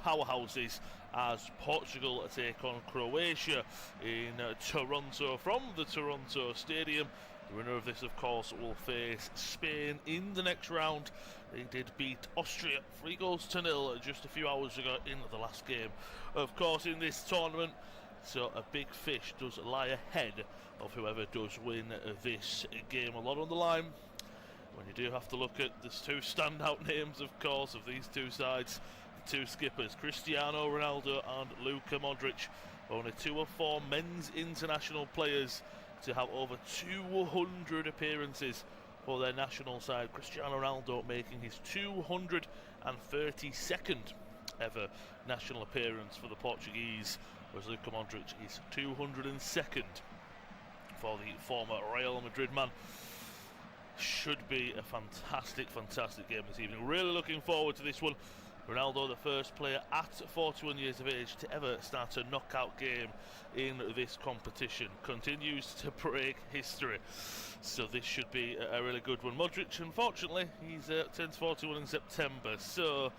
powerhouses as Portugal take on Croatia in Toronto from the Toronto Stadium. The winner of this, of course, will face Spain in the next round. They did beat Austria 3-0 just a few hours ago in the last game, of course, in this tournament. So a big fish does lie ahead of whoever does win this game. A lot on the line when you do have to look at the two standout names, of course, of these two sides. The two skippers, Cristiano Ronaldo and Luka Modric. Only 2 of 4 men's international players to have over 200 appearances for their national side. Cristiano Ronaldo making his 232nd ever national appearance for the Portuguese, whereas Luka Modric is 202nd for the former Real Madrid man. Should be a fantastic game this evening. Really looking forward to this one. Ronaldo, the first player at 41 years of age to ever start a knockout game in this competition, continues to break history. So this should be a really good one. Modric, unfortunately, he's turns 41 in September, so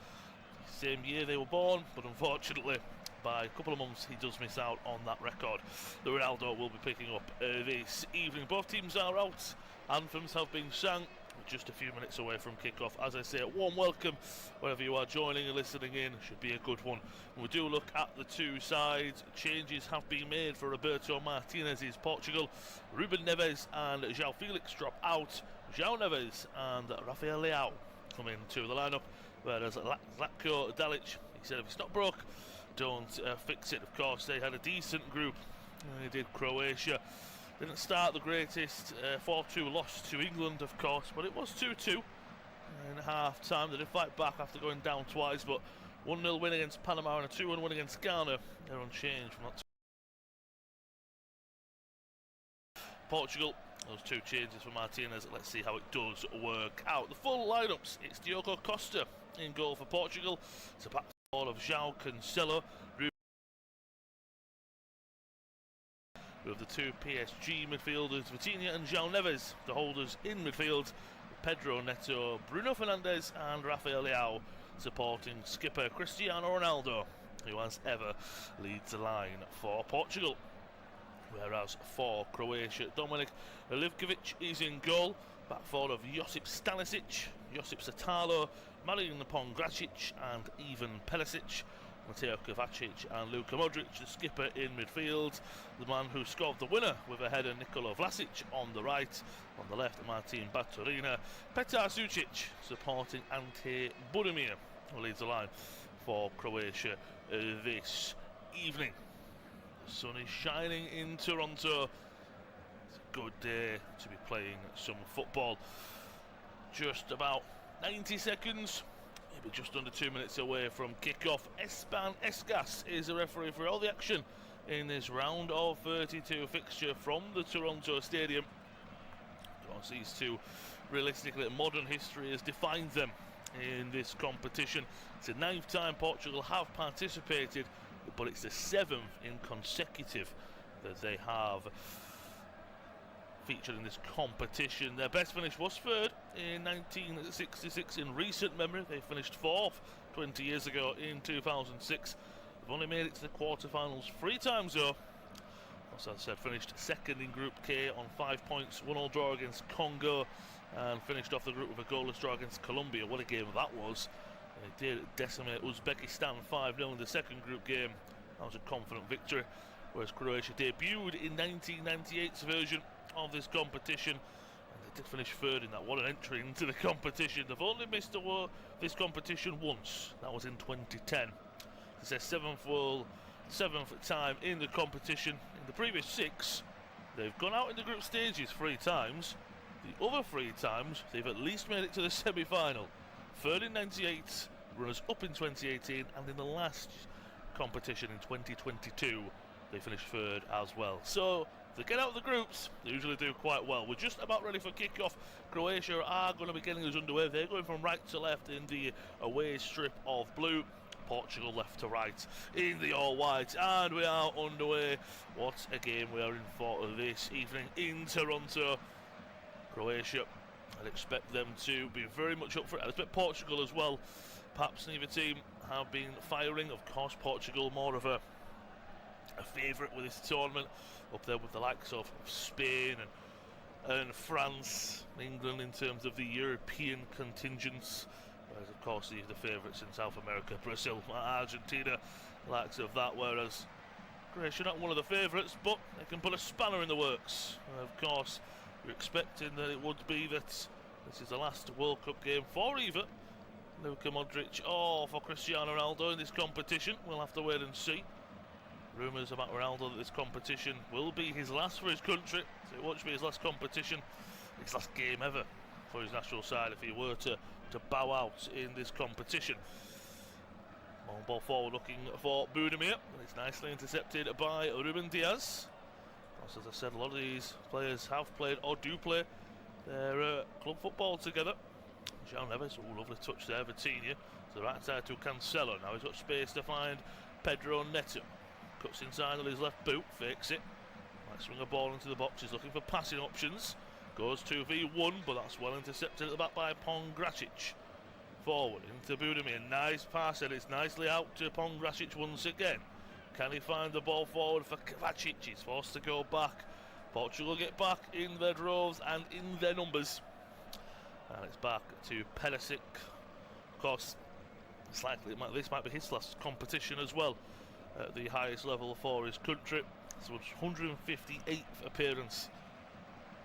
same year they were born, but unfortunately by a couple of months he does miss out on that record. The Ronaldo will be picking up this evening. Both teams are out. Anthems have been sung. Just a few minutes away from kick-off. As I say, a warm welcome wherever you are joining and listening in. Should be a good one. When we do look at the two sides, changes have been made for Roberto Martinez's Portugal. Ruben Neves and João Felix drop out. João Neves and Rafael Leão come into the lineup, whereas Zlatko Dalic, he said if it's not broke, don't fix it. Of course, they had a decent group. They did Croatia. Didn't start the greatest, 4-2 loss to England, of course, but it was 2-2 in half-time. They did fight back after going down twice, but 1-0 win against Panama and a 2-1 win against Ghana. They're unchanged from that. Portugal, those two changes for Martinez. Let's see how it does work out. The full lineups: it's Diogo Costa in goal for Portugal. It's a back four of João Cancelo. With the two PSG midfielders, Vitinha and João Neves, the holders in midfield, Pedro Neto, Bruno Fernandes and Rafael Leão supporting skipper Cristiano Ronaldo, who as ever leads the line for Portugal. Whereas for Croatia, Dominik Livkovic is in goal, back four of Josip Stanisic, Josip Satalo, Marijan Pongracic and Ivan Perisic. Mateo Kovacic and Luka Modric, the skipper in midfield. The man who scored the winner with a header, Nikola Vlasic, on the right. On the left, Martin Baturina. Petar Sucic supporting Ante Budimir, who leads the line for Croatia this evening. The sun is shining in Toronto. It's a good day to be playing some football. Just about 90 seconds. Just under 2 minutes away from kick-off. Espan Esgas is the referee for all the action in this round of 32 fixture from the Toronto Stadium. Because these two, realistically, modern history has defined them in this competition. It's the 9th time Portugal have participated, but it's the 7th in consecutive that they have featured in this competition. Their best finish was third in 1966 in recent memory. They finished 4th 20 years ago in 2006. They've only made it to the quarterfinals 3 times though. As I said, finished 2nd in Group K on 5 points, 1-1 draw against Congo, and finished off the group with a goalless draw against Colombia. What a game that was. They did decimate Uzbekistan 5-0 in the second group game. That was a confident victory. Whereas Croatia debuted in 1998's version of this competition, and they did finish 3rd in that. What an entry into the competition. They've only missed this competition once. That was in 2010. It's their 7th time in the competition. In the previous 6, they've gone out in the group stages 3 times. The other 3 times, they've at least made it to the semi-final. 3rd in 98, runners up in 2018, and in the last competition in 2022, they finished 3rd as well. So they get out of the groups, they usually do quite well. We're just about ready for kick-off. Croatia are going to be getting us underway. They're going from right to left in the away strip of blue. Portugal left to right in the all-white, and we are underway. What a game we are in for this evening in Toronto. Croatia, I'd expect them to be very much up for it. I expect Portugal as well. Perhaps neither team have been firing. Of course, Portugal more of a favourite with this tournament, up there with the likes of Spain and France, England in terms of the European contingents. Whereas, of course, the favourites in South America, Brazil, Argentina, likes of that. Whereas Croatia not one of the favourites, but they can put a spanner in the works. Of course, we're expecting that it would be that this is the last World Cup game for either Luka Modric or for Cristiano Ronaldo in this competition. We'll have to wait and see. Rumours about Ronaldo that this competition will be his last for his country, so it won't be his last competition, his last game ever for his national side if he were to bow out in this competition. Long ball forward looking for Budimir, and it's nicely intercepted by Ruben Diaz. As I said, a lot of these players have played or do play their club football together. João Neves, lovely touch there, Vitinha to the right side to Cancelo. Now he's got space to find Pedro Neto. Cuts inside on his left boot, fakes it. Might swing a ball into the box, he's looking for passing options. Goes 2v1, but that's well intercepted at the back by Pongracic. Forward into Budimir, nice pass, and it's nicely out to Pongracic once again. Can he find the ball forward for Kovacic? He's forced to go back. Portugal get back in their droves and in their numbers. And it's back to Perisic. Of course, it's likely this might be his last competition as well at the highest level for his country. So it's 158th appearance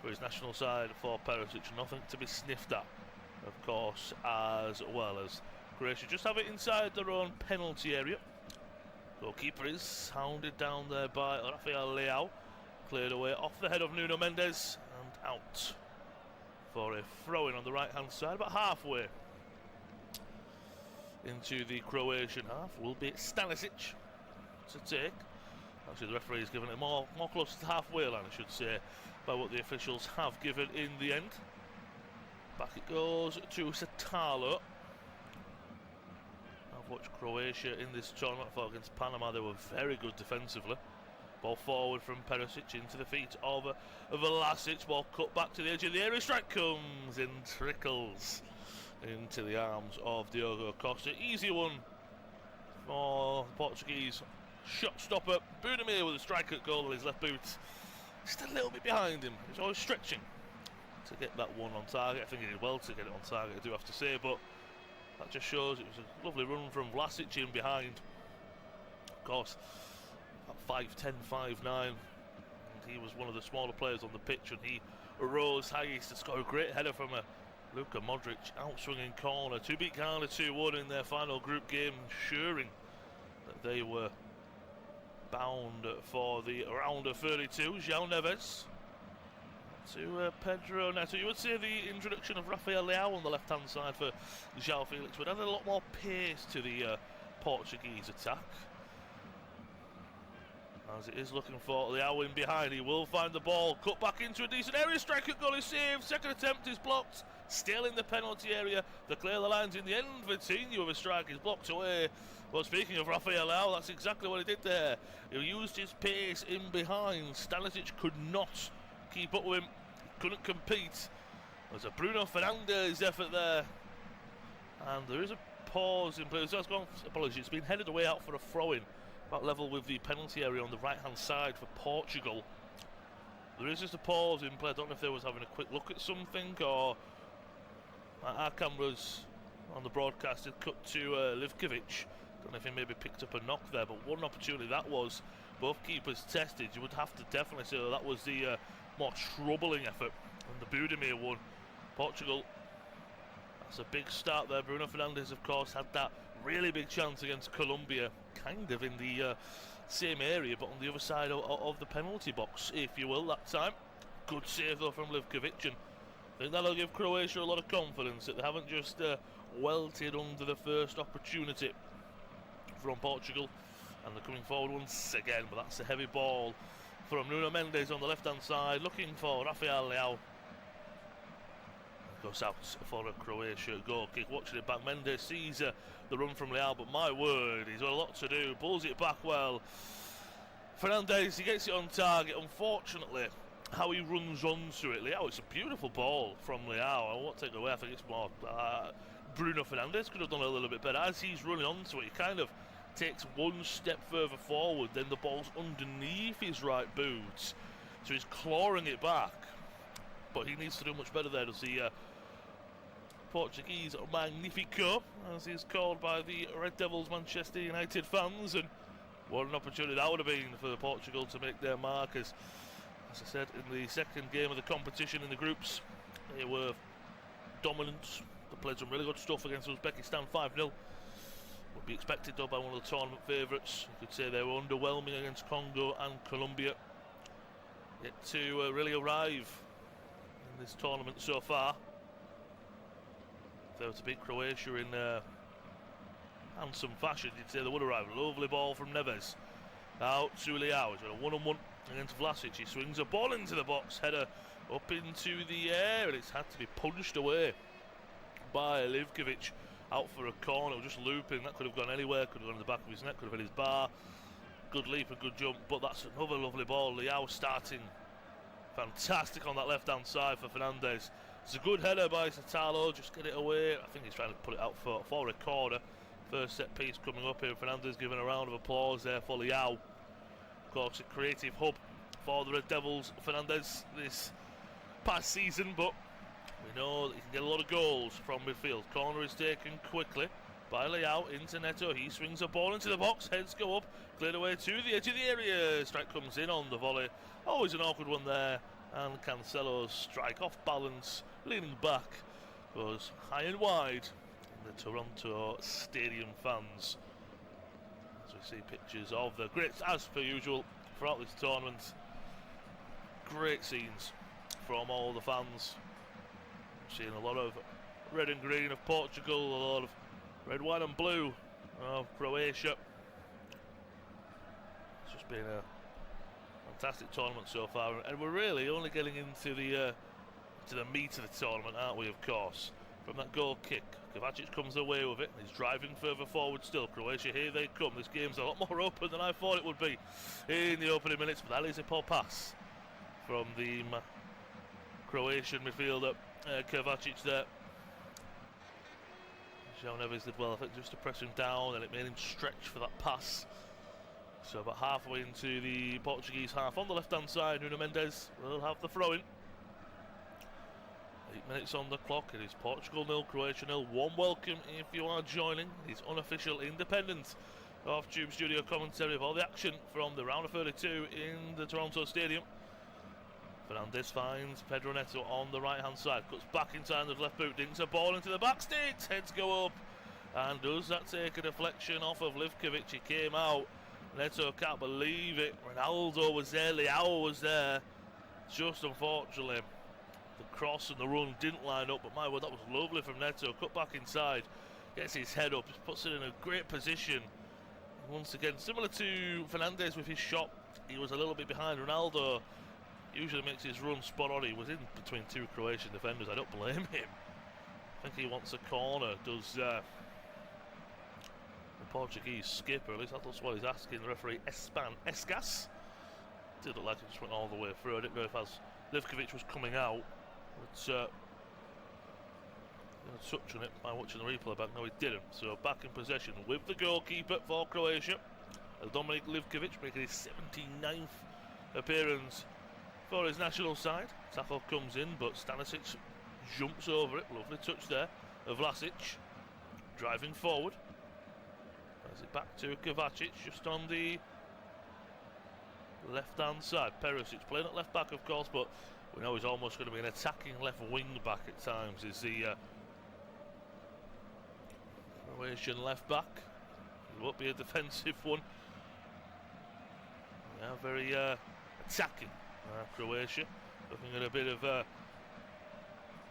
for his national side for Perisic. Nothing to be sniffed at, of course, as well as Croatia just have it inside their own penalty area. Goalkeeper is hounded down there by Rafael Leao. Cleared away off the head of Nuno Mendes and out for a throw-in on the right-hand side, about halfway into the Croatian half. Will be Stanisic to take. Actually, the referee is giving it more close to the halfway line, I should say, by what the officials have given in the end. Back it goes to Satalo. I've watched Croatia in this tournament. I thought against Panama they were very good defensively. Ball forward from Perisic into the feet of Vlasic. Ball cut back to the edge of the area. Strike comes and trickles into the arms of Diogo Costa. Easy one for the Portuguese shot stopper. Budimir with a strike at goal on his left boot. Just a little bit behind him. He's always stretching to get that one on target. I think he did well to get it on target, I do have to say, but that just shows it was a lovely run from Vlasic in behind. Of course, at 5'10", 5'9", and he was one of the smaller players on the pitch, and he rose highest to score a great header from a Luka Modric outswinging corner to beat Ghana 2-1 in their final group game, ensuring that they were bound for the round of 32. João Neves to Pedro Neto. You would say the introduction of Rafael Leao on the left-hand side for João Felix would add a lot more pace to the Portuguese attack. As it is looking for Leao in behind, he will find the ball, cut back into a decent area, strike at goal is saved, second attempt is blocked, still in the penalty area, they clear the lines in the end. Vitinha with a strike is blocked away. Well, speaking of Rafael Leao, that's exactly what he did there. He used his pace in behind. Stanisic could not keep up with him, couldn't compete. There's a Bruno Fernandes effort there, and there is a pause in play. Apologies, it's been headed away out for a throw-in, about level with the penalty area on the right-hand side for Portugal. There is just a pause in play. I don't know if they was having a quick look at something, or our cameras on the broadcast had cut to Livkovic. Don't know if he maybe picked up a knock there, but what an opportunity that was. Both keepers tested. You would have to definitely say that was the more troubling effort than the Budimir one. Portugal, that's a big start there. Bruno Fernandes, of course, had that really big chance against Colombia, kind of in the same area, but on the other side of the penalty box, if you will, that time. Good save, though, from Livkovic, and I think that'll give Croatia a lot of confidence that they haven't just welted under the first opportunity from Portugal, and they're coming forward once again. But that's a heavy ball from Nuno Mendes on the left-hand side, looking for Rafael Leao. Goes out for a Croatia goal kick. Watching it back, Mendes sees the run from Leao, but my word, he's got a lot to do. Pulls it back well. Fernandes, he gets it on target. Unfortunately, how he runs onto it. Leao, it's a beautiful ball from Leao. I won't take it away. I think it's more Bruno Fernandes could have done a little bit better. As he's running onto it, he kind of takes one step further forward, then the ball's underneath his right boot, so he's clawing it back. But he needs to do much better there, does the Portuguese Magnifico, as he's called by the Red Devils Manchester United fans. And what an opportunity that would have been for Portugal to make their mark, as I said, in the second game of the competition in the groups, they were dominant. They played some really good stuff against Uzbekistan, 5-0. Would be expected though by one of the tournament favourites. You could say they were underwhelming against Congo and Colombia. Yet to really arrive in this tournament so far. If they were to beat Croatia in handsome fashion, you'd say they would arrive. Lovely ball from Neves. Out to Leao. He's got a one-on-one against Vlasic. He swings a ball into the box. Header up into the air, and it's had to be punched away by Livkovic. Out for a corner, just looping. That could have gone anywhere. Could have gone in the back of his neck. Could have hit his bar. Good leap and good jump. But that's another lovely ball. Leao starting fantastic on that left-hand side for Fernandes. It's a good header by Satalo. Just get it away. I think he's trying to put it out for a corner. First set piece coming up here. Fernandes giving a round of applause there for Leao. Of course, a creative hub for the Red Devils. Fernandes this past season, but we know that he can get a lot of goals from midfield. Corner is taken quickly by Leao into Neto. He swings a ball into the box. Heads go up, cleared away to the edge of the area. Strike comes in on the volley. Always an awkward one there. And Cancelo's strike off balance, leaning back, goes high and wide. And the Toronto Stadium fans, as we see pictures of the greats, as per usual, throughout this tournament. Great scenes from all the fans. Seeing a lot of red and green of Portugal, a lot of red, white and blue of Croatia. It's just been a fantastic tournament so far, and we're really only getting into the meat of the tournament, aren't we? Of course, from that goal kick, Kovacic comes away with it. He's driving further forward still. Croatia, here they come. This game's a lot more open than I thought it would be in the opening minutes, but that is a poor pass from the Croatian midfielder. Kovacic there. João Neves did well, I think, just to press him down, and it made him stretch for that pass. So about halfway into the Portuguese half, on the left-hand side, Nuno Mendes will have the throw-in. 8 minutes on the clock. It is Portugal 0, Croatia 0. Warm welcome if you are joining. It's unofficial, independent off-tube studio commentary of all the action from the round of 32 in the Toronto Stadium. Fernandes finds Pedro Neto on the right-hand side, cuts back inside the left boot, dinks a ball into the back sticks, heads go up, and does that take a deflection off of Livkovic? He came out. Neto can't believe it. Ronaldo was there, Leao was there. Just unfortunately, the cross and the run didn't line up, but my word, that was lovely from Neto. Cut back inside, gets his head up, just puts it in a great position. Once again, similar to Fernandes with his shot, he was a little bit behind Ronaldo. Usually makes his run spot on. He was in between two Croatian defenders. I don't blame him. I think he wants a corner, does the Portuguese skipper. At least that's what he's asking the referee, Escas. Did look like it just went all the way through. I didn't know if as Livkovic was coming out, but going to touch on it by watching the replay back. No, he didn't. So back in possession with the goalkeeper for Croatia, Dominik Livkovic, making his 79th appearance for his national side. Tackle comes in, but Stanisic jumps over it. Lovely touch there of Vlasic, driving forward. As it back to Kovacic, just on the left-hand side. Perisic playing at left back, of course, but we know he's almost going to be an attacking left wing back at times. Is the Croatian left back? It won't be a defensive one. Yeah, very attacking. Croatia, looking at a bit of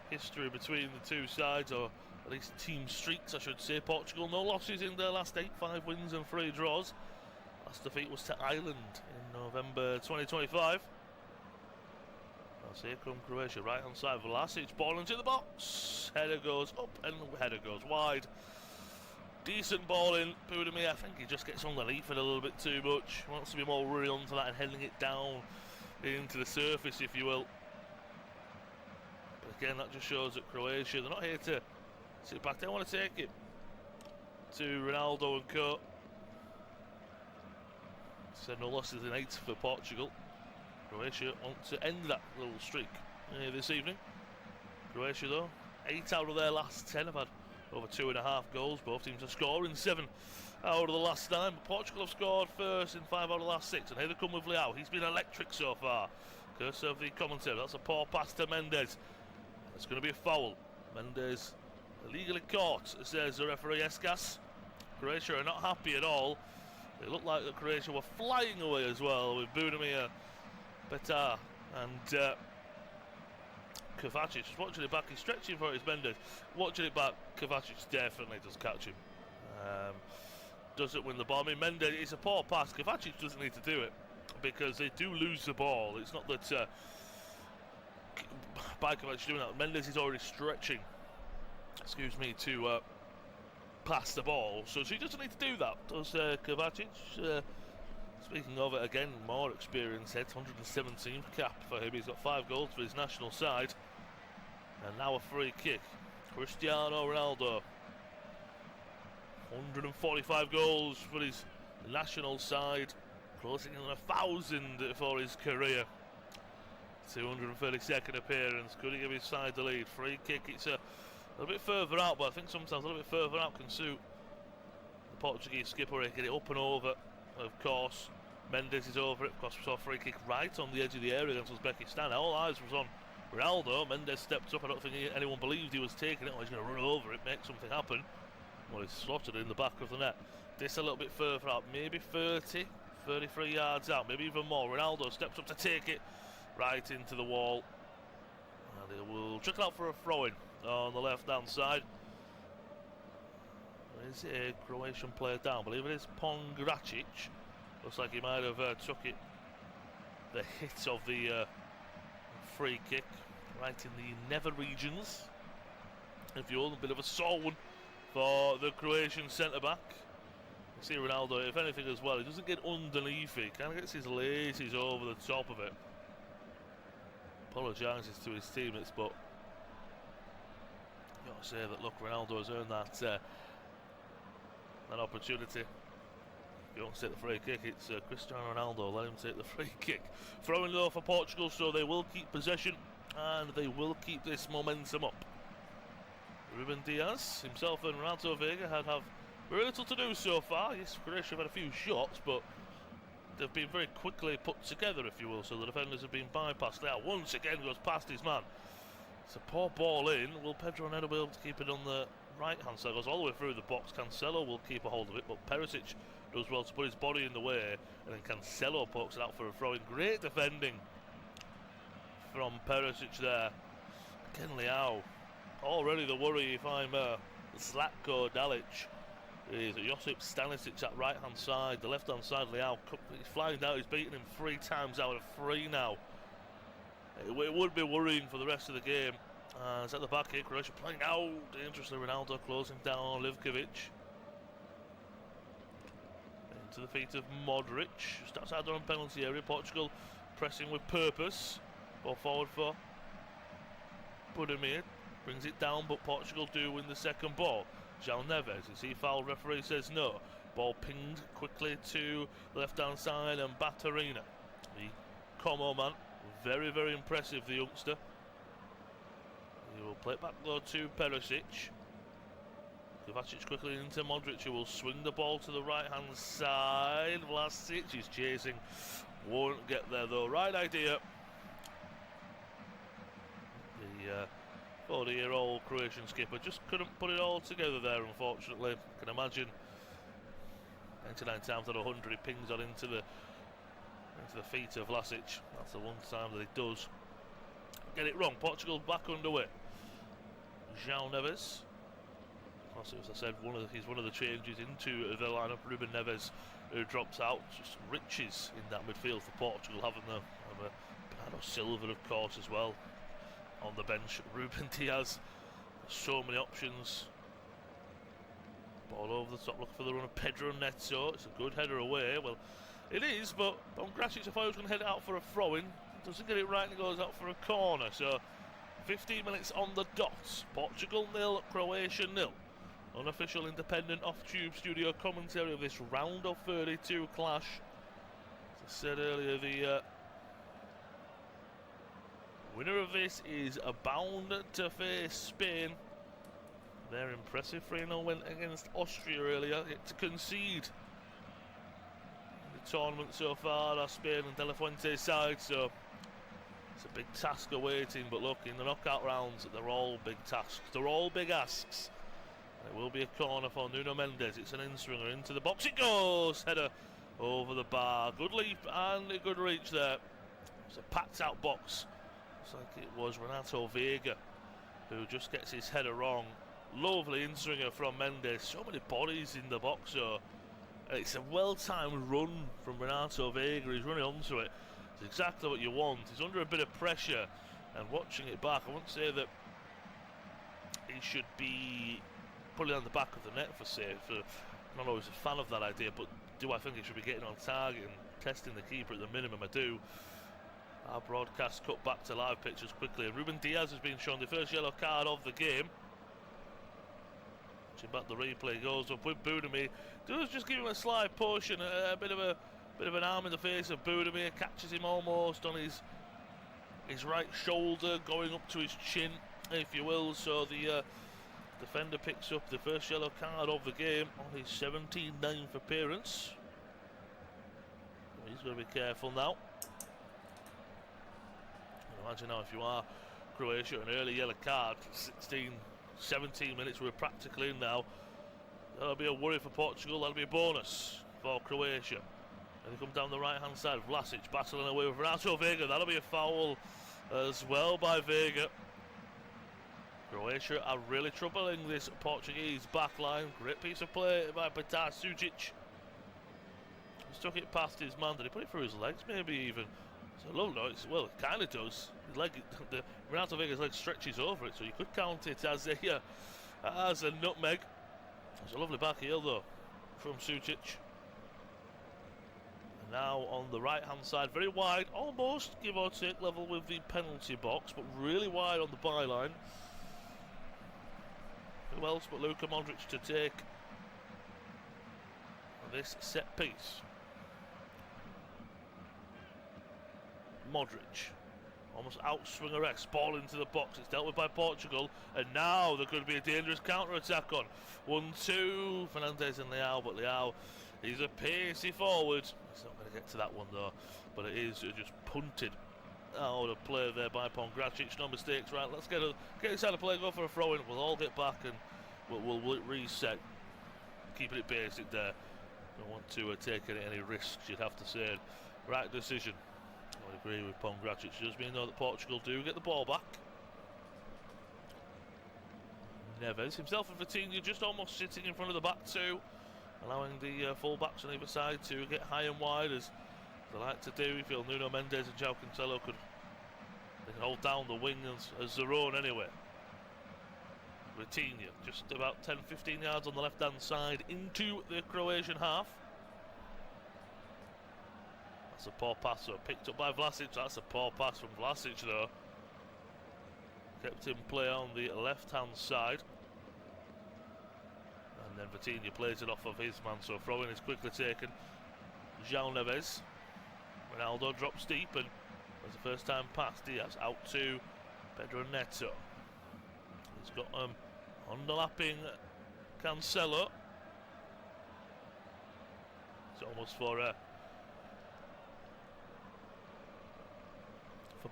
history between the two sides, or at least team streaks, I should say. Portugal, no losses in their last 8, 5 wins and 3 draws. Last defeat was to Ireland in November 2025. As here come Croatia, right hand side, Vlasic, ball into the box. Header goes up and header goes wide. Decent ball in. Budimir, I think he just gets underneath it a little bit too much. Wants to be more running onto that and heading it down into the surface, if you will. But again, that just shows that Croatia, they're not here to Sit back, they want to take it to Ronaldo and co. So no losses in 8 for Portugal. Croatia want to end that little streak this evening. Croatia though, 8 out of their last 10 have had over 2.5 goals. Both teams are scoring 7 out of the last 9. But Portugal have scored first in 5 out of the last 6. And here they come with Leao. He's been electric so far. Curse of the commentator. That's a poor pass to Mendes. It's going to be a foul. Mendes illegally caught, says the referee Escas. Croatia are not happy at all. It looked like that Croatia were flying away as well with Budimir, Betar and Kovacic. Just watching it back, he's stretching for his Mendes. Watching it back, Kovacic definitely does catch him. Doesn't win the ball. I mean, Mendes, it's a poor pass. Kovacic doesn't need to do it because they do lose the ball. It's not that by Kovacic doing that. Mendes is already stretching, excuse me, to pass the ball, so he doesn't need to do that, does Kovacic. Speaking of it again, more experience heads, 117th cap for him. He's got 5 goals for his national side. And now a free kick. Cristiano Ronaldo, 145 goals for his national side, closing in on 1,000 for his career. 232nd appearance, could he give his side the lead? Free kick, it's a little bit further out, but I think sometimes a little bit further out can suit the Portuguese skipper. He get it up and over, of course. Mendes is over it, of course we saw a free kick right on the edge of the area against Uzbekistan. All eyes was on Ronaldo. Mendes stepped up. I don't think anyone believed he was taking it, or he's going to run over it, make something happen. Well, he's slotted it in the back of the net. This a little bit further out, maybe 30, 33 yards out, maybe even more. Ronaldo steps up to take it right into the wall. And he will check it out for a throw-in on the left-hand side. Is it a Croatian player down? I believe it is Pongracic. Looks like he might have took it, the hit of the free kick, right in the nether regions, if you will. A bit of a sore one for the Croatian centre-back. You see Ronaldo, if anything as well, he doesn't get underneath it, he kind of gets his laces over the top of it. Apologises to his teammates, but you've got to say that, look, Ronaldo has earned that opportunity. If you want to take the free kick, it's Cristiano Ronaldo. Let him take the free kick. Throwing though for Portugal, so they will keep possession and they will keep this momentum up. Ruben Diaz himself and Renato Vega have very little to do so far. Yes, Croatia have had a few shots, but they've been very quickly put together, if you will, so the defenders have been bypassed. Now once again goes past his man. It's a poor ball in. Will Pedro Neto be able to keep it on the right hand side? Goes all the way through the box. Cancelo will keep a hold of it, but Perisic does well to put his body in the way, and then Cancelo pokes it out for a throw-in. Great defending from Perisic there. Again, Leao. Already the worry if I'm Zlatko Dalic is Josip Stanisic at right hand side. The left hand side, Leao, he's flying down. He's beaten him 3 times out of 3 now. It would be worrying for the rest of the game. It's at the back here, Croatia playing out dangerously. Ronaldo closing down on Livkovic. Into the feet of Modric. Just outside their own penalty area. Portugal pressing with purpose. Ball forward for Budimir. Brings it down, but Portugal do win the second ball. João Neves, you see foul, referee says no. Ball pinged quickly to the left-hand side, and Batarina, the Como man, very, very impressive, the youngster. He will play it back though to Perisic. Kovacic quickly into Modric, who will swing the ball to the right-hand side. Vlasic is chasing, won't get there though. Right idea. The 40-year-old Croatian skipper just couldn't put it all together there, unfortunately. I can imagine 99 times out of 100 he pings on into the feet of Vlasic. That's the one time that he does get it wrong. Portugal back underway. João Neves, as I said, he's one of the changes into the lineup. Ruben Neves, who drops out. Just riches in that midfield for Portugal, haven't they? Bernardo Silva, of course, as well on the bench. Ruben Diaz, so many options. Ball over the top, looking for the run of Pedro Neto. It's a good header away. Well, it is, but Pongracic, I thought he was going to head it out for a throw-in. Doesn't get it right and goes out for a corner. So 15 minutes on the dot. Portugal 0, Croatia 0. Unofficial independent off-tube studio commentary of this round of 32 clash. As I said earlier, the winner of this is bound to face Spain. Their impressive 3-0 win against Austria earlier, yet to concede in the tournament so far. Are Spain and De La Fuente's side, so it's a big task awaiting. But look, in the knockout rounds, they're all big tasks. They're all big asks. It will be a corner for Nuno Mendes. It's an in-swinger into the box. It goes! Header over the bar. Good leap and a good reach there. It's a packed-out box. Looks like it was Renato Veiga who just gets his header wrong. Lovely in-swinger from Mendes. So many bodies in the box. So it's a well-timed run from Renato Veiga. He's running onto it. It's exactly what you want. He's under a bit of pressure. And watching it back, I wouldn't say that he should be putting it on the back of the net for safe. I'm not always a fan of that idea, but do I think he should be getting on target and testing the keeper at the minimum? I do. Our broadcast cut back to live pictures quickly. And Ruben Diaz has been shown the first yellow card of the game. Watching back the replay, goes up with Budimir. Does just give him a slight push and a bit of an arm in the face of Budimir. Catches him almost on his right shoulder, going up to his chin, if you will. So the defender picks up the first yellow card of the game on his 79th appearance. He's going to be careful now. Imagine now if you are Croatia, an early yellow card, 16, 17 minutes, we're practically in now. That'll be a worry for Portugal, that'll be a bonus for Croatia. And they come down the right hand side, Vlasic battling away with Renato Veiga. That'll be a foul as well by Veiga. Croatia are really troubling this Portuguese back line. Great piece of play by Petar Sujic. He stuck it past his man. Did he put it through his legs maybe even? So low noise. Well, it kind of does. His leg, the Renato Veiga's leg stretches over it, so you could count it as a nutmeg. It's a lovely back heel though from Sujic. And now on the right hand side, very wide, almost give or take level with the penalty box, but really wide on the byline. Who else but Luka Modric to take this set piece? Modric, almost outswinger-esque, ball into the box. It's dealt with by Portugal, and now there could be a dangerous counter-attack on. 1-2, Fernandes and Leao, but Leao, he's a pacey forward. He's not going to get to that one though, but it is just punted out of play there by Pongracic. No mistakes, right? Let's get inside the play, go for a throw-in. We'll all get back and we'll reset. Keeping it basic there. Don't want to take any risks, you'd have to say. Right decision. I would agree with Pongracic. It does mean though that Portugal do get the ball back. Neves himself and Vitinha just almost sitting in front of the back two, allowing the full-backs on either side to get high and wide as they like to do. We feel Nuno Mendes and João Cancelo can hold down the wing as their own anyway. Vitinha just about 10-15 yards on the left-hand side into the Croatian half. That's a poor pass, so picked up by Vlasic. That's a poor pass from Vlasic though. Kept in play on the left-hand side. And then Vitinha plays it off of his man, so throw-in is quickly taken. João Neves. Ronaldo drops deep, and as the first time pass, Diaz out to Pedro Neto. He's got underlapping Cancelo. It's almost for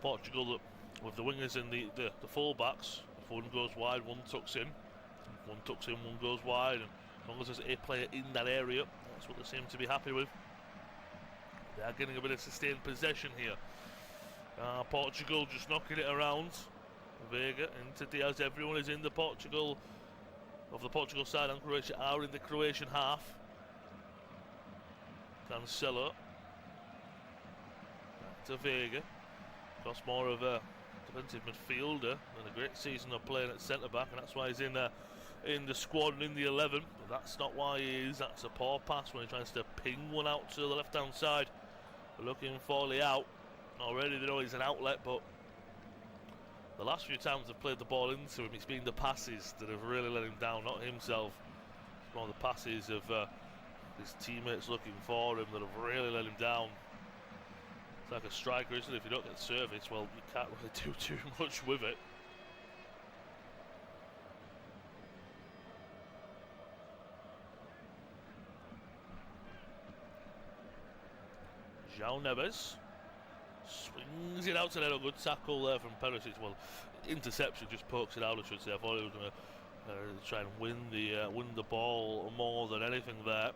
Portugal with the wingers and the full-backs. If one goes wide, one tucks in. If one tucks in, one goes wide. And as long as there's a player in that area, that's what they seem to be happy with. They are getting a bit of sustained possession here. Portugal just knocking it around. Veiga into Diaz. Everyone is in the Portugal side, and Croatia are in the Croatian half. Cancelo. Back to Veiga. Cost more of a defensive midfielder than a great season of playing at centre back, and that's why he's in the squad and in the 11. But that's not why he is. That's a poor pass when he tries to ping one out to the left-hand side. Looking for Leao. Already they know he's an outlet, but The last few times I've played the ball into him, it's been the passes that have really let him down, not himself. It's more the passes of his teammates looking for him that have really let him down. It's like a striker, isn't it? If you don't get service, well, you can't really do too much with it. João Neves swings it out to a good tackle there from Perisic. Well, interception, just pokes it out, I should say. I thought he was going to try and win the ball more than anything there.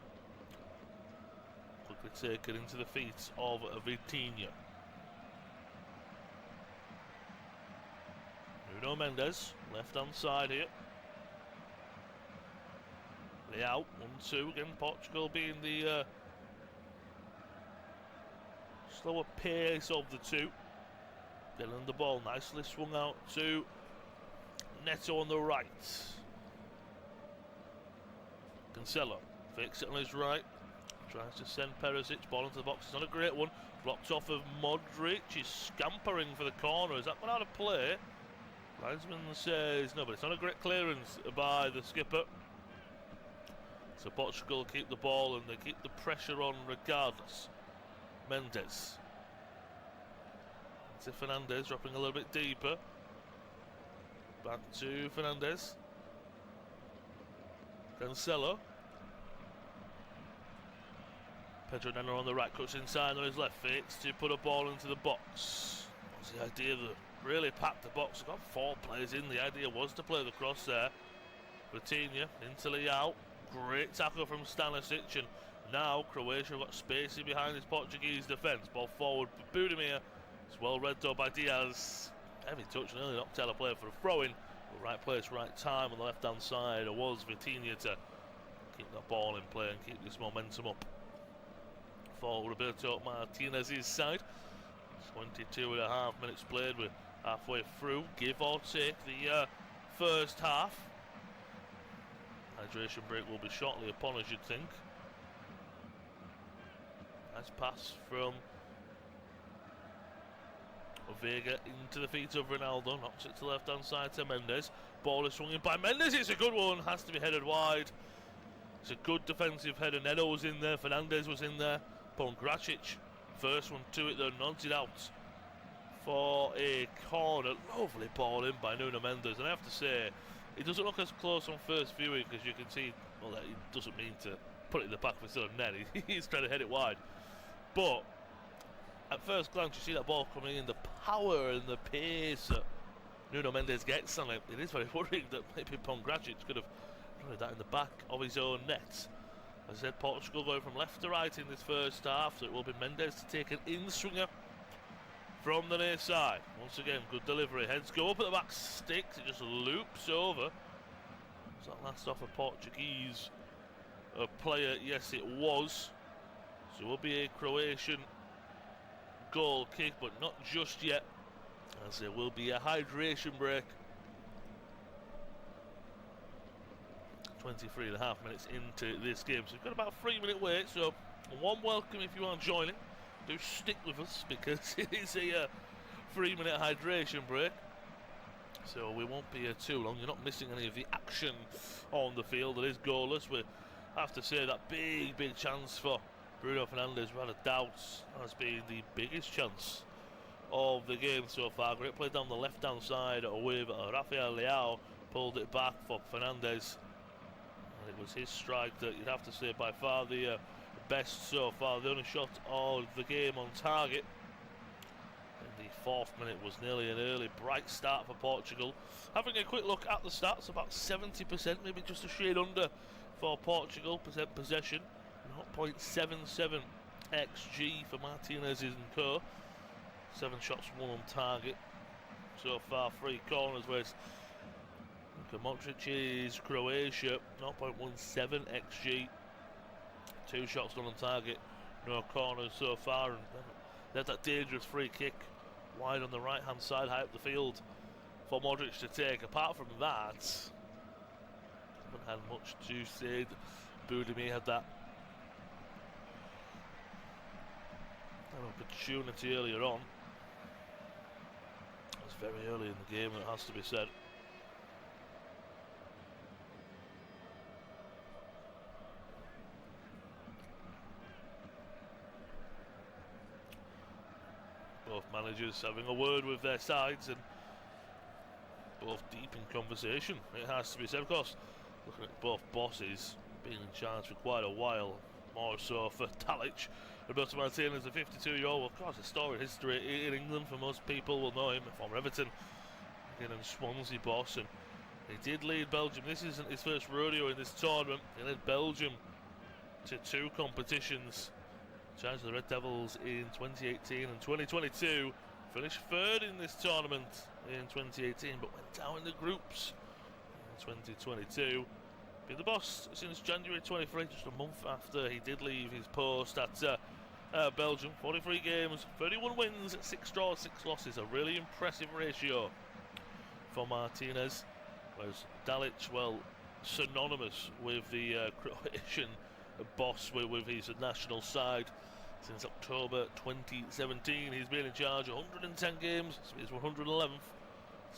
Quickly taken into the feet of Vitinha. Nuno Mendes, left hand side here. Leao, 1-2 again. Portugal being the slower pace of the two. Getting the ball nicely swung out to Neto on the right. Cancelo fakes it on his right. Tries to send Perisic, ball into the box. It's not a great one. Blocked off of Modric. He's scampering for the corner. Is that one out of play? Linesman says no, but it's not a great clearance by the skipper. So Portugal keep the ball and they keep the pressure on regardless. Mendes. To Fernandes, dropping a little bit deeper. Back to Fernandes. Cancelo. Pedro Neto on the right, cuts inside on his left, fakes to put a ball into the box. What's the idea? Really packed the box. They've got 4 players in. The idea was to play the cross there. Vitinha into Leao. Great tackle from Stanisic, and now Croatia have got spacey behind this Portuguese defence. Ball forward for Budimir. It's well read though by Diaz. Heavy touch, nearly knocked out a player for a throw-in. Right place, right time on the left-hand side. It was Vitinha to keep that ball in play and keep this momentum up for Roberto Martinez's side. 22.5 minutes played. We're halfway through, give or take, the first half. Hydration break will be shortly upon us, you'd think. Nice pass from Vega into the feet of Ronaldo. Knocks it to the left-hand side to Mendes. Ball is swung in by Mendes. It's a good one. Has to be headed wide. It's a good defensive header. Neto was in there. Fernandes was in there. Pongracic, first one to it though, nods it out for a corner. Lovely ball in by Nuno Mendes. And I have to say, it doesn't look as close on first viewing because you can see, well, that he doesn't mean to put it in the back of his net. He's trying to head it wide. But at first glance, you see that ball coming in, the power and the pace that Nuno Mendes gets on it. It is very worrying that maybe Pongracic could have run that in the back of his own net. As I said, Portugal going from left to right in this first half, so it will be Mendes to take an in-swinger from the near side. Once again, good delivery. Heads go up at the back, sticks, it just loops over. Was that last off a Portuguese player? Yes, it was. So it will be a Croatian goal kick, but not just yet, as there will be a hydration break. 23.5 minutes into this game, so we've got about a 3-minute wait, so a warm welcome if you are joining. Do stick with us because it is a 3-minute hydration break, so we won't be here too long. You're not missing any of the action on the field. It is goalless. We have to say that big chance for Bruno Fernandes, without a doubt, has been the biggest chance of the game so far. Great play down the left-hand side with Rafael Leao, pulled it back for Fernandes. And it was his strike that you'd have to say by far the best so far. The only shot of the game on target. In the 4th minute was nearly an early bright start for Portugal. Having a quick look at the stats, about 70%, maybe just a shade under for Portugal, possession. 0.77 XG for Martinez and co. 7 shots, 1 on target. So far, 3 corners, whereas Modric's Croatia, 0.17 XG. 2 shots, 1 on target. No corners so far. And they had that dangerous free kick wide on the right-hand side, high up the field for Modric to take. Apart from that, haven't had much to say. Budimir had that an opportunity earlier on. As very early in the game, it has to be said. Both managers having a word with their sides and both deep in conversation, it has to be said. Of course, looking at both bosses being in charge for quite a while, more so for Dalic. Roberto Martinez, a 52-year-old, of course, a storied history in England for most people will know him, former Everton, again, and Swansea boss, and he did lead Belgium. This isn't his first rodeo in this tournament. He led Belgium to 2 competitions, challenged the Red Devils in 2018 and 2022, finished 3rd in this tournament in 2018, but went down in the groups in 2022. Been the boss since January 23, just a month after he did leave his post at Belgium. 43 games, 31 wins, 6 draws, 6 losses. A really impressive ratio for Martinez. Whereas Dalic, well, synonymous with the Croatian boss with his national side. Since October 2017, he's been in charge of 110 games, so he's 111th,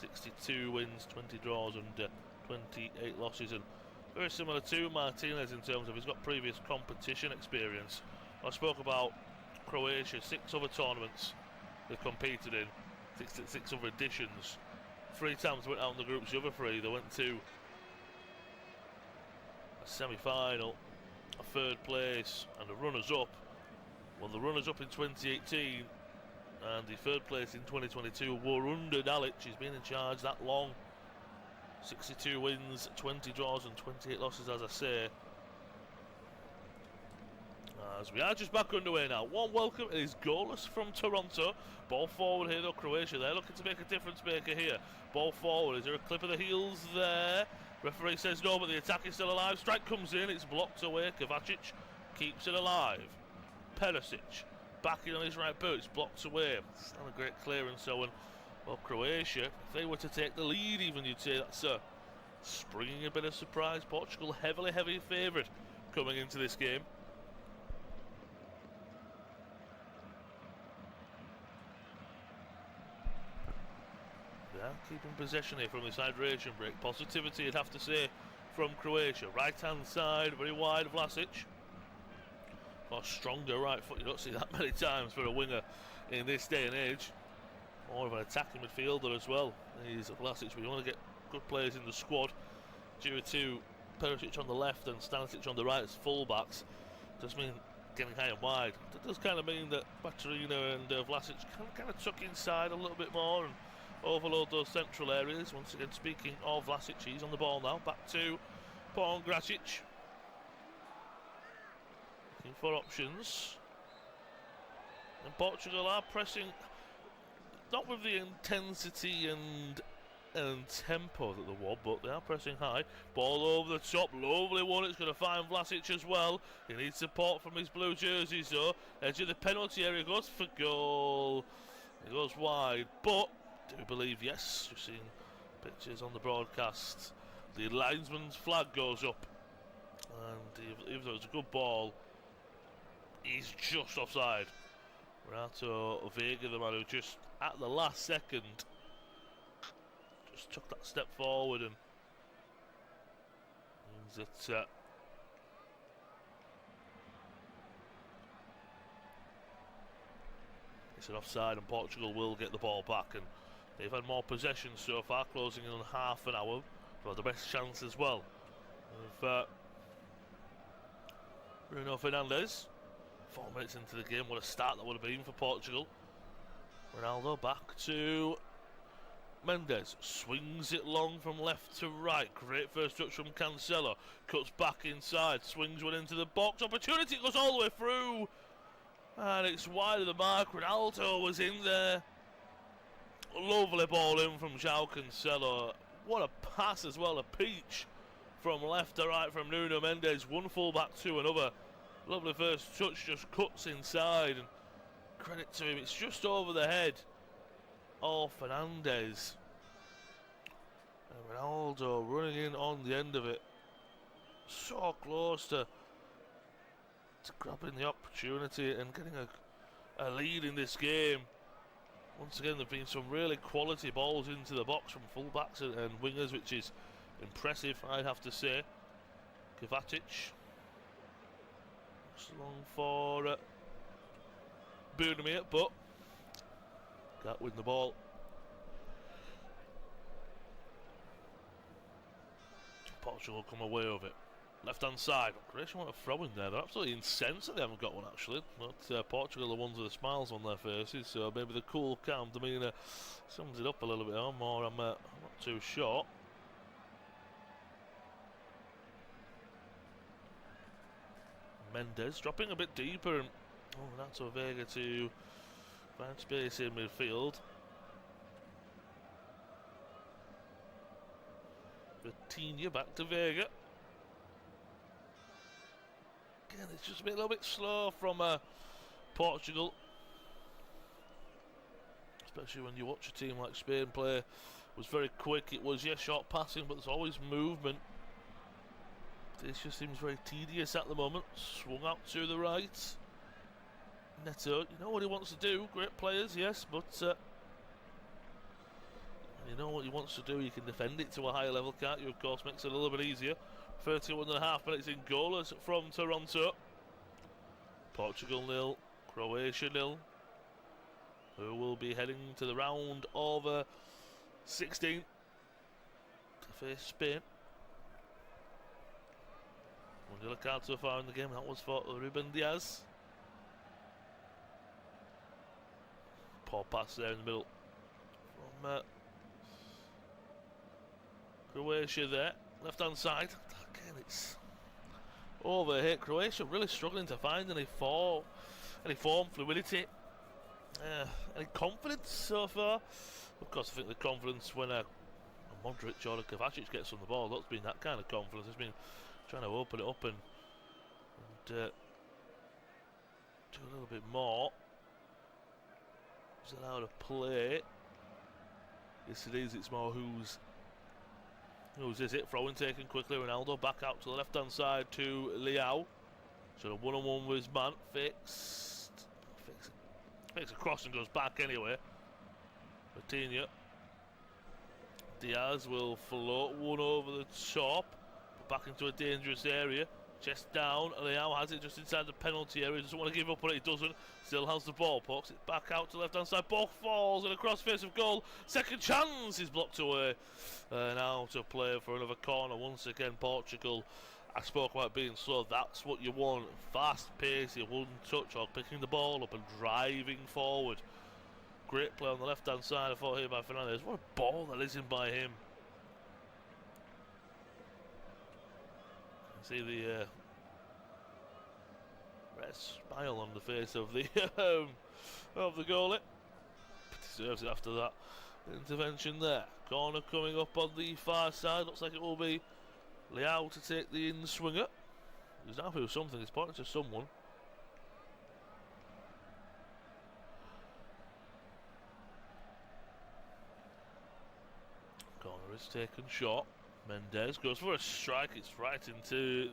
62 wins, 20 draws, and 28 losses. And very similar to Martinez in terms of he's got previous competition experience. I spoke about Croatia, 6 other tournaments they've competed in, 6 other editions. 3 times went out in the groups, the other 3 they went to a semi-final, a 3rd place, and a runners-up. Well, the runners-up in 2018 and the 3rd place in 2022 were under Dalic. He's been in charge that long. 62 wins, 20 draws and 28 losses, as I say. As we are just back underway now. One welcome, it is goalless from Toronto. Ball forward here though, Croatia. They're looking to make a difference maker here. Ball forward, is there a clip of the heels there? Referee says no, but the attack is still alive. Strike comes in, it's blocked away. Kovacic keeps it alive. Perisic backing on his right boot, it's blocked away. It's not a great clearance, so well, Croatia, if they were to take the lead even, you'd say that's springing a bit of surprise. Portugal heavy favourite coming into this game. They are keeping possession here from this hydration break. Positivity, I'd have to say, from Croatia. Right hand side, very wide, Vlasic. Or stronger right foot, you don't see that many times for a winger in this day and age. More of an attacking midfielder as well. He's a Vlasic. We want to get good players in the squad. Due to Perisic on the left and Stanisic on the right as fullbacks, does mean getting high and wide. That does kind of mean that Baturina and Vlasic can kind of tuck inside a little bit more and overload those central areas. Once again, speaking of Vlasic, he's on the ball now. Back to Gracic. Looking for options. And Portugal are pressing, not with the intensity and tempo that they want, but they are pressing high. Ball over the top, lovely one. It's going to find Vlasic as well. He needs support from his blue jerseys though. Edge of the penalty area, goes for goal. It goes wide, but do believe, yes, you've seen pictures on the broadcast. The linesman's flag goes up, and even though it's a good ball, he's just offside. Renato Vega, the man who just at the last second just took that step forward, and means that it's an offside, and Portugal will get the ball back. And they've had more possession so far, closing in on half an hour. They've had the best chance as well. Bruno Fernandes. 4 minutes into the game, what a start that would have been for Portugal. Ronaldo back to Mendes, swings it long from left to right. Great first touch from Cancelo, cuts back inside, swings one into the box. Opportunity, goes all the way through, and it's wide of the mark. Ronaldo was in there. Lovely ball in from João Cancelo. What a pass as well, a peach from left to right from Nuno Mendes. One full back to another. Lovely first touch, just cuts inside, and credit to him, it's just over the head of Fernandes. And Ronaldo running in on the end of it. So close to grabbing the opportunity and getting a lead in this game. Once again, there have been some really quality balls into the box from fullbacks and wingers, which is impressive, I'd have to say. Kovacic. It's long for Bunamir, but can't win the ball. Portugal come away with it. Left hand side. Croatia want a throw in there. They're absolutely incensed that they haven't got one actually. But Portugal are the ones with the smiles on their faces, so maybe the cool, calm demeanour sums it up a little bit more. I'm not too sure. Mendes dropping a bit deeper, and Renato Vega to find space in midfield. Vitinha back to Vega. Again, it's just a little bit slow from Portugal, especially when you watch a team like Spain play. It was very quick. It was, yes, short passing, but there's always movement. This just seems very tedious at the moment. Swung out to the right. Neto, you know what he wants to do. Great players, yes, but you know what he wants to do. You can defend it to a higher level, can't you? Of course, makes it a little bit easier. 31.5 minutes in goalless from Toronto. Portugal 0, Croatia 0. Who will be heading to the round of 16 to face Spain. One yellow card so far in the game. That was for Ruben Diaz. Poor pass there in the middle from Croatia there. Left hand side. Again, it's over here. Croatia really struggling to find any form fluidity, any confidence so far. Of course, I think the confidence when a Modric or a Kovacic gets on the ball, that's been that kind of confidence. It's been trying to open it up and do a little bit more. Is allowed to play. Yes, it is. It's more who's is it? Throwing taken quickly. Ronaldo back out to the left hand side to Leao. So a one-on-one with his man. Fakes a cross and goes back anyway. Vitinha. Diaz will float one over the top. Back into a dangerous area. Chest down. Leao has it just inside the penalty area. Doesn't want to give up on it. He doesn't. Still has the ball. Pokes it back out to the left hand side. Ball falls and across face of goal. Second chance is blocked away. Now to play for another corner. Once again, Portugal. I spoke about being slow. That's what you want. Fast pace. One touch or picking the ball up and driving forward. Great play on the left hand side. I thought here by Fernandez. What a ball that is in by him. See the red smile on the face of the goalie. Deserves it after that intervention there. Corner coming up on the far side. Looks like it will be Leao to take the in-swinger. He's happy with something. He's pointing to someone. Corner is taken short. Mendes goes for a strike. It's right into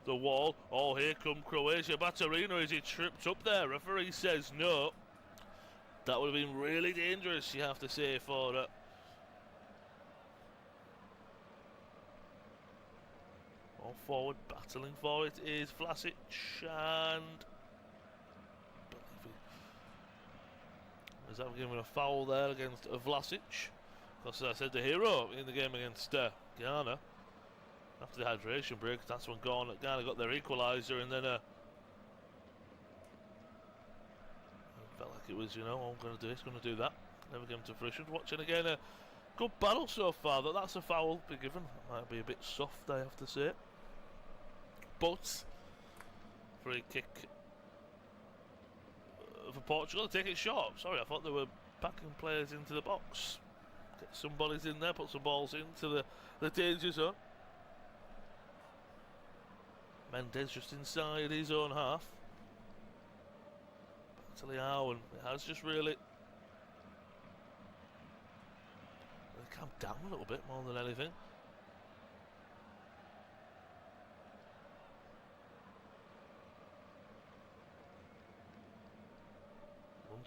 the wall. Oh, here come Croatia. Baturina, is he tripped up there? Referee says no. That would have been really dangerous, you have to say, for it. All forward, battling for it is Vlasic, and is that giving a foul there against Vlasic? Because as I said, the hero in the game against Ghana. After the hydration break, that's when Ghana got their equaliser, and then felt like it was, you know, I'm going to do this, going to do that. Never came to fruition. Watching again, a good battle so far. That's a foul be given. Might be a bit soft, I have to say. But free kick for Portugal. Take it short. Sorry, I thought they were backing players into the box. Get some bodies in there, put some balls into the danger zone. Mendes just inside his own half. Back to Leao, and it has just really calmed down a little bit more than anything.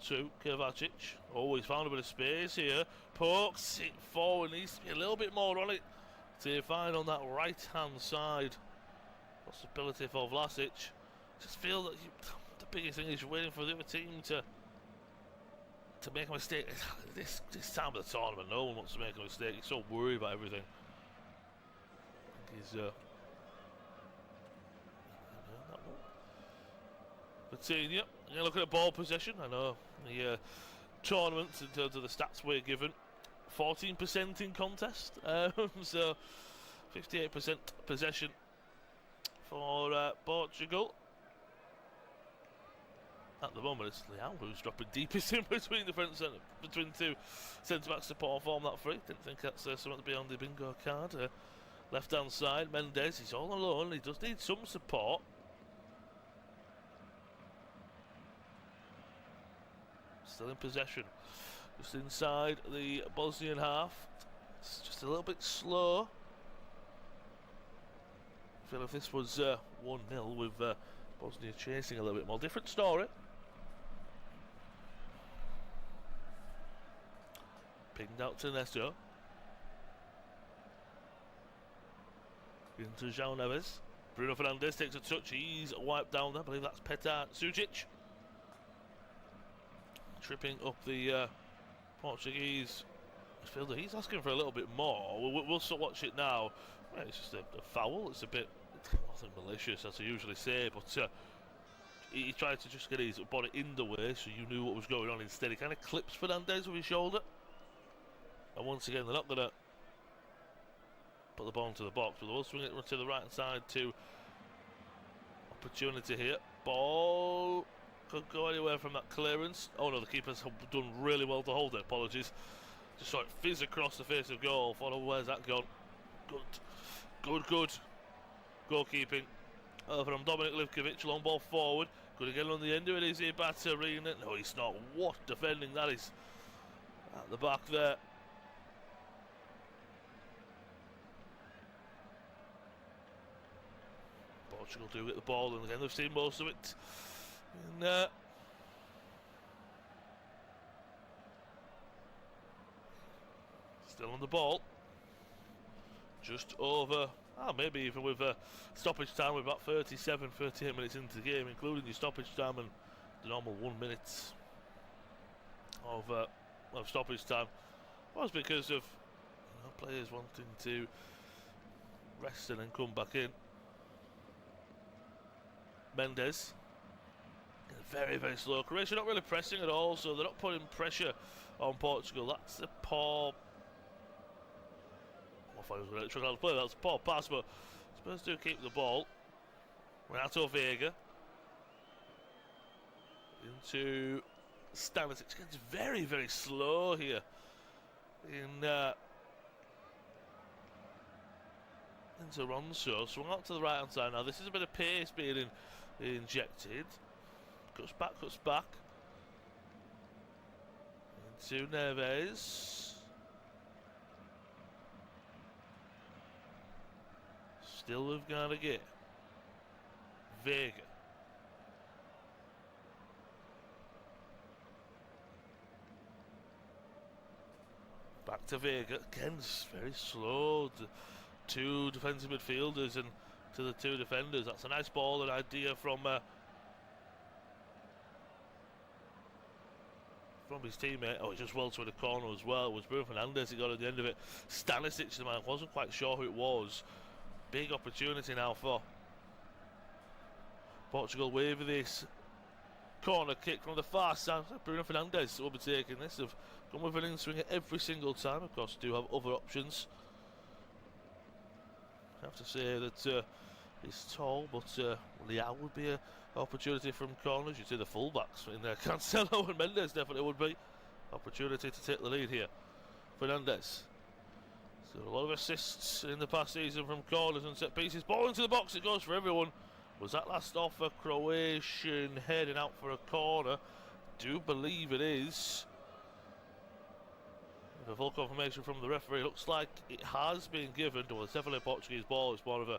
2, Kovacic. Oh, he's found a bit of space here. Pokes it forward, needs to be a little bit more on it to find on that right-hand side. Possibility for Vlasic. Just feel that the biggest thing is you're waiting for the other team to make a mistake. This time of the tournament, no one wants to make a mistake. He's so worried about everything. He's Coutinho. Yeah, look at the ball possession. I know the tournaments in terms of the stats we're given, 14% in contest. So 58% possession for Portugal. At the moment, it's Leão who's dropping deepest in between the front centre, between two centre backs to perform that free. Didn't think that's something to be on the bingo card. Left hand side, Mendes. He's all alone. He does need some support. Still in possession, just inside the Bosnian half. It's just a little bit slow. I feel if this was 1-0 with Bosnia chasing a little bit more, different story. Pinged out to Nesto. Into João Neves. Bruno Fernandes takes a touch. He's wiped down there. I believe that's Petar Sujic. Tripping up the Portuguese fielder. He's asking for a little bit more. We'll still watch it now. Well, it's just a foul. It's a bit nothing malicious, as I usually say, but he tried to just get his body in the way so you knew what was going on. Instead, he kind of clips Fernandes with his shoulder. And once again, they're not going to put the ball into the box, but they will swing it to the right side to opportunity here. Ball could go anywhere from that clearance. Oh no, the keeper's done really well to hold it. Apologies. Just saw it fizz across the face of goal. Thought, oh, where's that gone? Good goalkeeping from Dominic Livkovic. Long ball forward. Good again on the end of it. Is he Batarina? No, he's not. What defending that is at the back there. Portugal do get the ball, and again they've seen most of it. And still on the ball. Just over, maybe even with stoppage time, we're about 38 minutes into the game, including your stoppage time and the normal 1 minute of stoppage time. It was because of players wanting to rest and then come back in. Mendes. Very, very slow. Croatia not really pressing at all, so they're not putting pressure on Portugal. That's a poor... I thought I was going to try to play. That's a poor pass, but Spurs do keep the ball. Renato Vega. Into Stanisic. It's very, very slow here. Into Ronso. Swung out to the right hand side now. This is a bit of pace being injected. Cuts back. Into Neves. Still with Garnegay. Vega. Back to Vega. Again, very slow. Two defensive midfielders and to the two defenders. That's a nice ball, an idea from his teammate. Oh, he just well to the corner as well. It was Bruno Fernandes he got at the end of it. Stanisic, the man, wasn't quite sure who it was. Big opportunity now for Portugal with this corner kick from the far side. Bruno Fernandes will be taking this. They've gone with an in-swinger every single time. Of course, do have other options. I have to say that he's tall, but Leão would be an opportunity from corners. You'd see the fullbacks in there. Cancelo and Mendes definitely would be. Opportunity to take the lead here. Fernandes. So a lot of assists in the past season from corners and set pieces. Ball into the box, it goes for everyone. Was that last off a Croatian heading out for a corner? Do believe it is. The full confirmation from the referee. Looks like it has been given. Well, it's definitely a Portuguese ball. It's more of a...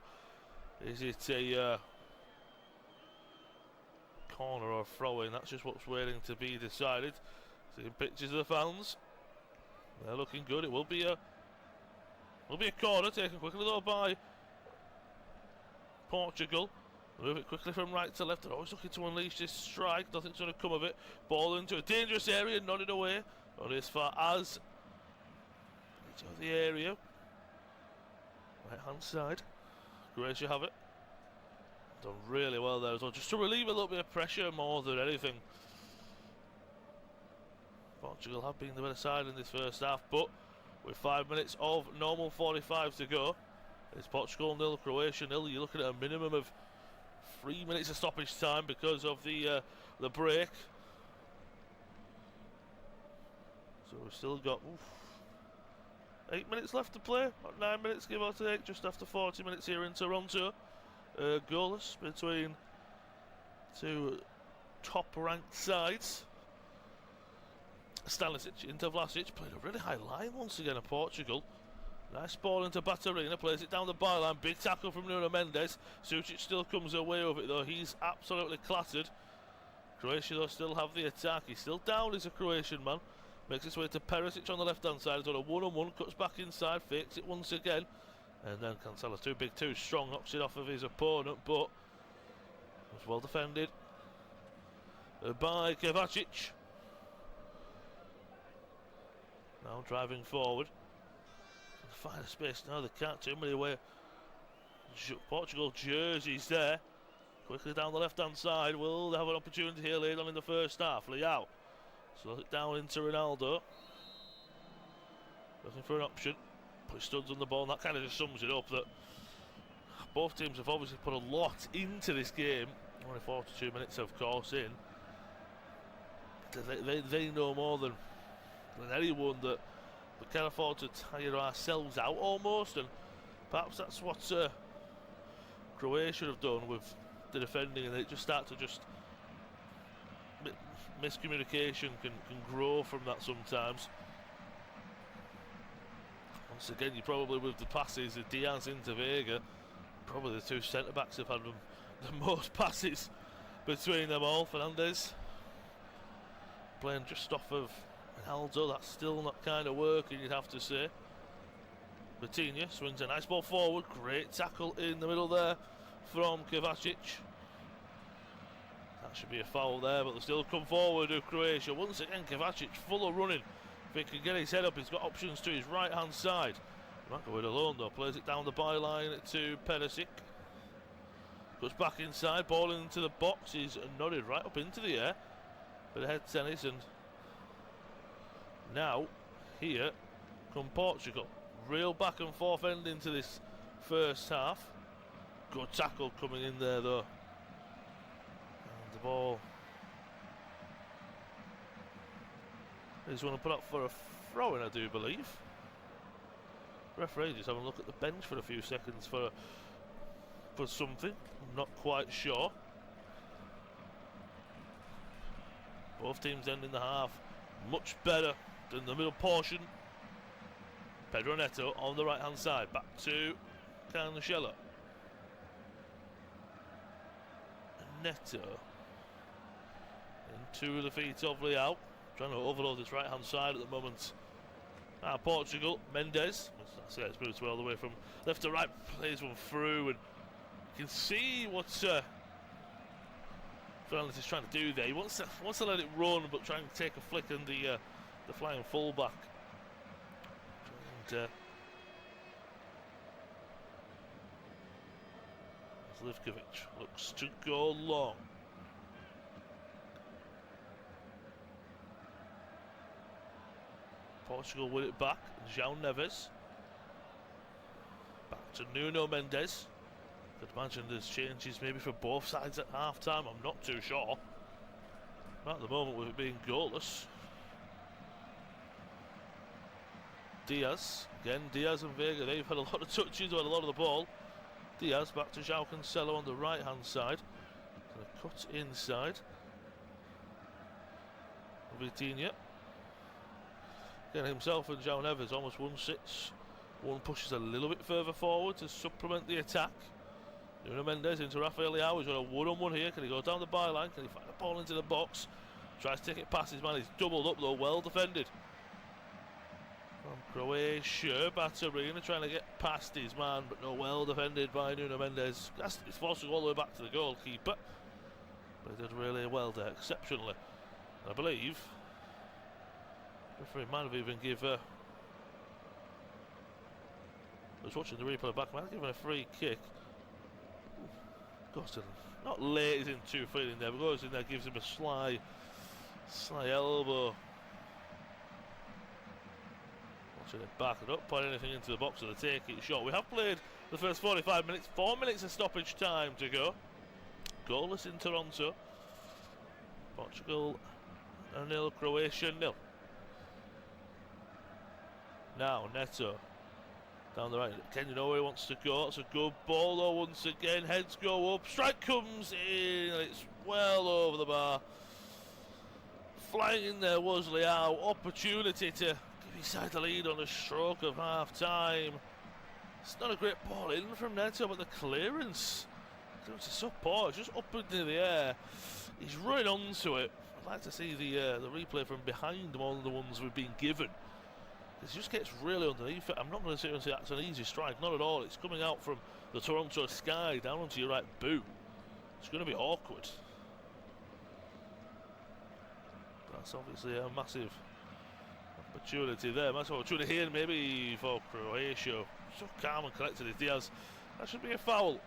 Is it a corner or throw in. That's just what's waiting to be decided. Seeing pictures of the fans. They're looking good. It will be a corner taken quickly though by Portugal. Move it quickly from right to left. They're always looking to unleash this strike. Nothing's going to come of it. Ball into a dangerous area, nodded away. Only as far as into the area. Right hand side. Croatia have it. Done really well there as well. Just to relieve a little bit of pressure more than anything. Portugal have been the better side in this first half, but with 5 minutes of normal 45 to go, it's Portugal 0, Croatia 0. You're looking at a minimum of 3 minutes of stoppage time because of the break. So we've still got 8 minutes left to play. About 9 minutes give or take, just after 40 minutes here in Toronto. Goalless between two top-ranked sides. Stanisic into Vlasic, played a really high line once again of Portugal. Nice ball into Batarina, plays it down the byline, big tackle from Nuno Mendes. Sucic still comes away with it though, he's absolutely clattered. Croatia though still have the attack, he's still down, he's a Croatian man. Makes his way to Perisic on the left hand side, he's on a one-on-one, cuts back inside, fakes it once again. And then Cancelo, too big, too strong, knocks it off of his opponent, but was well defended by Kovacic. Now driving forward. Find a space now, they can't too many away. Portugal jerseys there. Quickly down the left hand side. Will they have an opportunity here later on in the first half? Leao. Slows it down into Ronaldo. Looking for an option. Put studs on the ball, and that kind of just sums it up that both teams have obviously put a lot into this game. Only 42 minutes of course in. They know more than anyone that we can't afford to tire ourselves out almost, and perhaps that's what Croatia have done with the defending, and they just start to miscommunication can grow from that sometimes. Once again, you probably with the passes of Diaz into Vega, probably the two centre backs have had the most passes between them all. Fernandes playing just off of Ronaldo, that's still not kind of working, you'd have to say. Vitinha swings a nice ball forward, great tackle in the middle there from Kovacic. That should be a foul there, but they still come forward to Croatia. Once again, Kovacic full of running. If he can get his head up, he's got options to his right hand side. He might go it alone though, plays it down the byline to Perisic. Goes back inside, ball into the box, he's nodded right up into the air. Bit of head tennis, and now here come Portugal. Real back and forth ending to this first half. Good tackle coming in there though. And the ball is going to put up for a throw-in, I do believe. Referee just having a look at the bench for a few seconds for something. I'm not quite sure. Both teams ending the half much better than the middle portion. Pedro Neto on the right hand side, back to Cancelo. Neto into the feet of Leao, trying to overload this right hand side at the moment. Portugal, Mendes, that's it, it's moved well the way from left to right, plays one through, and you can see what Fernandes is trying to do there. He wants to let it run, but trying to take a flick on the flying fullback. And Livkovic looks to go long. Portugal with it back. João Neves. Back to Nuno Mendes. Could imagine there's changes maybe for both sides at half time. I'm not too sure. At the moment, with it being goalless. Diaz. Again, Diaz and Vega, they've had a lot of touches, had a lot of the ball. Diaz back to João Cancelo on the right hand side. Gonna cut inside. Vitinha. Again, himself and João Neves almost 1-6. One pushes a little bit further forward to supplement the attack. Nuno Mendes into Rafael Leao. He's got a one-on-one here. Can he go down the byline? Can he find the ball into the box? Tries to take it past his man. He's doubled up though. Well defended from Croatia. Batarina trying to get past his man, but no, well defended by Nuno Mendes. He's forced to go all the way back to the goalkeeper. But he did really well there, exceptionally. And I believe the referee might have even given. I was watching the replay back, might have given a free kick. Goes to, not lays in 2 feet in there, but goes in there, gives him a sly elbow. Watching it back it up, put anything into the box with a take it shot. We have played the first 45 minutes, 4 minutes of stoppage time to go. Goalless in Toronto. Portugal 0, Croatia 0. Now Neto down the right. Can you know where he wants to go? It's a good ball though once again. Heads go up. Strike comes in. It's well over the bar. Flying in there was Leao. Opportunity to give his side the lead on a stroke of half time. It's not a great ball in from Neto, but the clearance it's so poor. It's just up into the air. He's running onto it. I'd like to see the replay from behind more than the ones we've been given. It just gets really underneath it. I'm not going to sit here and say that's an easy strike. Not at all. It's coming out from the Toronto sky down onto your right boot. It's going to be awkward. That's obviously a massive opportunity there. Massive opportunity here maybe for Croatia. So calm and collected is Diaz. That should be a foul.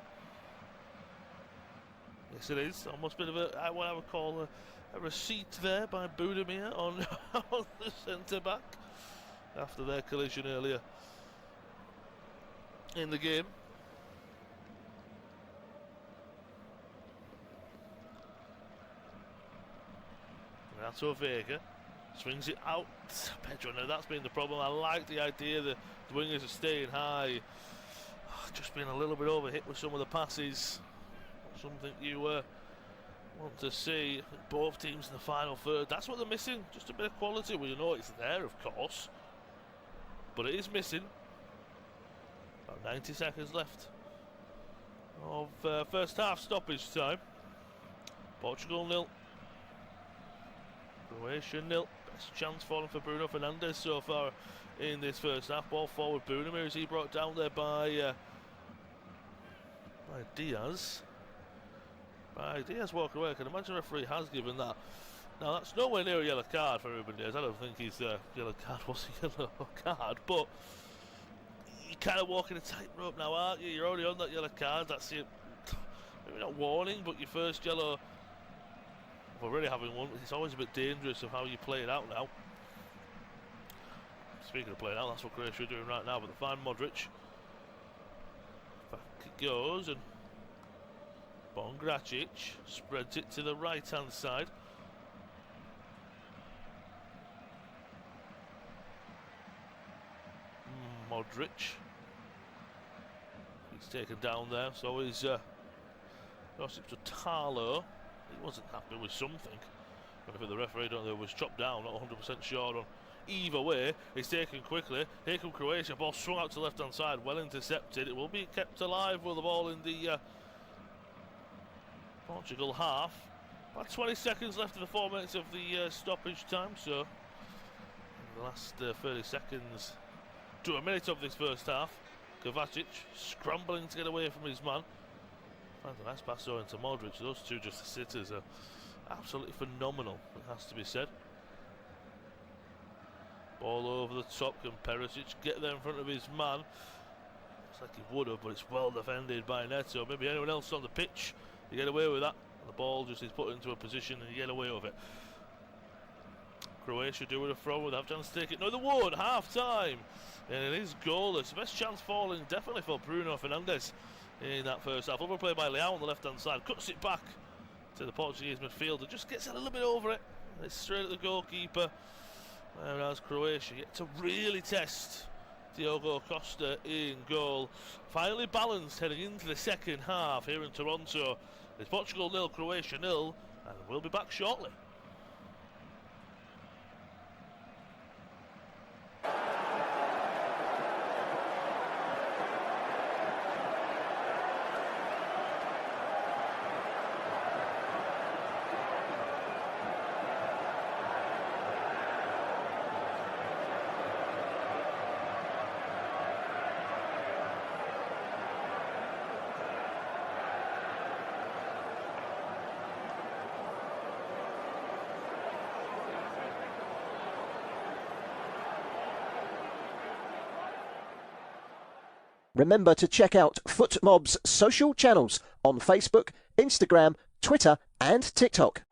Yes, it is. Almost a bit of what I would call a receipt there by Budimir on the centre back after their collision earlier in the game. Renato Vega swings it out. Pedro, now that's been the problem. I like the idea that the wingers are staying high. Just been a little bit overhit with some of the passes. Something you want to see. Both teams in the final third. That's what they're missing. Just a bit of quality. Well, you know it's there, of course, but it is missing. About 90 seconds left of first half stoppage time. Portugal 0, Croatia 0. Best chance falling for Bruno Fernandes so far in this first half. Ball forward, Budimir, as he brought down there by Diaz. Diaz walk away. I can imagine the referee has given that. Now that's nowhere near a yellow card for Ruben Diaz. I don't think his yellow card was a yellow card, but you're kind of walking a tightrope now, aren't you? You're already on that yellow card. That's it. Maybe not warning, but your first yellow. If we're really having one, it's always a bit dangerous of how you play it out now. Speaking of playing out, that's what Croatia are doing right now. But they find Modric. Back it goes and. Gracic spreads it to the right hand side. Modric. He's taken down there, so he's lost it to Tarlo. He wasn't happy with something. I think the referee don't know, was chopped down, not 100% sure on either way. It's taken quickly. Here comes Croatia, ball swung out to the left hand side, well intercepted. It will be kept alive with the ball in the Portugal half. About 20 seconds left in the 4 minutes of the stoppage time, so in the last 30 seconds to a minute of this first half. Kovacic scrambling to get away from his man. Finds a nice pass over into Modric. Those two just sitters are absolutely phenomenal, it has to be said. Ball over the top. Can Perisic get there in front of his man? Looks like he would have, but it's well defended by Neto. Maybe anyone else on the pitch, you get away with that. The ball just is put into a position and you get away with it. Croatia do with a throw, would have a chance to take it. No, they won't. Half time, and it is goalless. Best chance falling definitely for Bruno Fernandes in that first half. Overplay by Leao on the left hand side, cuts it back to the Portuguese midfielder, just gets a little bit over it. It's straight at the goalkeeper. Whereas Croatia yet to really test Diogo Costa in goal. Finally balanced heading into the second half here in Toronto. It's Portugal 0, Croatia 0, and we'll be back shortly. Remember to check out FootMob's social channels on Facebook, Instagram, Twitter and TikTok.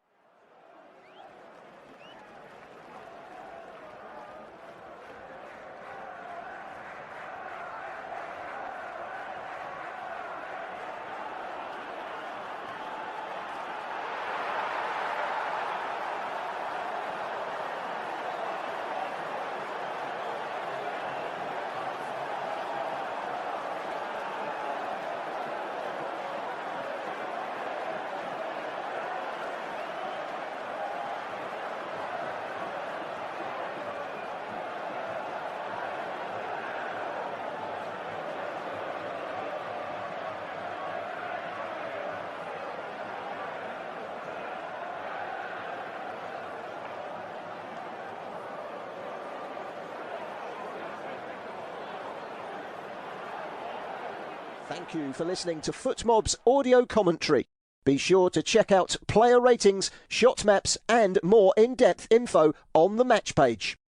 Thank you for listening to FootMob's audio commentary. Be sure to check out player ratings, shot maps and more in-depth info on the match page.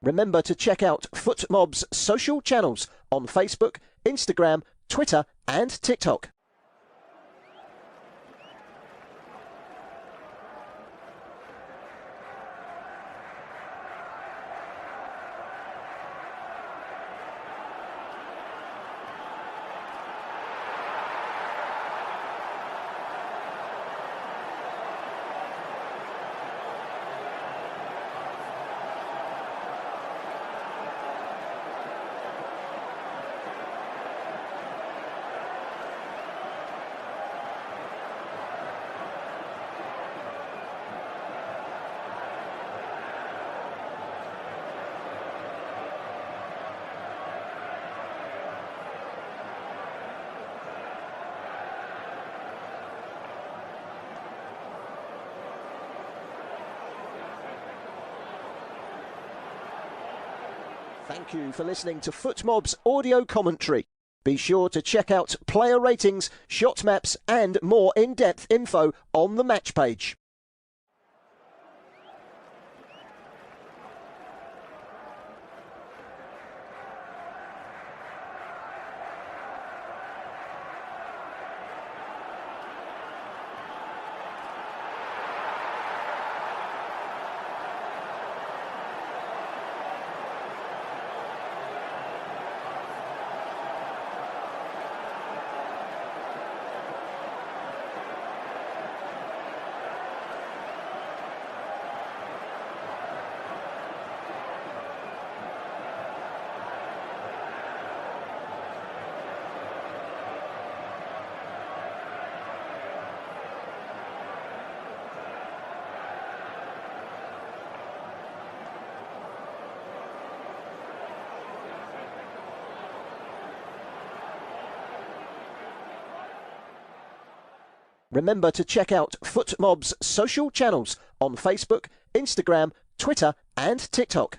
Remember to check out FootMob's social channels on Facebook, Instagram, Twitter and TikTok. Thank you for listening to FootMob's audio commentary. Be sure to check out player ratings, shot maps and more in-depth info on the match page. Remember to check out FootMob's social channels on Facebook, Instagram, Twitter and TikTok.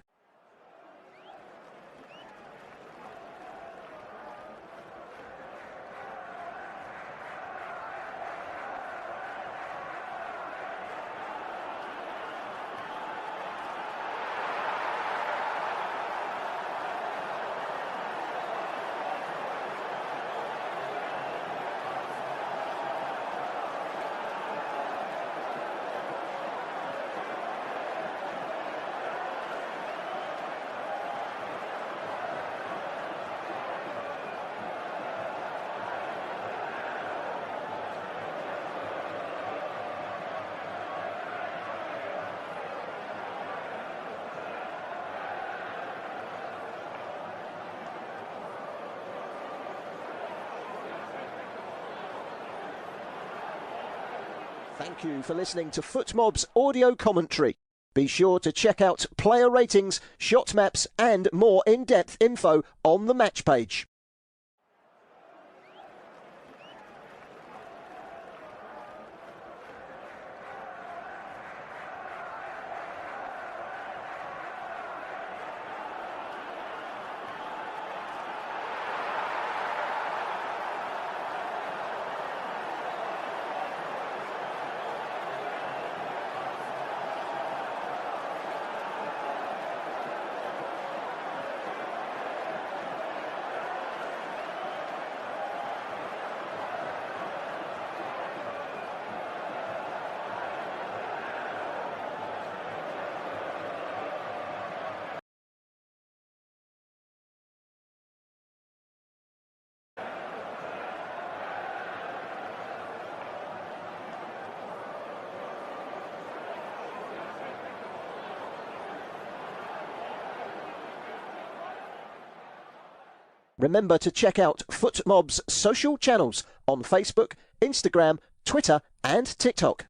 Thank you for listening to FootMob's audio commentary. Be sure to check out player ratings, shot maps and more in-depth info on the match page. Remember to check out FootMob's social channels on Facebook, Instagram, Twitter and TikTok.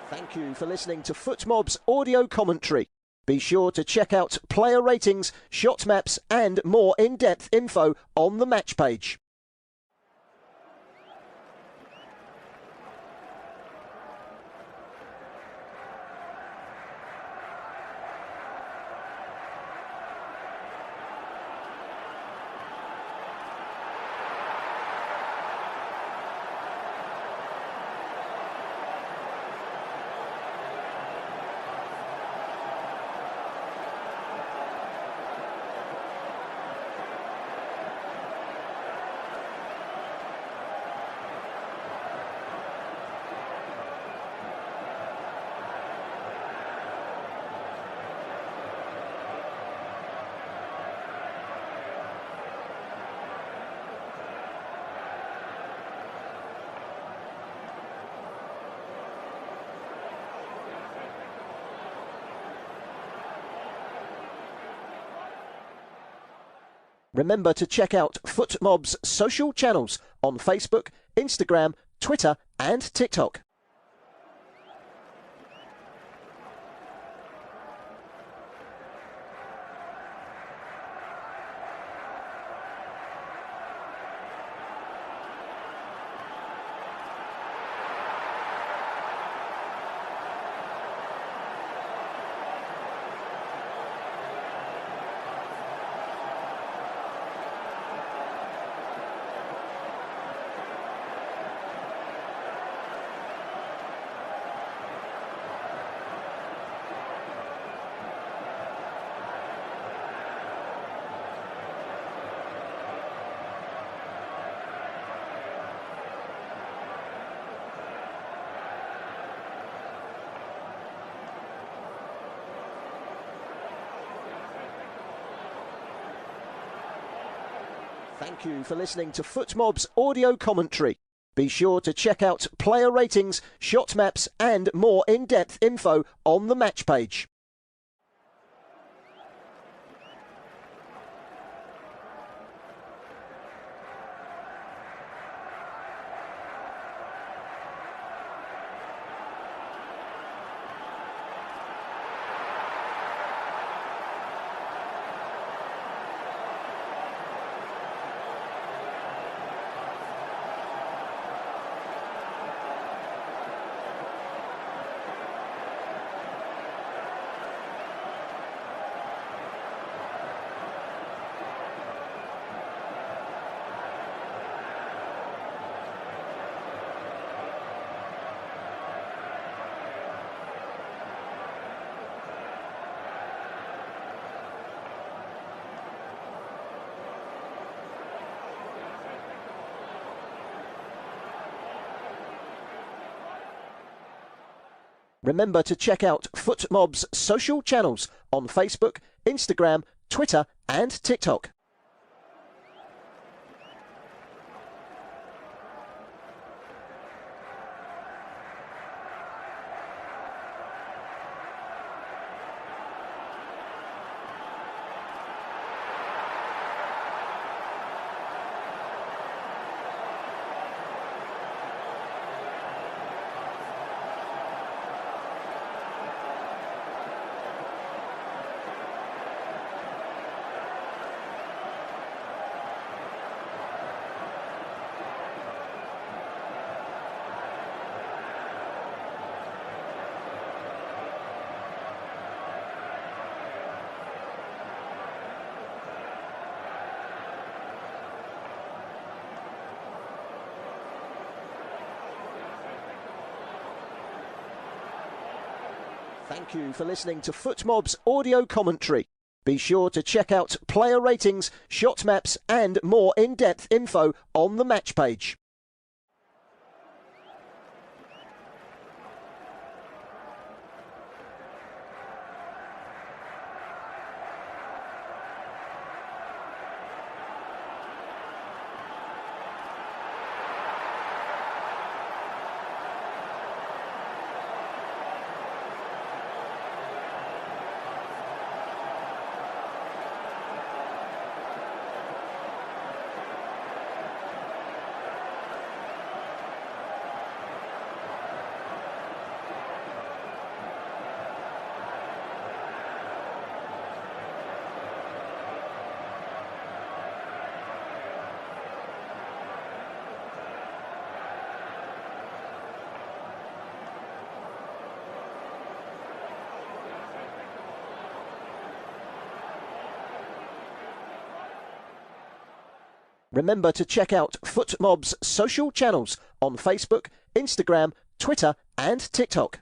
Thank you for listening to FootMob's audio commentary. Be sure to check out player ratings, shot maps and more in-depth info on the match page. Remember to check out FootMob's social channels on Facebook, Instagram, Twitter and TikTok. Thank you for listening to FootMob's audio commentary. Be sure to check out player ratings, shot maps and more in-depth info on the match page. Remember to check out FootMob's social channels on Facebook, Instagram, Twitter and TikTok. Thank you for listening to FootMob's audio commentary. Be sure to check out player ratings, shot maps and more in-depth info on the match page. Remember to check out FootMob's social channels on Facebook, Instagram, Twitter and TikTok.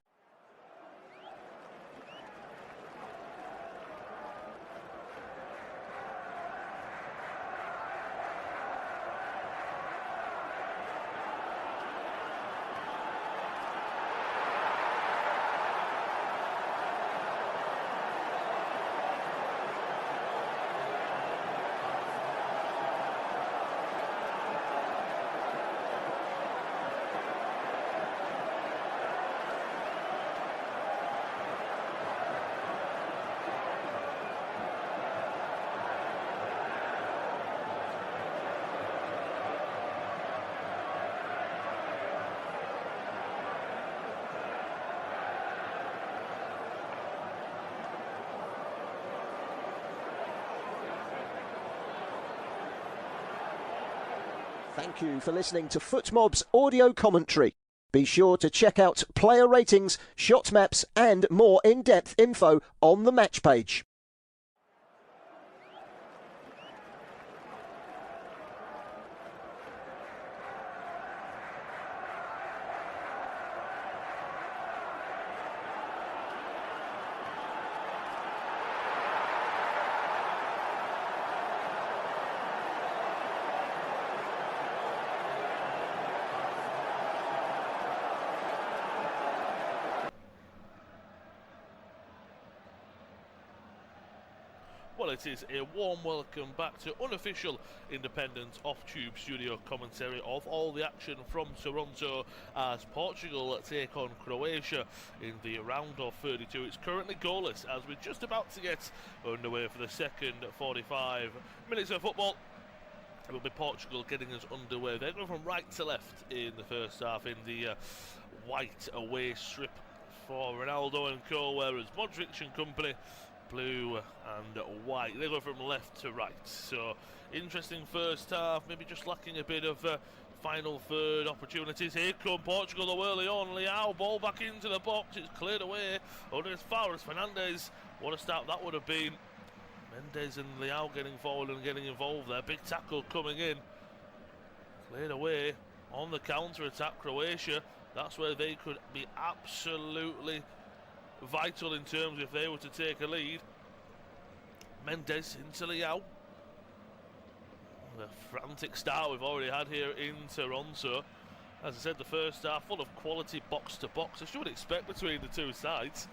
Thank you for listening to FootMob's audio commentary. Be sure to check out player ratings, shot maps and more in-depth info on the match page. Well, it is a warm welcome back to unofficial independent off-tube studio commentary of all the action from Toronto as Portugal take on Croatia in the round of 32. It's currently goalless as we're just about to get underway for the second 45 minutes of football. It will be Portugal getting us underway. They're going from right to left in the first half in the white away strip for Ronaldo and co, whereas Modric and company blue and white. They go from left to right. So interesting first half, maybe just lacking a bit of final third opportunities. Here come Portugal though early on. Leao, ball back into the box. It's cleared away. Over as far as Fernandes. What a start that would have been. Mendes and Leao getting forward and getting involved there. Big tackle coming in. Cleared away on the counter attack. Croatia. That's where they could be absolutely vital in terms if they were to take a lead. Mendes into Leao. The frantic start we've already had here in Toronto. As I said, the first half full of quality box-to-box, as you would expect between the two sides.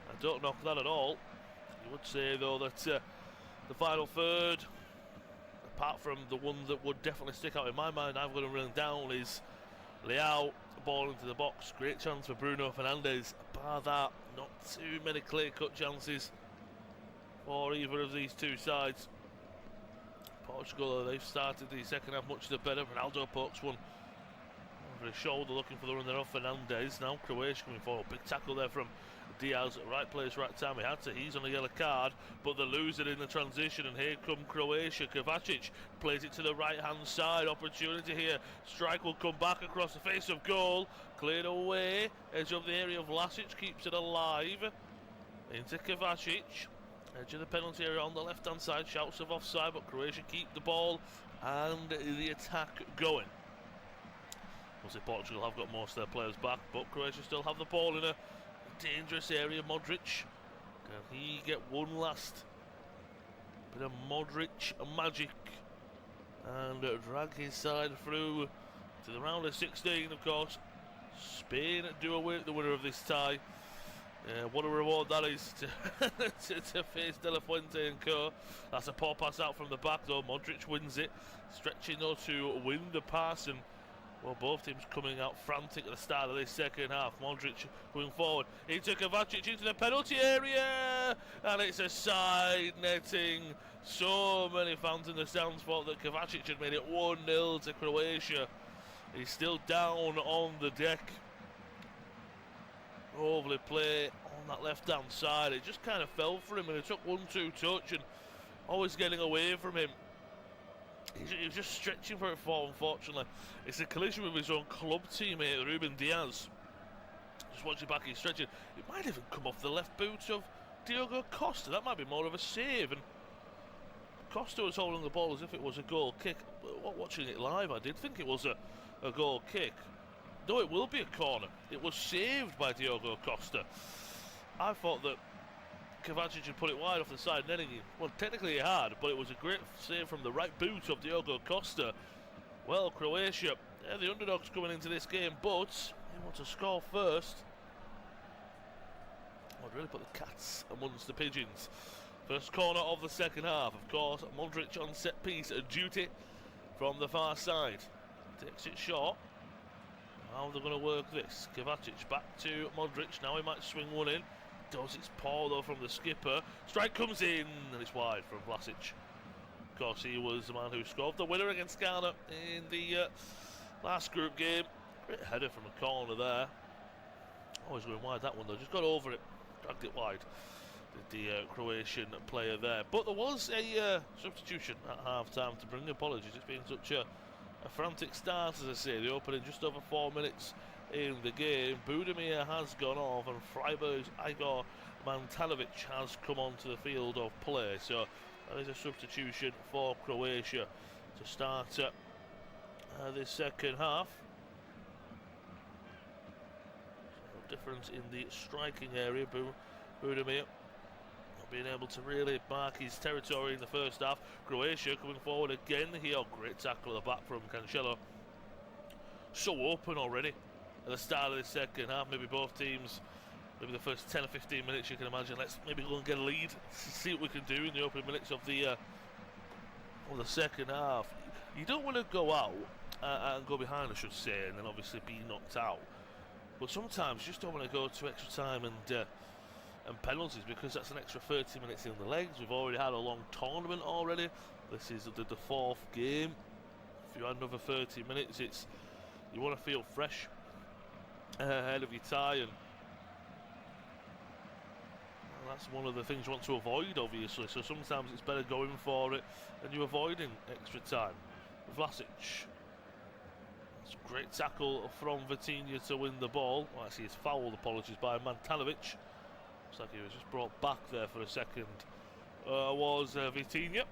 I don't knock that at all. You would say, though, that the final third, apart from the one that would definitely stick out in my mind, I've got him running down, is Leao, ball into the box. Great chance for Bruno Fernandes. Bar that, not too many clear-cut chances for either of these two sides. Portugal, they've started the second half much the better. Ronaldo pokes one over his shoulder, looking for the runner off Fernandes. Now Croatia coming forward. Big tackle there from Diaz. Right place, right time. He had to. He's on a yellow card, but they lose it in the transition. And here come Croatia. Kovacic plays it to the right-hand side. Opportunity here. Strike will come back across the face of goal. Cleared away. Edge of the area. Vlasic keeps it alive. Into Kovacic. Edge of the penalty area on the left-hand side. Shouts of offside, but Croatia keep the ball and the attack going. Obviously, Portugal have got most of their players back, but Croatia still have the ball in a dangerous area. Modric, can he get one last bit of Modric magic and drag his side through to the round of 16? Of course, Spain do away with the winner of this tie. What a reward that is to face De La Fuente and co. That's a poor pass out from the back, though. Modric wins it, stretching though to win the pass, and well, both teams coming out frantic at the start of this second half. Modric going forward into Kovacic into the penalty area, and it's a side netting. So many fans in the stands thought that Kovacic had made it 1-0 to Croatia. He's still down on the deck. Overly play on that left-hand side. It just kind of fell for him, and it took 1-2 touch, and always getting away from him. He was just stretching for it for, unfortunately. It's a collision with his own club teammate, Ruben Diaz. Just watching back, he's stretching. It might even come off the left boot of Diogo Costa. That might be more of a save. And Costa was holding the ball as if it was a goal kick. Watching it live, I did think it was a goal kick. Though it will be a corner. It was saved by Diogo Costa. I thought that Kovacic had put it wide off the side netting. Well, technically he had, but it was a great save from the right boot of Diogo Costa. Well, Croatia, they're the underdogs coming into this game, but they want to score first. I'd really put the cats amongst the pigeons. First corner of the second half, of course. Modric on set piece duty from the far side. Takes it short. How they're going to work this. Kovacic back to Modric. Now he might swing one in. Does. It's poor though from the skipper. Strike comes in and it's wide from Vlasic. Of course, he was the man who scored the winner against Ghana in the last group game. Great header from a corner there. Always going wide that one though. Just got over it. Dragged it wide. The Croatian player there. But there was a substitution at half-time to bring apologies. It's been such a frantic start, as I say. The opening just over 4 minutes in the game. Budimir has gone off, and Freiburg's Igor Mantalovic has come onto the field of play. So that is a substitution for Croatia to start this second half. So difference in the striking area. Budimir not being able to really mark his territory in the first half. Croatia coming forward again here. Great tackle at the back from Cancelo. So open already at the start of the second half. Maybe both teams, maybe the first 10 or 15 minutes, you can imagine, let's maybe go and get a lead, see what we can do in the opening minutes of the second half. You don't want to go out and go behind, I should say, and then obviously be knocked out. But sometimes you just don't want to go to extra time and penalties, because that's an extra 30 minutes in the legs. We've already had a long tournament already. This is the fourth game. If you add another 30 minutes, you want to feel fresh ahead of your tie, and that's one of the things you want to avoid, obviously. So sometimes it's better going for it and you're avoiding extra time. Vlasic. It's a great tackle from Vitinha to win the ball. Well, actually, it's fouled, apologies, by Mantalovic. Looks like he was just brought back there for a second. Was Vitinha.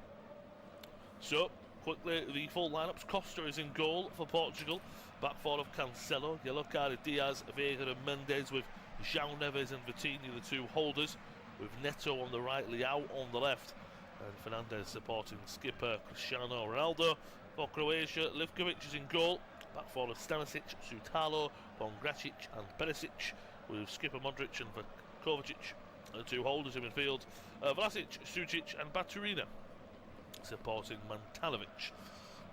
So, quickly, the full lineups. Costa is in goal for Portugal. Back four of Cancelo. Yellow carded Diaz, Vega and Mendes, with João Neves and Vitinha, the two holders, with Neto on the right, Leao on the left, and Fernandes supporting skipper Cristiano Ronaldo. For Croatia, Livkovic is in goal. Back four of Stanisic, Sutalo, Pongracic and Perisic, with skipper Modric and Kovacic, the two holders in midfield. Vlasic, Sucic and Baturina supporting Mantalovic,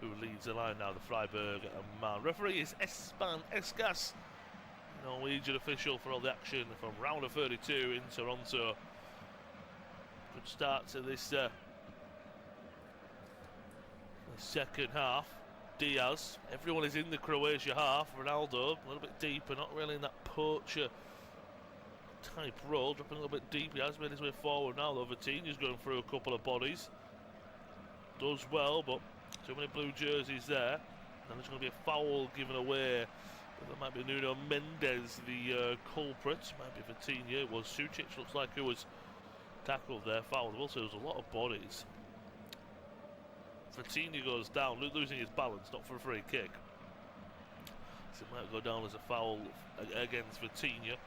who leads the line now, the Freiburg man. Referee is Espan Escas, Norwegian official for all the action from round of 32 in Toronto. Good start to this second half. Diaz, everyone is in the Croatia half. Ronaldo, a little bit deeper, not really in that poacher type role, dropping a little bit deep. He has made his way forward now, though. Vitinha's going through a couple of bodies. Does well, but too many blue jerseys there. And there's going to be a foul given away. That might be Nuno Mendes, the culprit. Might be Vitinha. It was Sucic, looks like, who was tackled there. Fouled. Also, there's a lot of bodies. Vitinha goes down, losing his balance, not for a free kick. So it might go down as a foul against Vitinha.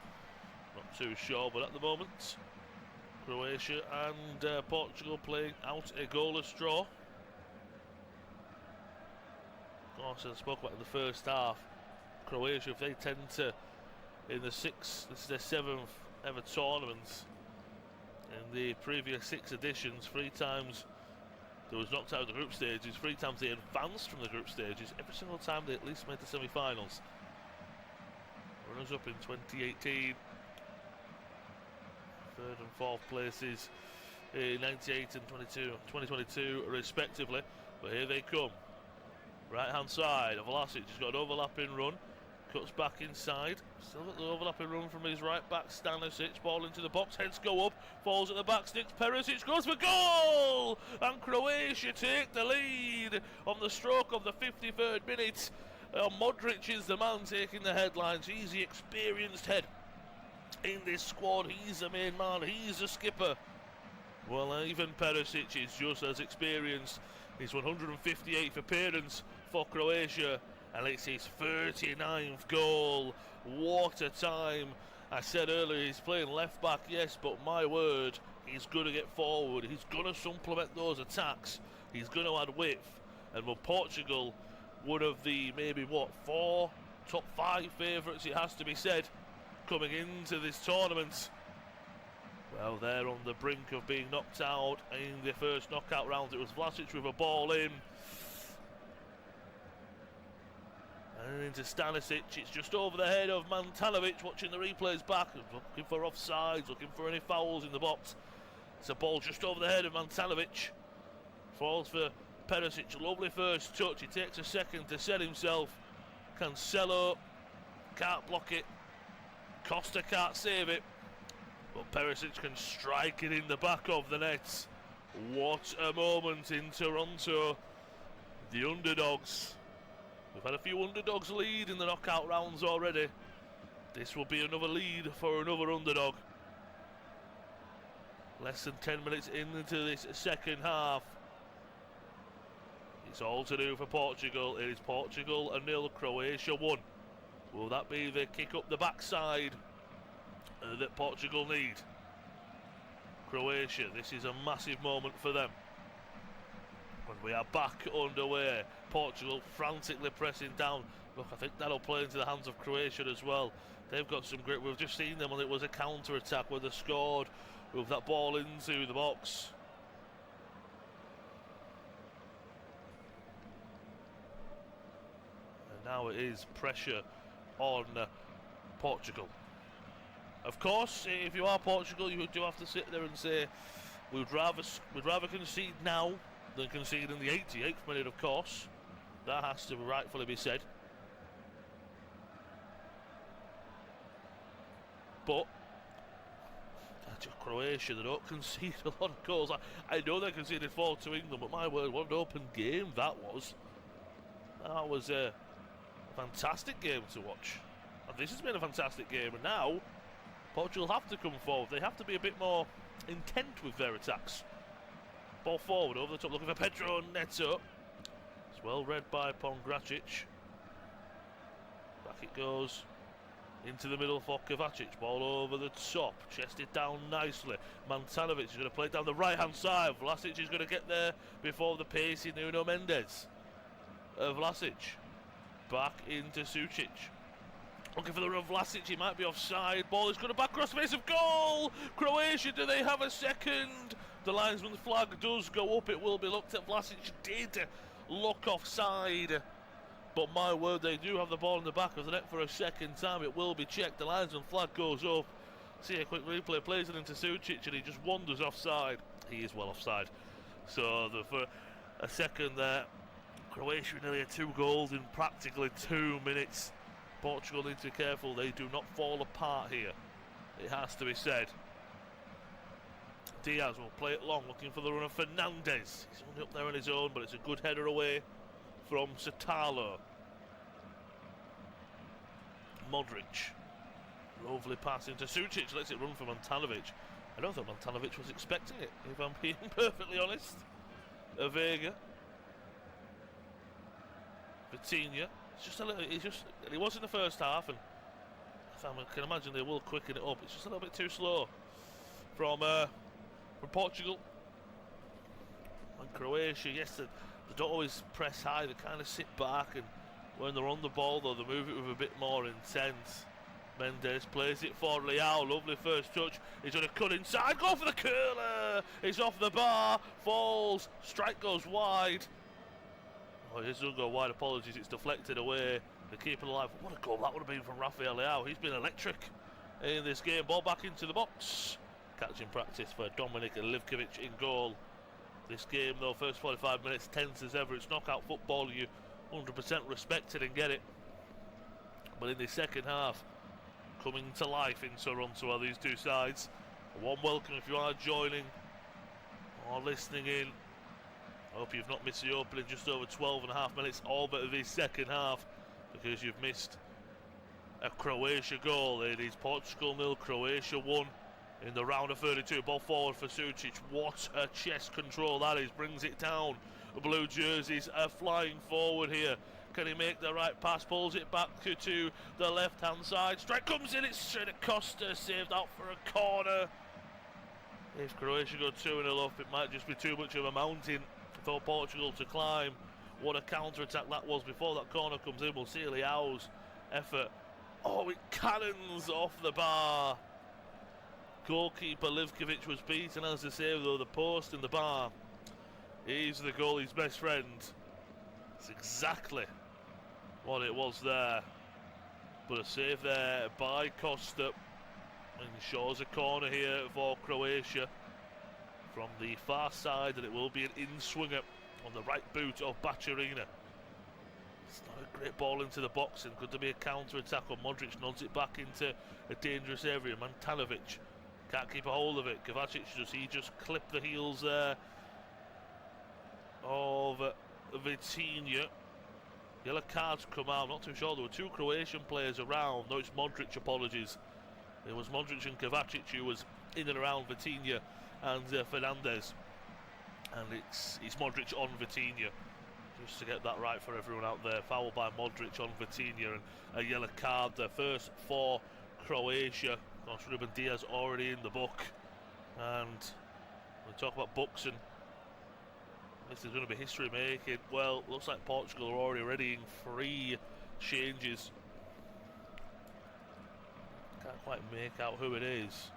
Not too sure, but at the moment, Croatia and Portugal playing out a goalless draw. Of course, as I spoke about in the first half, Croatia, if they tend to, in the this is their 7th ever tournament. In the previous 6 editions, 3 times they was knocked out of the group stages, 3 times they advanced from the group stages, every single time they at least made the semi-finals. Runners up in 2018, 3rd and 4th places in 98 and 2022 respectively. But here they come. Right hand side of Vlasic, he's got an overlapping run, cuts back inside, still got the overlapping run from his right back Stanisic, ball into the box, heads go up, falls at the back, sticks Perisic, goes for goal! And Croatia take the lead on the stroke of the 53rd minute. Modric is the man taking the headlines. He's the experienced head in this squad, he's the main man, he's the skipper. Well, even Perisic is just as experienced. His 158th appearance for Croatia, and it's his 39th goal. What a time. I said earlier he's playing left back, yes, but my word, he's going to get forward. He's going to supplement those attacks. He's going to add width. And with Portugal, one of the maybe, 4 top 5 favourites, it has to be said, coming into this tournament. Well, they're on the brink of being knocked out in the first knockout round. It was Vlasic with a ball in. And into Stanisic, it's just over the head of Mantalovic, watching the replays back, looking for offsides, looking for any fouls in the box. It's a ball just over the head of Mantalovic. Falls for Perisic, lovely first touch, he takes a second to set himself. Cancelo can't block it, Costa can't save it, but Perisic can strike it in the back of the net. What a moment in Toronto. The underdogs. We've had a few underdogs lead in the knockout rounds already. This will be another lead for another underdog. Less than 10 minutes into this second half. It's all to do for Portugal. It is Portugal 0, Croatia 1. Will that be the kick up the backside that Portugal need? Croatia, this is a massive moment for them. When we are back underway, Portugal frantically pressing down. Look, I think that'll play into the hands of Croatia as well. They've got some great, we've just seen them when it was a counter-attack where they scored with that ball into the box. And now it is pressure on Portugal. Of course, if you are Portugal, you do have to sit there and say, we'd rather concede now than concede in the 88th minute, of course. That has to rightfully be said. But Croatia, they don't concede a lot of goals. I know they conceded 4 to England, but my word, what an open game that was. That was a fantastic game to watch. And this has been a fantastic game, and now Portugal have to come forward. They have to be a bit more intent with their attacks. Ball forward, over the top, looking for Pedro Neto. It's well read by Pongracic. Back it goes. Into the middle for Kovacic. Ball over the top. Chested down nicely. Mantalovic is going to play it down the right-hand side. Vlasic is going to get there before the pacey Nuno Mendes. Vlasic back into Sucic. Looking for the run of Vlasic, he might be offside. Ball is going to back across the face of goal. Croatia, do they have a second? The linesman's flag does go up. It will be looked at. Vlasic did look offside. But my word, they do have the ball in the back of the net for a second time. It will be checked. The linesman's flag goes up. See a quick replay, plays it into Sucic, and he just wanders offside. He is well offside. So for a second there, Croatia nearly had 2 goals in practically 2 minutes. Portugal need to be careful they do not fall apart here. It has to be said. Diaz will play it long, looking for the run of Fernandez. He's only up there on his own, but it's a good header away from Satalo. Modric. Lovely pass into Sucic, lets it run for Montanovic. I don't think Montanovic was expecting it, if I'm being perfectly honest. Vega. Vitinha. It's just a little, he was in the first half, and I can imagine they will quicken it up. It's just a little bit too slow from Portugal. And Croatia, yes, they don't always press high, they kind of sit back, and when they're on the ball, though, they move it with a bit more intense. Mendes plays it for Leao, lovely first touch. He's going to cut inside, go for the curler. It's off the bar, falls, strike goes wide. Oh, it doesn't go wide, apologies, it's deflected away. The keeper alive. What a goal that would have been from Rafael Leao. He's been electric in this game. Ball back into the box. Catching practice for Dominik Livkovic in goal. This game, though, first 45 minutes, tense as ever. It's knockout football. You 100% respect it and get it. But in the second half, coming to life in Toronto are these two sides. A warm welcome if you are joining or listening in. I hope you've not missed the opening, just over 12.5 minutes of the second half, because you've missed a Croatia goal. It is Portugal 0, Croatia 1 in the round of 32. Ball forward for Sucic. What a chest control that is. Brings it down. The blue jerseys are flying forward here. Can he make the right pass? Pulls it back to the left-hand side. Strike comes in. It's straight at Costa. Saved out for a corner. If Croatia go 2-0 up, it might just be too much of a mountain for Portugal to climb. What a counter-attack that was before that corner comes in. We'll see Leao's effort. Oh, it cannons off the bar. Goalkeeper Livkovic was beaten as the save, though. The post and the bar is the goalie's best friend. It's exactly what it was there. But a save there by Costa. And shows a corner here for Croatia from the far side, and it will be an in-swinger on the right boot of Bacharina. It's not a great ball into the box, and could there be a counter-attack when Modric nods it back into a dangerous area. Montanovic can't keep a hold of it. Kovacic, does he just clip the heels there of Vitinha? Yellow cards come out, not too sure. There were 2 Croatian players around. No, it's Modric, apologies. It was Modric and Kovacic who was in and around Vitinha and Fernandez. And it's Modric on Vitinha. Just to get that right for everyone out there. Foul by Modric on Vitinha and a yellow card. The first for Croatia. Of course, Ruben Diaz already in the book. And we talk about books and this is going to be history making. Well, looks like Portugal are already readying 3 changes. Can't quite make out who it is,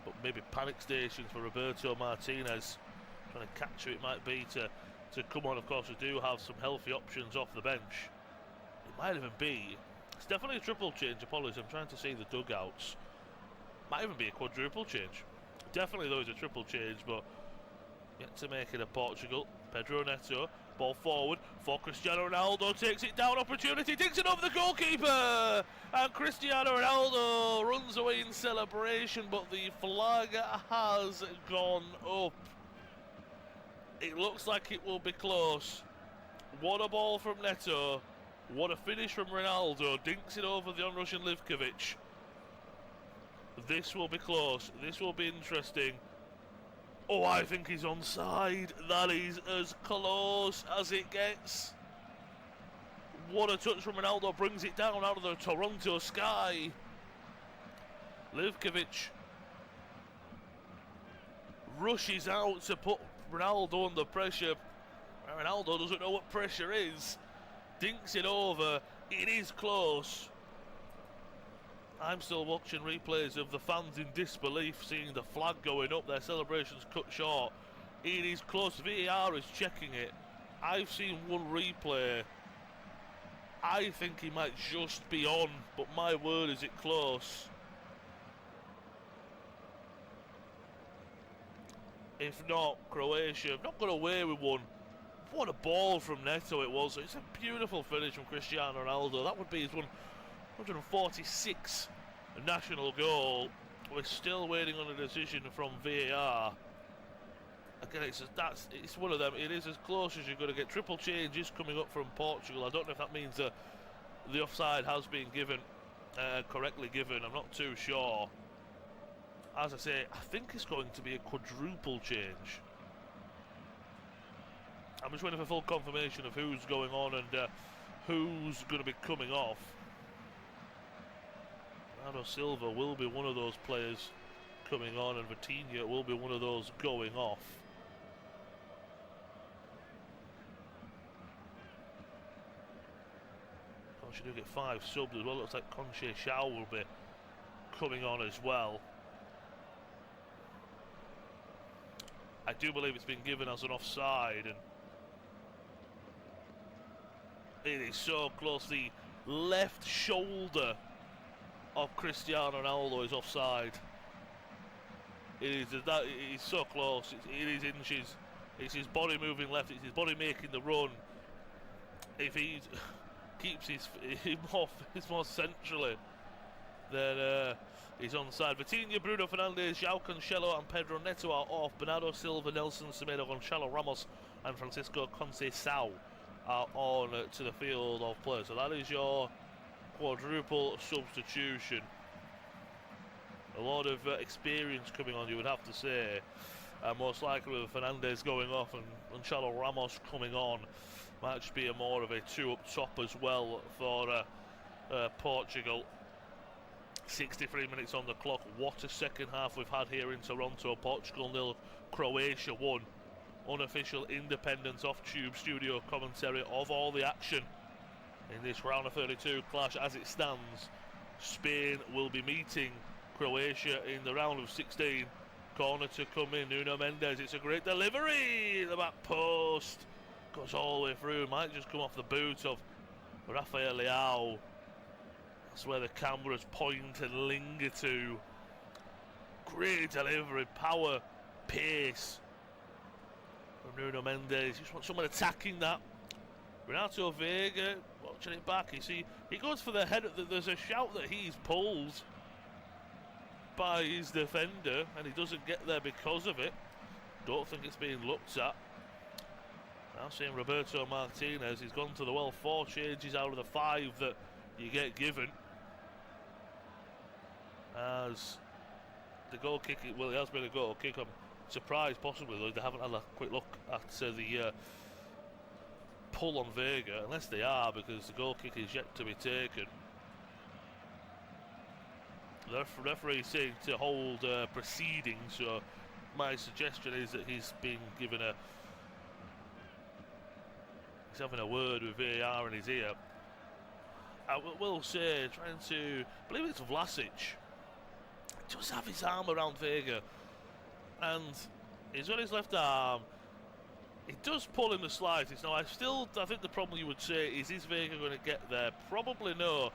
but maybe panic stations for Roberto Martinez, trying to catch who it might be to come on. Of course, we do have some healthy options off the bench. It might even be, it's definitely a triple change, apologies, I'm trying to see the dugouts. Might even be a quadruple change. Definitely though is a triple change, but yet to make it a Portugal. Pedro Neto, ball forward for Cristiano Ronaldo, takes it down, opportunity, dinks it over the goalkeeper, and Cristiano Ronaldo runs away in celebration, but the flag has gone up. It looks like it will be close. What a ball from Neto, what a finish from Ronaldo, dinks it over the on-Russian Livkovic. This will be close, this will be interesting. Oh, I think he's onside. That is as close as it gets. What a touch from Ronaldo, brings it down out of the Toronto sky. Livkovic rushes out to put Ronaldo under pressure. Ronaldo doesn't know what pressure is. dinks it over. It is close. I'm still watching replays of the fans in disbelief, seeing the flag going up, their celebrations cut short. It is close. VAR is checking it. I've seen one replay. I think he might just be on, but my word, is it close. If not, Croatia have not got away with one. What a ball from Neto it was. It's a beautiful finish from Cristiano Ronaldo. That would be his 146th national goal. We're still waiting on a decision from VAR. Again, it's one of them. It is as close as you're going to get. Triple changes coming up from Portugal. I don't know if that means the offside has been given, correctly given. I'm not too sure. As I say, I think it's going to be a quadruple change. I'm just waiting for full confirmation of who's going on and who's going to be coming off. Bernardo Silva will be one of those players coming on, and Vitinha will be one of those going off. Of course, you do get 5 subs as well. Looks like Conche Shao will be coming on as well. I do believe it's been given as an offside, and it is so close. The left shoulder of Cristiano Ronaldo is offside. It is so close. It is inches. It's his body moving left. It's his body making the run. If he keeps his more centrally, then he's onside. Vitinha, Bruno Fernandes, João Cancelo and Pedro Neto are off. Bernardo Silva, Nelson Semedo, Gonçalo Ramos and Francisco Conceição are on to the field of play. So that is your quadruple substitution. A lot of experience coming on, you would have to say. Most likely with Fernandes going off and Gonçalo Ramos coming on. Might just be more of a 2 up top as well for Portugal. 63 minutes on the clock. What a second half we've had here in Toronto. Portugal 0, Croatia 1. Unofficial independent off-tube studio commentary of all the action in this round of 32 clash. As it stands, Spain will be meeting Croatia in the round of 16. Corner to come in, Nuno Mendes. It's a great delivery. The back post goes all the way through. Might just come off the boot of Rafael Leao. That's where the cameras point and linger to. Great delivery, power, pace from Nuno Mendes. Just want someone attacking that. Renato Vega watching it back. You see, he goes for the head. There's a shout that he's pulled by his defender, and he doesn't get there because of it. Don't think it's being looked at. Now seeing Roberto Martinez. He's gone to the well. 4 changes out of the 5 that you get given. As the goal kick, well, it has been a goal kick. I'm surprised possibly though they haven't had a quick look at the pull on Vega, unless they are, because the goal kick is yet to be taken. The referee is saying to hold proceedings, so my suggestion is that he's been given he's having a word with VAR in his ear. I will say, trying to, I believe it's Vlasic, just have his arm around Vega, and he's on his left arm. He does pull in the slightest. Now, I think the problem you would say is Vega going to get there? Probably no.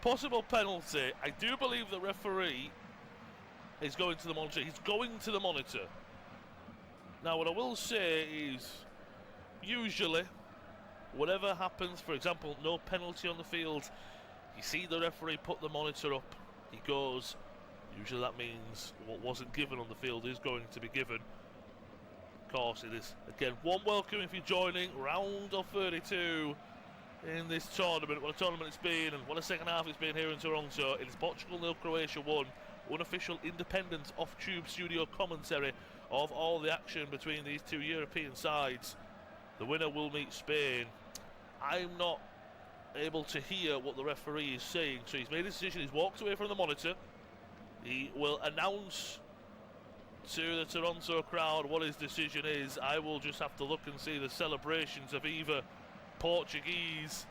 Possible penalty. I do believe the referee is going to the monitor. He's going to the monitor. Now, what I will say is, usually, whatever happens, for example, no penalty on the field, you see the referee put the monitor up, he goes. Usually that means what wasn't given on the field is going to be given. Of course, it is, again, warm welcome if you're joining. Round of 32 in this tournament. What a tournament it's been, and what a second half it's been here in Toronto. It is Portugal 0, Croatia 1. Unofficial independent off-tube studio commentary of all the action between these two European sides. The winner will meet Spain. I'm not able to hear what the referee is saying, so he's made a decision. He's walked away from the monitor. He will announce to the Toronto crowd what his decision is. I will just have to look and see the celebrations of either Portuguese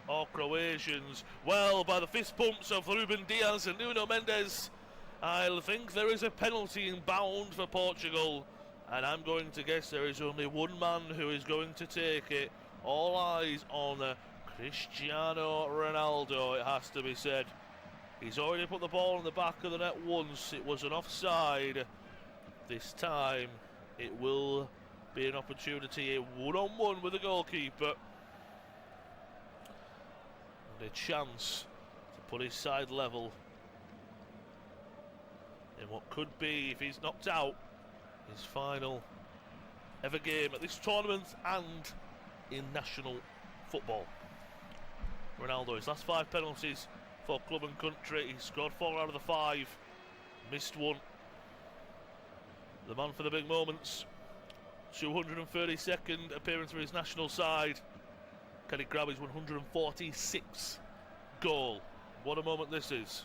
or Croatians. Well, by the fist pumps of Ruben Dias and Nuno Mendes, I think there is a penalty inbound for Portugal, and I'm going to guess there is only one man who is going to take it. All eyes on Cristiano Ronaldo, it has to be said. He's already put the ball in the back of the net once. It was an offside. This time it will be an opportunity, a one-on-one with the goalkeeper, and a chance to put his side level in what could be, if he's knocked out, his final ever game at this tournament and in national football. Ronaldo, his last 5 penalties for club and country, he scored 4 out of the 5, missed 1. The man for the big moments, 232nd appearance for his national side. Can he grab his 146th goal? What a moment this is.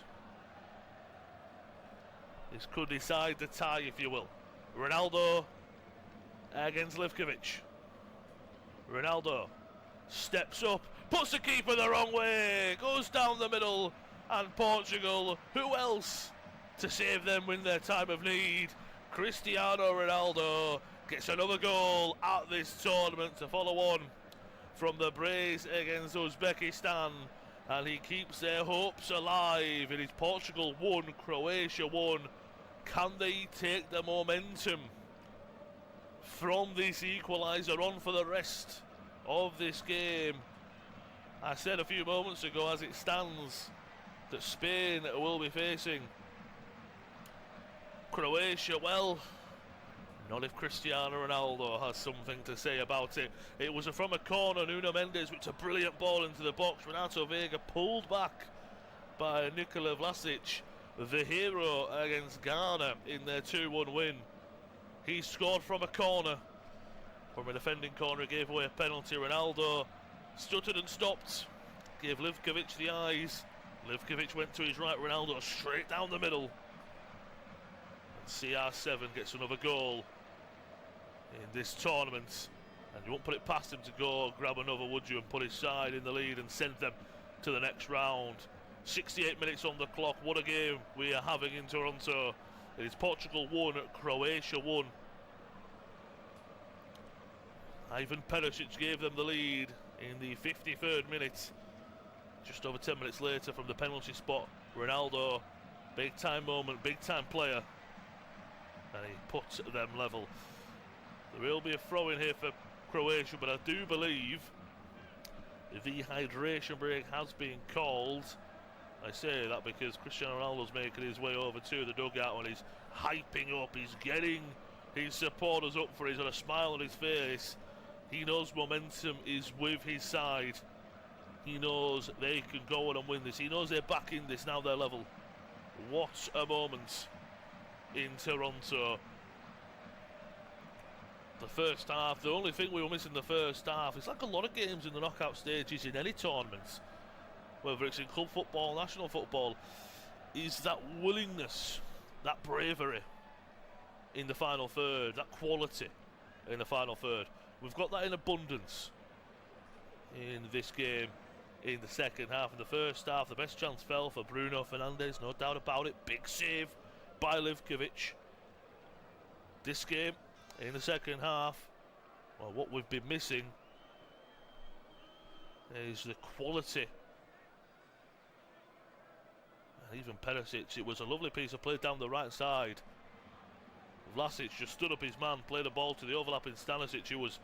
This could decide the tie, if you will. Ronaldo against Livkovic. Ronaldo steps up, puts the keeper the wrong way, goes down the middle, and Portugal, who else to save them in their time of need? Cristiano Ronaldo gets another goal at this tournament to follow on from the brace against Uzbekistan, and he keeps their hopes alive. It is Portugal 1, Croatia 1. Can they take the momentum from this equaliser on for the rest of this game? I said a few moments ago, as it stands, that Spain will be facing Croatia. Well, not if Cristiano Ronaldo has something to say about it. It was from a corner, Nuno Mendes, which a brilliant ball into the box. Renato Veiga pulled back by Nikola Vlasic, the hero against Ghana in their 2-1 win. He scored from a corner. From a defending corner, he gave away a penalty. Ronaldo stuttered and stopped, gave Livkovic the eyes. Livkovic went to his right, Ronaldo straight down the middle. And CR7 gets another goal in this tournament, and you won't put it past him to go grab another, would you, and put his side in the lead and send them to the next round. 68 minutes on the clock. What a game we are having in Toronto. It is Portugal 1, Croatia 1. Ivan Perisic gave them the lead in the 53rd minute. Just over 10 minutes later from the penalty spot, Ronaldo, big time moment, big time player, and he puts them level. There will be a throw in here for Croatia, but I do believe the hydration break has been called. I say that because Cristiano Ronaldo's making his way over to the dugout and he's hyping up, he's getting his supporters up for it. He's got a smile on his face. He knows momentum is with his side. He knows they can go on and win this. He knows they're back in this, now they're level. What a moment in Toronto. The first half, the only thing we were missing the first half, it's like a lot of games in the knockout stages in any tournaments, whether it's in club football, national football, is that willingness, that bravery in the final third, that quality in the final third. We've got that in abundance in this game in the second half. In the first half, the best chance fell for Bruno Fernandes, no doubt about it. Big save by Livkovic. This game, in the second half, well, what we've been missing is the quality. And even Perisic, it was a lovely piece of play down the right side. Vlasic just stood up his man, played a ball to the overlapping Stanisic, who was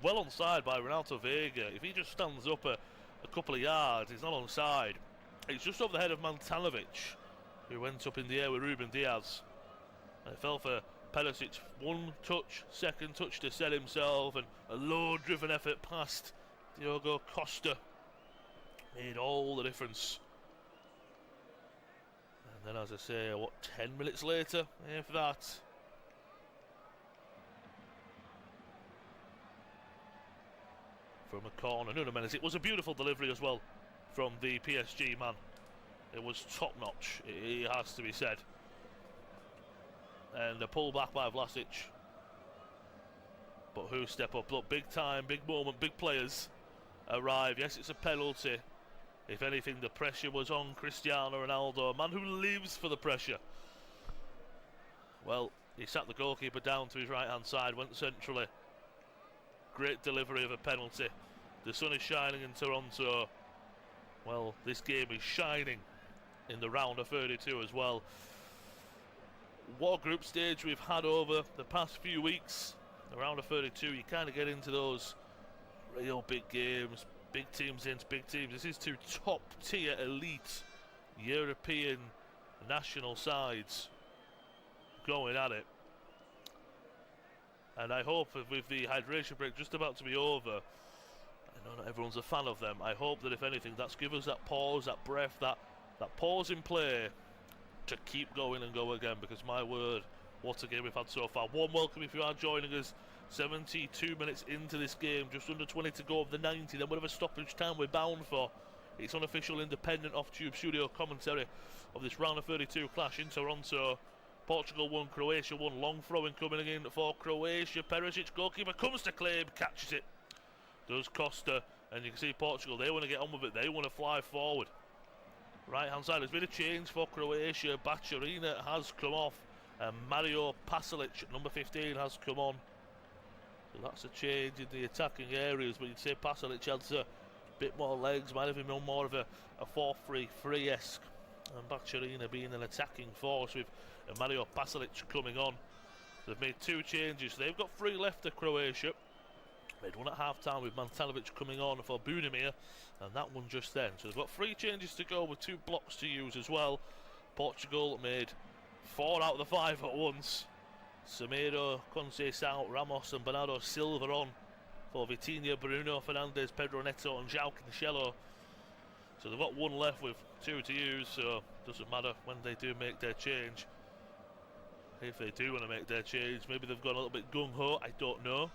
well onside by Renato Veiga. If he just stands up a couple of yards, he's not onside. It's just over the head of Mantanovic, who went up in the air with Ruben Dias. And it fell for Perisic. One touch, second touch to set himself, and a low-driven effort past Diogo Costa made all the difference. And then, as I say, 10 minutes later, if that, from a corner, Nuno Mendes. It was a beautiful delivery as well from the PSG man. It was top-notch, it has to be said. And a pull back by Vlasic. But who step up? Look, big time, big moment, big players arrive. Yes, it's a penalty. If anything, the pressure was on Cristiano Ronaldo, a man who lives for the pressure. Well, he sat the goalkeeper down to his right-hand side, went centrally. Great delivery of a penalty. The sun is shining in Toronto. Well, this game is shining in the round of 32 as well. What a group stage we've had over the past few weeks. The round of 32, you kind of get into those real big games. Big teams into big teams. This is two top-tier elite European national sides going at it. And I hope that with the hydration break just about to be over, I know not everyone's a fan of them, I hope that if anything that's give us that pause, that breath, that pause in play to keep going and go again, because my word, what a game we've had so far. Warm welcome if you are joining us. 72 minutes into this game, just under 20 to go of the 90, then whatever stoppage time we're bound for. It's unofficial independent off-tube studio commentary of this round of 32 clash in Toronto. Portugal 1, Croatia 1, long throwing coming in for Croatia. Perisic, goalkeeper, comes to claim, catches it. Does Costa, and you can see Portugal, they want to get on with it, they want to fly forward. Right hand side, there's been a change for Croatia. Bacharina has come off, and Mario Pasalic, number 15, has come on. So that's a change in the attacking areas, but you'd say Pasalic has a bit more legs, might have been more of a 4-3-3-esque. And Bacharina being an attacking force with Mario Pasalic coming on. They've made two changes. They've got 3 left to Croatia. Made one at half-time with Mantalovic coming on for Budimir, and that one just then. So they've got 3 changes to go with 2 blocks to use as well. Portugal made 4 out of the 5 at once. Semedo, Conceição, Ramos and Bernardo Silva on for Vitinha, Bruno Fernandes, Pedro Neto and João Cancelo. So they've got 1 left with 2 to use, so it doesn't matter when they do make their change. If they do want to make their change, maybe they've gone a little bit gung-ho, I don't know.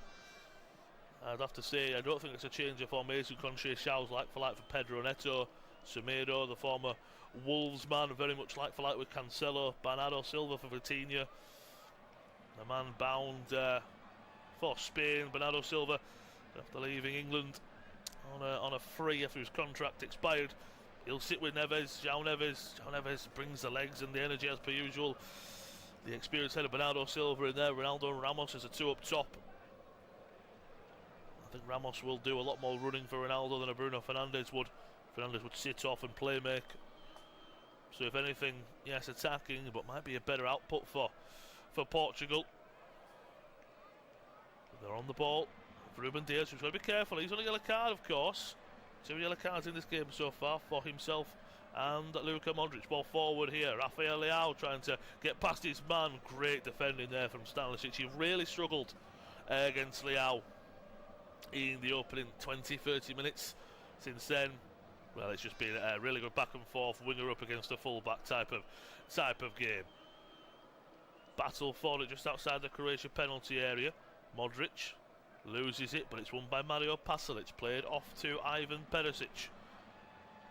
I'd have to say, I don't think it's a change of formation. Conceição's like for like for Pedro Neto. Semedo, the former Wolves man, very much like for like with Cancelo. Bernardo Silva for Vitinha. The man bound for Spain, Bernardo Silva, after leaving England on a free after his contract expired. He'll sit with Neves, João Neves. João Neves brings the legs and the energy as per usual. The experienced head of Bernardo Silva in there. Ronaldo and Ramos as a 2 up top. I think Ramos will do a lot more running for Ronaldo than a Bruno Fernandes would. Fernandes would sit off and play make. So if anything, yes, attacking, but might be a better output for Portugal. They're on the ball. Ruben Dias, who's got to be careful. He's on a yellow card, of course. 2 yellow cards in this game so far for himself and Luka Modric. Ball forward here. Rafael Leao trying to get past his man. Great defending there from Stanisic. He really struggled against Leao in the opening 20-30 minutes. Since then, well, it's just been a really good back and forth, winger up against a full-back type of game. Battle for it just outside the Croatia penalty area. Modric loses it, but it's won by Mario Pasalic. Played off to Ivan Perisic.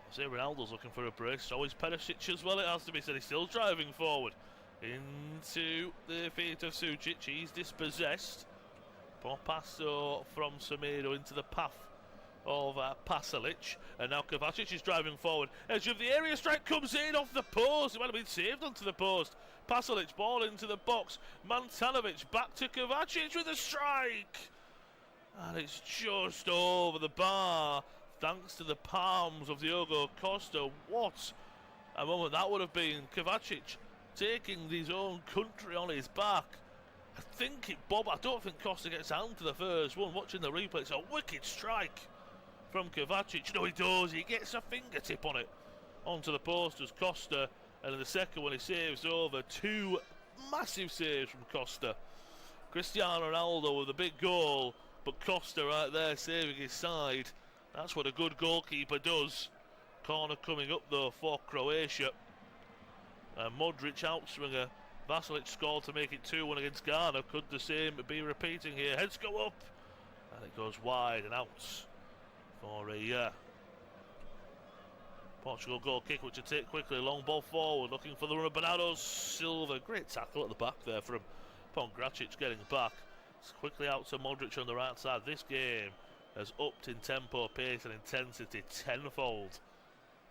I say Ronaldo's looking for a break. So is Perisic as well, it has to be said. He's still driving forward into the feet of Sucic. He's dispossessed. Poor pass from Semedo into the path of Pasalic, and now Kovacic is driving forward. Edge of the area, strike comes in off the post. It might have been saved onto the post. Pasalic, ball into the box. Mantalovic back to Kovacic with a strike, and it's just over the bar thanks to the palms of Diogo Costa. What a moment that would have been. Kovacic taking his own country on his back. I don't think Costa gets down to the first one. Watching the replay, it's a wicked strike from Kovacic. No, he does. He gets a fingertip on it onto the post as Costa, and in the second one he saves over. 2 massive saves from Costa. Cristiano Ronaldo with a big goal, but Costa right there saving his side. That's what a good goalkeeper does. Corner coming up though for Croatia. Modric outswinger. Vasilic scored to make it 2-1 against Ghana. Could the same be repeating here? Heads go up, and it goes wide and out for a Portugal goal kick, which will take quickly. Long ball forward, looking for the run of Bernardo Silva. Great tackle at the back there from Pongracic getting back. It's quickly out to Modric on the right side. This game has upped in tempo, pace and intensity tenfold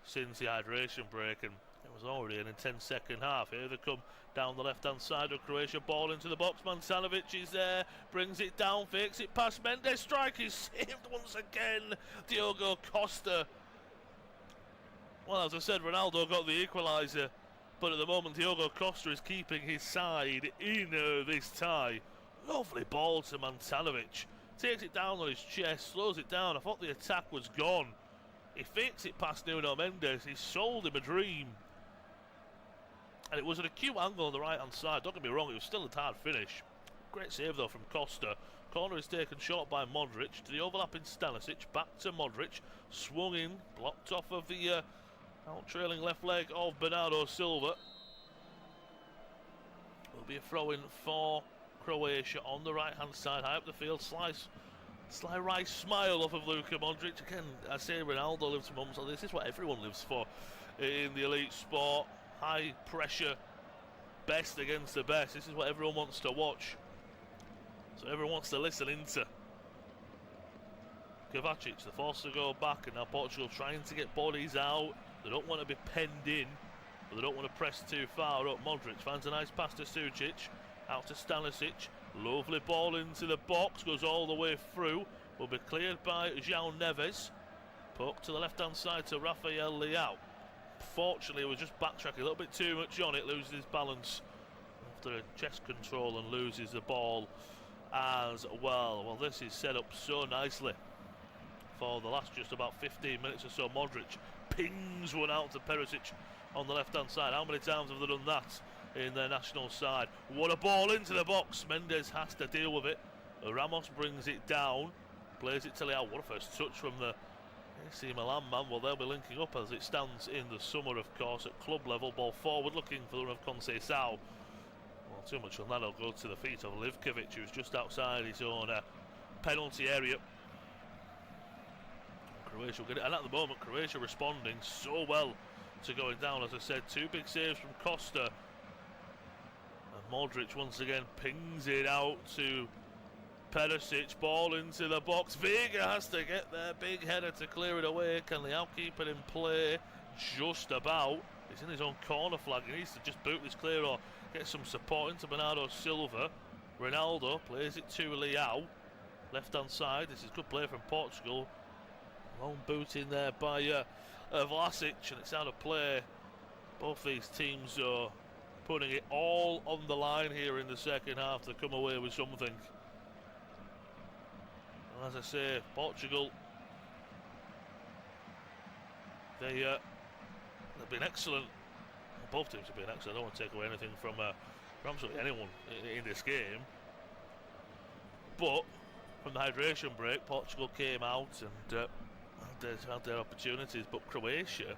since the hydration break, and it was already an intense second half. Here they come down the left-hand side of Croatia, ball into the box. Mansanovic is there, brings it down, fakes it past Mendes. Strike is saved once again. Diogo Costa. Well, as I said, Ronaldo got the equaliser, but at the moment Diogo Costa is keeping his side in this tie. Lovely ball to Mansanovic. Takes it down on his chest, slows it down. I thought the attack was gone. He fakes it past Nuno Mendes. He sold him a dream. And it was an acute angle on the right-hand side. Don't get me wrong, it was still a hard finish. Great save, though, from Costa. Corner is taken short by Modric. To the overlapping Stanisic. Back to Modric. Swung in. Blocked off of the out-trailing left leg of Bernardo Silva. Will be a throw-in for Croatia on the right-hand side. High up the field. Sly right smile off of Luka Modric. Again, I say Ronaldo lives for moments like this. This is what everyone lives for in the elite sport. High pressure, best against the best. This is what everyone wants to watch. So everyone wants to listen into. Kovacic, the force to go back, and now Portugal trying to get bodies out. They don't want to be penned in, but they don't want to press too far up. Modric finds a nice pass to Sucic. Out to Stanisic. Lovely ball into the box. Goes all the way through. Will be cleared by João Neves. Poke to the left-hand side to Rafael Leao. Fortunately, it was just backtracking a little bit too much on it. Loses his balance after a chest control and loses the ball as well. Well, this is set up so nicely for the last just about 15 minutes or so. Modric pings one out to Perisic on the left-hand side. How many times have they done that in their national side? What a ball into the box. Mendes has to deal with it. Ramos brings it down, plays it to Leao. What a first touch from the AC Milan man. Well, they'll be linking up as it stands in the summer, of course, at club level. Ball forward, looking for the run of Conceição. Well, too much on that. Will go to the feet of Livkovic, who's just outside his own penalty area. Croatia will get it, and at the moment, Croatia responding so well to going down. As I said, two big saves from Costa. Modric once again pings it out to Perisic. Ball into the box. Vega has to get there. Big header to clear it away. Can Leao keep it in play? Just about. He's in his own corner flag. He needs to just boot this clear or get some support into Bernardo Silva. Ronaldo plays it to Leao. Left hand side. This is good play from Portugal. Long boot in there by Vlasic, and it's out of play. Both these teams are putting it all on the line here in the second half to come away with something. And as I say, Portugal, they've been excellent. Both teams have been excellent. I don't want to take away anything from absolutely anyone in this game. But from the hydration break, Portugal came out and had their opportunities. But Croatia,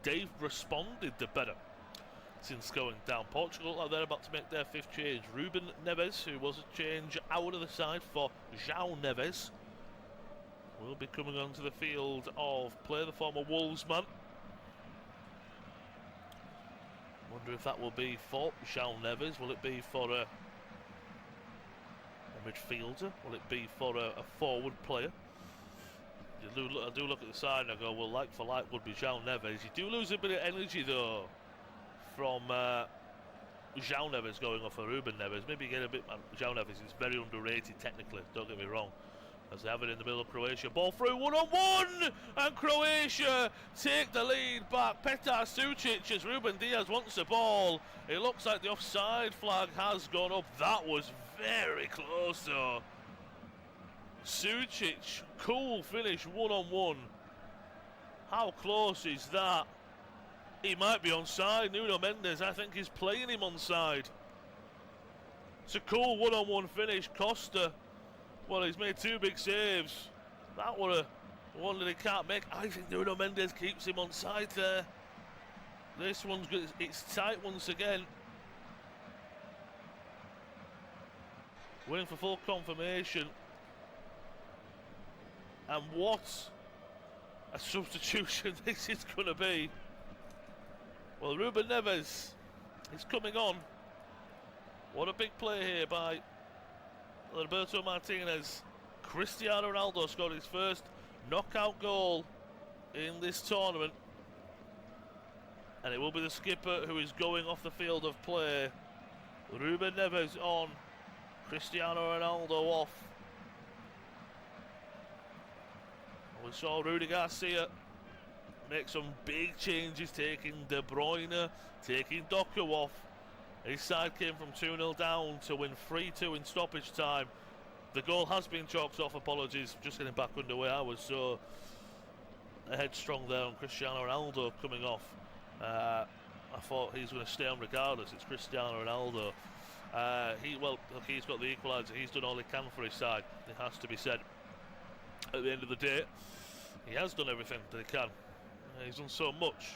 they've responded the better since going down. Portugal are there about to make their fifth change. Ruben Neves, who was a change out of the side for João Neves, will be coming onto the field of play, the former Wolves man. Wonder if that will be for João Neves. Will it be for a midfielder? Will it be for a forward player? I do look at the side and I go, well, like for like would be João Neves. You do lose a bit of energy though from João Neves going off for Ruben Neves. Maybe get a bit. João Neves is very underrated technically, don't get me wrong. As they have it in the middle of Croatia. Ball through, 1-on-1! And Croatia take the lead back. Petar Sucic as Ruben Diaz wants the ball. It looks like the offside flag has gone up. That was very close though. Sucic, cool finish, 1-on-1. How close is that? He might be onside. Nuno Mendes, I think, is playing him onside. It's a cool 1-on-1 finish. Costa, well, he's made two big saves. That was a one that he can't make. I think Nuno Mendes keeps him onside there. This one's good. It's tight once again. Waiting for full confirmation. And what a substitution this is going to be. Well, Ruben Neves is coming on. What a big play here by Alberto Martinez. Cristiano Ronaldo scored his first knockout goal in this tournament. And it will be the skipper who is going off the field of play. Ruben Neves on. Cristiano Ronaldo off. We saw Rudy Garcia make some big changes, taking De Bruyne, taking Doku off. His side came from 2-0 down to win 3-2 in stoppage time. The goal has been chalked off, apologies, just getting back underway. I was so headstrong there on Cristiano Ronaldo coming off. I thought he's going to stay on regardless. It's Cristiano Ronaldo. He's got the equaliser. He's done all he can for his side. It has to be said. At the end of the day, he has done everything that he can. He's done so much.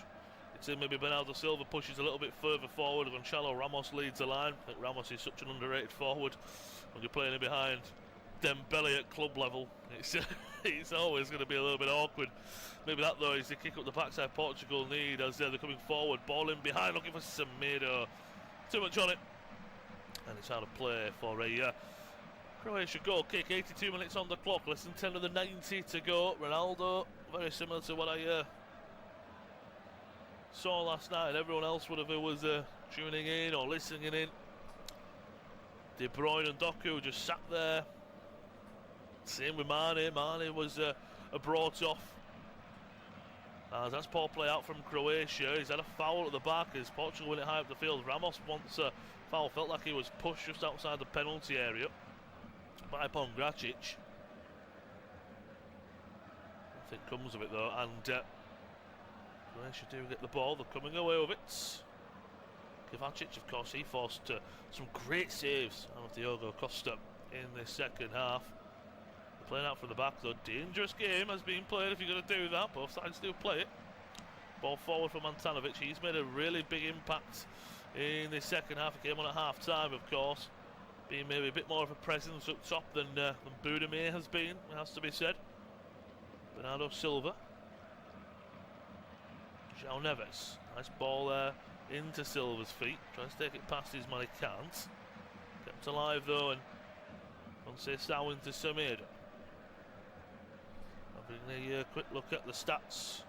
It's in maybe Bernardo Silva pushes a little bit further forward. Gonçalo Ramos leads the line. I think Ramos is such an underrated forward. When you're playing him behind Dembele at club level, it's always going to be a little bit awkward. Maybe that though is the kick up the backside Portugal need as they're coming forward. Ball in behind, looking for Semedo. Too much on it. And it's out of play for a Croatia goal kick. 82 minutes on the clock, less than 10 of the 90 to go. Ronaldo, very similar to what I saw last night, and everyone else who was tuning in or listening in. De Bruyne and Doku just sat there. Same with Mane. Mane was brought off. As that's poor play out from Croatia. He's had a foul at the back as Portugal went it high up the field. Ramos wants a foul. Felt like he was pushed just outside the penalty area by Pongracic. Nothing comes of it though, and Croatia do get the ball. They're coming away with it. Kovacic, of course, he forced some great saves out of Diogo Costa in the second half. They're playing out from the back though. Dangerous game has been played if you're going to do that. Both sides do play it. Ball forward from Antanovic. He's made a really big impact in the second half. He came on at half time, of course, being maybe a bit more of a presence up top than Budimir has been, it has to be said. Bernardo Silva. João Neves. Nice ball there into Silva's feet. Tries to take it past his man, he can't. Kept alive though, and Conceição into Semedo. Having a quick look at the stats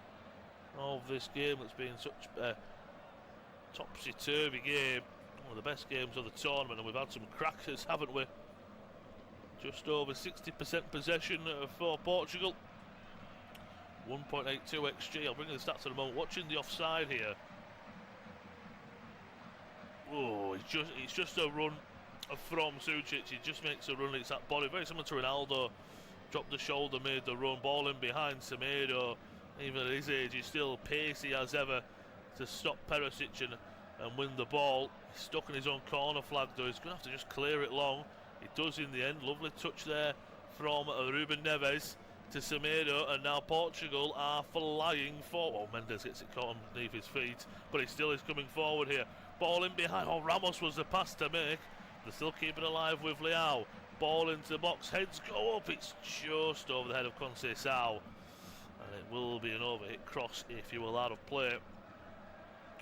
of this game that's been such a topsy-turvy game. One of the best games of the tournament, and we've had some crackers, haven't we? Just over 60% possession for Portugal. 1.82 XG. I'll bring you the stats in a moment. Watching the offside here. Oh, it's just a run from Sucic. He just makes a run. It's that body, very similar to Ronaldo. Dropped the shoulder, made the run. Ball in behind Semedo. Even at his age, he's still pacey as ever to stop Perisic and win the ball. He's stuck in his own corner flag though. He's going to have to just clear it long. He does in the end. Lovely touch there from Ruben Neves to Semedo, and now Portugal are flying forward. Oh, Mendes gets it caught underneath his feet, but he still is coming forward here. Ball in behind. Oh, Ramos was the pass to make. They're still keeping alive with Leao. Ball into the box. Heads go up. It's just over the head of Conceição. And it will be an overhit cross, if you will, out of play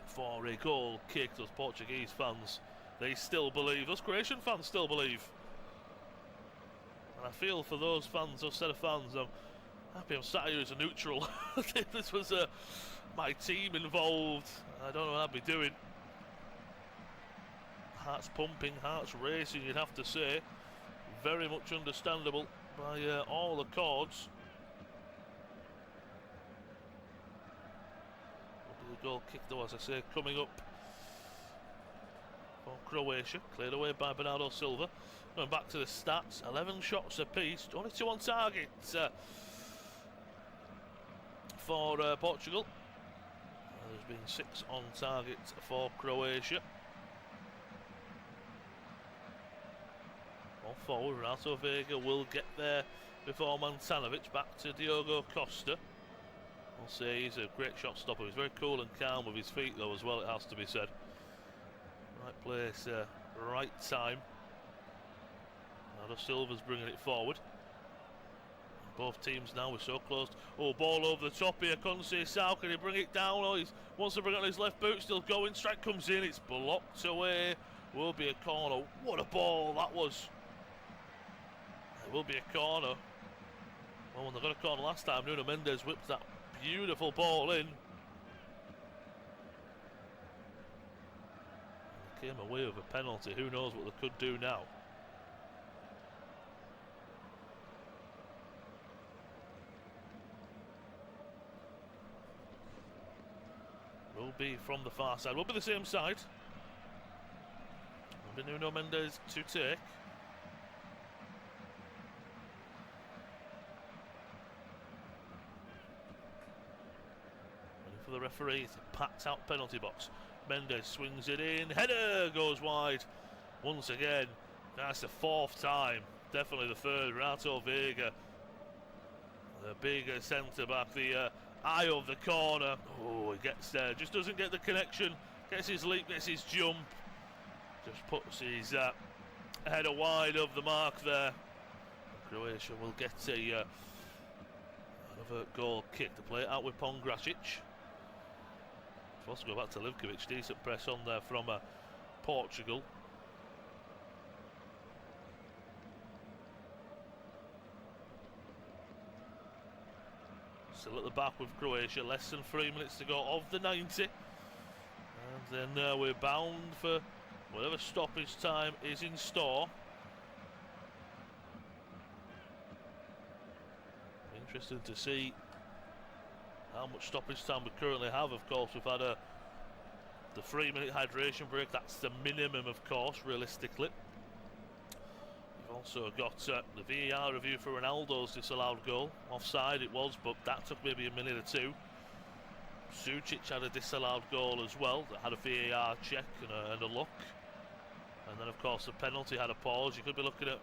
for a goal kick. Those Portuguese fans, they still believe. Those Croatian fans still believe. And I feel for those fans, those set of fans, I'm happy I'm sat here as a neutral. If this was my team involved, I don't know what I'd be doing. Hearts pumping, hearts racing, you'd have to say. Very much understandable by all the chords. The goal kick though, as I say, coming up for Croatia. Cleared away by Bernardo Silva. Going back to the stats, 11 shots apiece, only 2 on target for Portugal. There's been 6 on target for Croatia. All forward, Renato Vega will get there before Mantanovic. Back to Diogo Costa. I'll say he's a great shot stopper. He's very cool and calm with his feet though as well, it has to be said. Right place, right time. Bernardo Silva's bringing it forward. Both teams now are so close. Oh, ball over the top here. Conceição, can he bring it down? Oh, he wants to bring it on his left boot. Still going. Strike comes in. It's blocked away. Will be a corner. What a ball that was. It will be a corner. Well, when they got a corner last time, Nuno Mendes whipped that beautiful ball in. They came away with a penalty. Who knows what they could do now? Will be from the far side. Will be the same side. Will be Nuno Mendes to take. For the referee, it's a packed out penalty box. Mendes swings it in, header goes wide once again. That's the fourth time, definitely the third. Renato Veiga, the bigger centre back, the eye of the corner. Oh, he gets there, just doesn't get the connection. Gets his leap, gets his jump, just puts his header wide of the mark there. Croatia will get another goal kick to play it out with Pongracic. Supposed to go back to Livkovic. Decent press on there from Portugal. Still at the back with Croatia. Less than 3 minutes to go of the 90. And then we're bound for whatever stoppage time is in store. Interesting to see how much stoppage time we currently have. Of course, we've had the 3-minute hydration break. That's the minimum, of course, realistically. We've also got the VAR review for Ronaldo's disallowed goal. Offside it was, but that took maybe a minute or two. Sucic had a disallowed goal as well that had a VAR check and a look. And then, of course, the penalty had a pause. You could be looking at,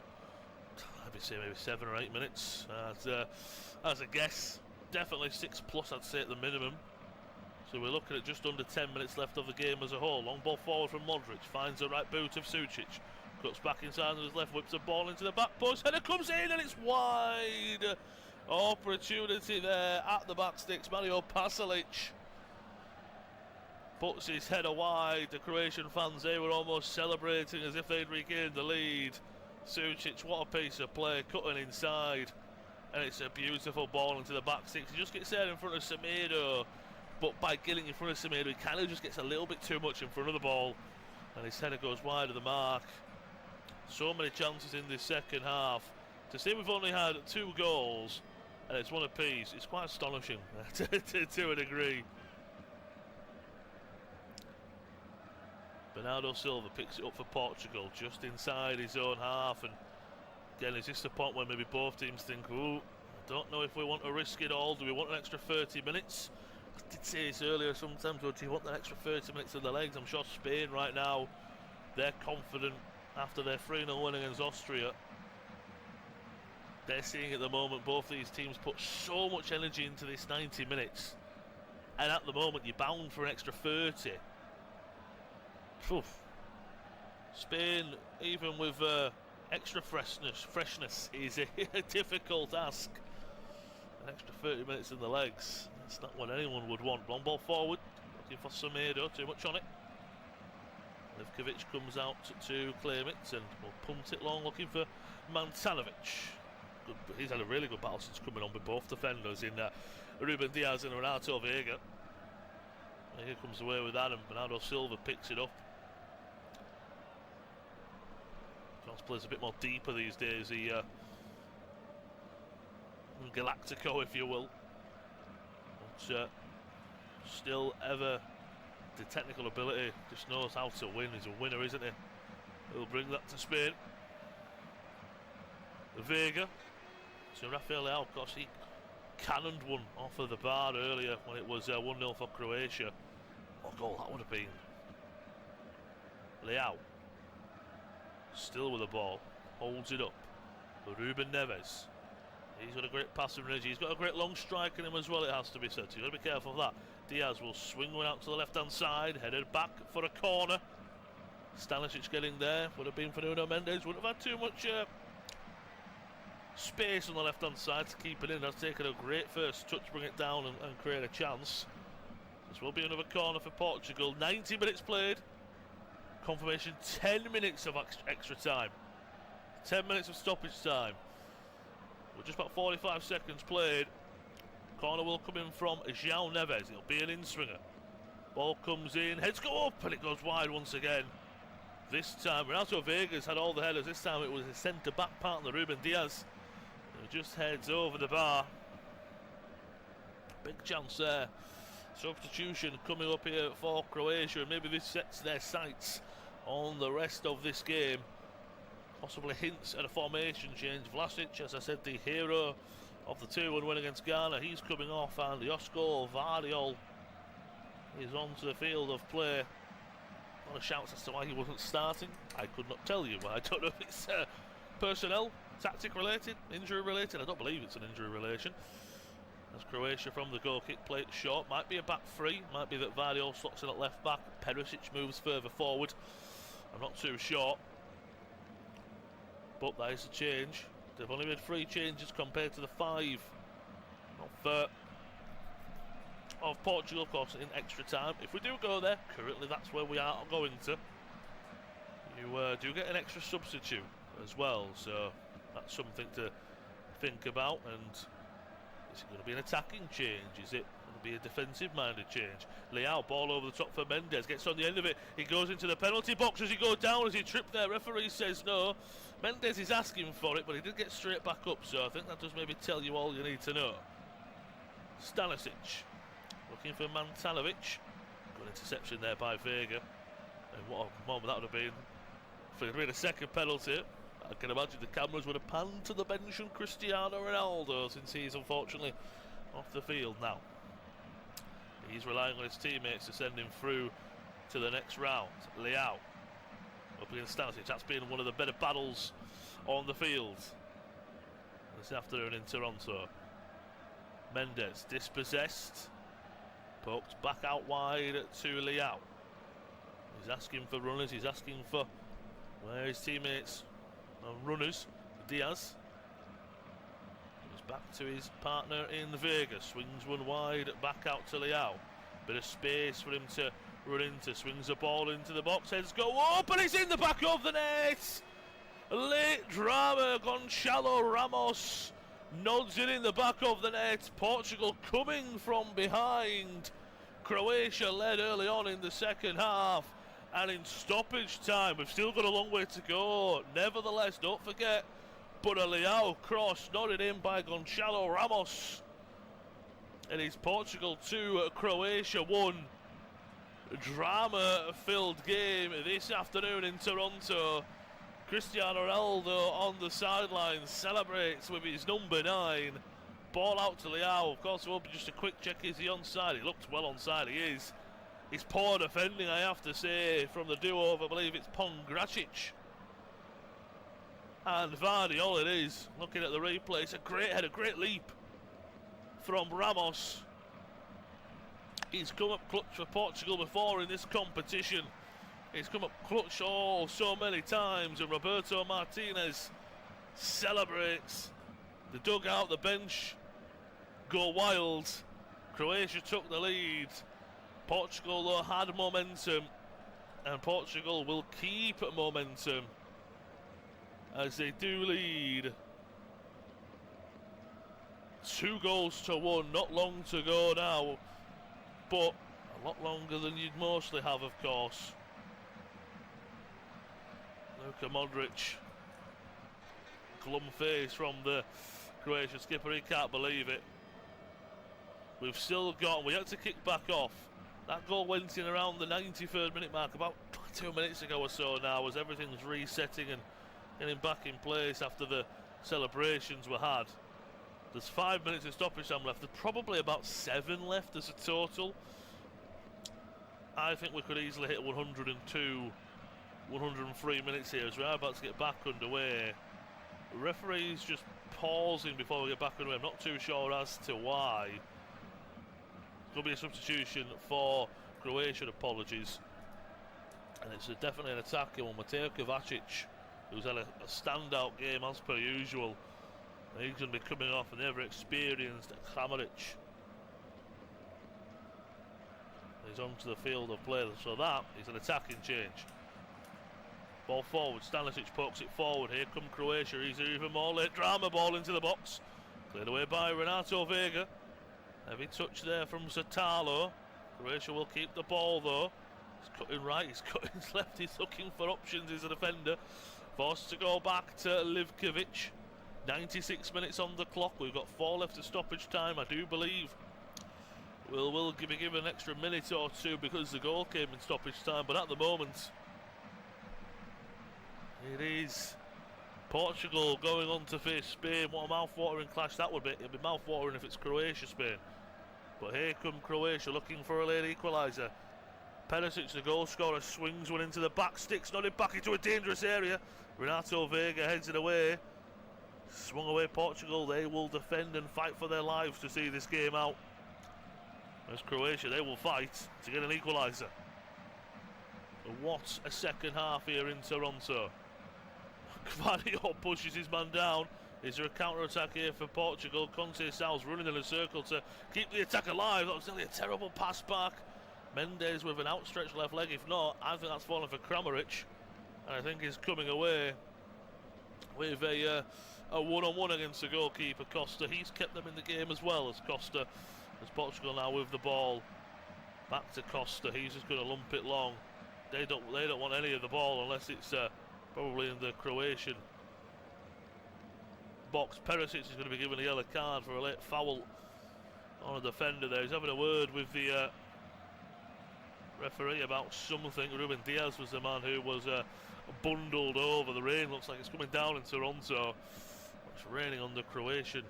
I'd say maybe 7 or 8 minutes as a guess. Definitely 6+, I'd say, at the minimum. So we're looking at just under 10 minutes left of the game as a whole. Long ball forward from Modric, finds the right boot of Sucic, cuts back inside on his left, whips the ball into the back post, header comes in and it's wide. Opportunity there at the back sticks. Mario Pasalic puts his header wide. The Croatian fans, they were almost celebrating as if they'd regained the lead. Sucic, what a piece of play, cutting inside. And it's a beautiful ball into the back six. He just gets there in front of Semedo, but by getting in front of Semedo, he kind of just gets a little bit too much in front of the ball, and his header goes wide of the mark. So many chances in this second half. To say we've only had 2 goals, and it's one apiece, it's quite astonishing to a degree. Bernardo Silva picks it up for Portugal, just inside his own half, and again, is this the point where maybe both teams think, oh, I don't know if we want to risk it all. Do we want an extra 30 minutes? I did say this earlier sometimes, but do you want that extra 30 minutes in the legs? I'm sure Spain right now, they're confident after their 3-0 win against Austria. They're seeing at the moment both these teams put so much energy into this 90 minutes. And at the moment, you're bound for an extra 30. Oof. Spain, even with extra freshness is a difficult ask. An extra 30 minutes in the legs, that's not what anyone would want. Long ball forward, looking for Semedo, too much on it. Livkovic comes out to claim it and will punt it long, looking for Mantanovic. He's had a really good battle since coming on with both defenders in Ruben Diaz and Renato Veiga. And here comes away with that, and Bernardo Silva picks it up. Plays a bit more deeper these days, the Galactico, if you will. But still ever the technical ability, just knows how to win. He's a winner, isn't he? He'll bring that to Spain. Veiga to Rafael Leao. Of course, he cannoned one off of the bar earlier when it was 1-0 for Croatia. What goal that would have been. Leao still with the ball, holds it up for Ruben Neves. He's got a great passing range. He's got a great long strike in him as well, it has to be said. So you've got to be careful of that. Diaz will swing one out to the left-hand side, headed back for a corner. Stanisic getting there. Would have been for Nuno Mendes. Wouldn't have had too much space on the left-hand side to keep it in. That's taken a great first touch, bring it down and create a chance. This will be another corner for Portugal. 90 minutes played. Confirmation, 10 minutes of extra time. 10 minutes of stoppage time. With just about 45 seconds played. Corner will come in from João Neves. It'll be an in-swinger. Ball comes in, heads go up, and it goes wide once again. This time, Renato Vega's had all the headers. This time it was his centre-back partner, Ruben Diaz, who just heads over the bar. Big chance there. Substitution coming up here for Croatia, and maybe this sets their sights on the rest of this game. Possibly hints at a formation change. Vlasic, as I said, the hero of the 2-1 win against Ghana, he's coming off, and Josko Vardiol is onto the field of play. A lot of shouts as to why he wasn't starting. I could not tell you. I don't know if it's personnel, tactic related, injury related. I don't believe it's an injury relation. As Croatia from the goal kick play it short. Might be a back three. Might be that Vardiol slots in at left back. Perisic moves further forward. I'm not too sure. But that is a change. They've only made 3 changes compared to the 5 of Portugal, of course, in extra time. If we do go there, currently that's where we are going to. You do get an extra substitute as well, so that's something to think about. And is it going to be an attacking change? Is it going to be a defensive-minded change? Leao, ball over the top for Mendes, gets on the end of it. He goes into the penalty box. Does he go down? As he tripped there? Referee says no. Mendes is asking for it, but he did get straight back up, so I think that does maybe tell you all you need to know. Stanisic looking for Mantanovic. Good interception there by Vega. And what a moment that would have been. If it had been a second penalty, I can imagine the cameras would have panned to the bench and Cristiano Ronaldo, since he's unfortunately off the field now. He's relying on his teammates to send him through to the next round. Leao up against Stanisic. That's been one of the better battles on the field this afternoon in Toronto. Mendes dispossessed, poked back out wide to Leao. He's asking for runners, he's asking for where his teammates are runners. Diaz goes back to his partner in Vega, swings one wide, back out to Leao. Bit of space for him to run into, swings the ball into the box, heads go up, and it's in the back of the net! Late drama, Gonçalo Ramos nods it in the back of the net. Portugal coming from behind. Croatia led early on in the second half, and in stoppage time, we've still got a long way to go. Nevertheless, don't forget, but a Leao cross nodded in by Gonçalo Ramos. It is Portugal 2, Croatia 1. Drama-filled game this afternoon in Toronto. Cristiano Ronaldo on the sideline celebrates with his number 9. Ball out to Leao. Of course, it will be just a quick check. Is he onside? He looks well onside. He is. It's poor defending, I have to say, from the duo of, I believe it's Pongracic and Vardiol. It is. Looking at the replay, it's a great head, a great leap from Ramos. He's come up clutch for Portugal before in this competition. He's come up clutch so many times, and Roberto Martinez celebrates. The dugout, the bench go wild. Croatia took the lead. Portugal, though, had momentum, and Portugal will keep momentum as they do lead 2-1. Not long to go now, but a lot longer than you'd mostly have, of course. Luka Modric, glum face from the Croatian skipper. He can't believe it. We've still got, we had to kick back off. That goal went in around the 93rd minute mark, about 2 minutes ago or so now, as everything's resetting and getting back in place after the celebrations were had. There's 5 minutes of stoppage time left. There's probably about 7 left as a total. I think we could easily hit 102, 103 minutes here as we are about to get back underway. The referee's just pausing before we get back underway. I'm not too sure as to why. There'll be a substitution for Croatian, apologies. And it's definitely an attacking one. Mateo Kovacic, who's had a standout game as per usual. He's going to be coming off an ever-experienced Kramaric. He's onto the field of play, so that is an attacking change. Ball forward, Stanisic pokes it forward. Here come Croatia, he's even more late. Drama ball into the box. Cleared away by Renato Vega. Heavy touch there from Zatalo. Croatia will keep the ball though. He's cutting right, he's cutting left, he's looking for options, he's a defender. Forced to go back to Livkovic. 96 minutes on the clock, we've got 4 left of stoppage time, I do believe. We'll be given an extra minute or two because the goal came in stoppage time, but at the moment, it is Portugal going on to face Spain. What a mouth-watering clash that would be. It'd be mouth-watering if it's Croatia-Spain. But here come Croatia looking for a late equaliser. Perisic, the goal scorer, swings one into the back, sticks nodded back into a dangerous area. Renato Vega heads it away. Swung away Portugal, they will defend and fight for their lives to see this game out. As Croatia, they will fight to get an equaliser. What a second half here in Toronto. Gvardiol pushes his man down. Is there a counter-attack here for Portugal? Conceição's running in a circle to keep the attack alive. That was nearly a terrible pass back. Mendes with an outstretched left leg. If not, I think that's fallen for Kramaric. And I think he's coming away with a one-on-one against the goalkeeper, Costa. He's kept them in the game as well as Costa. As Portugal now with the ball. Back to Costa. He's just going to lump it long. They don't want any of the ball unless it's probably in the Croatian box. Perisic is going to be given a yellow card for a late foul on a defender there. He's having a word with the referee about something. Ruben Diaz was the man who was bundled over. The rain looks like it's coming down in Toronto. It's raining on the Croatian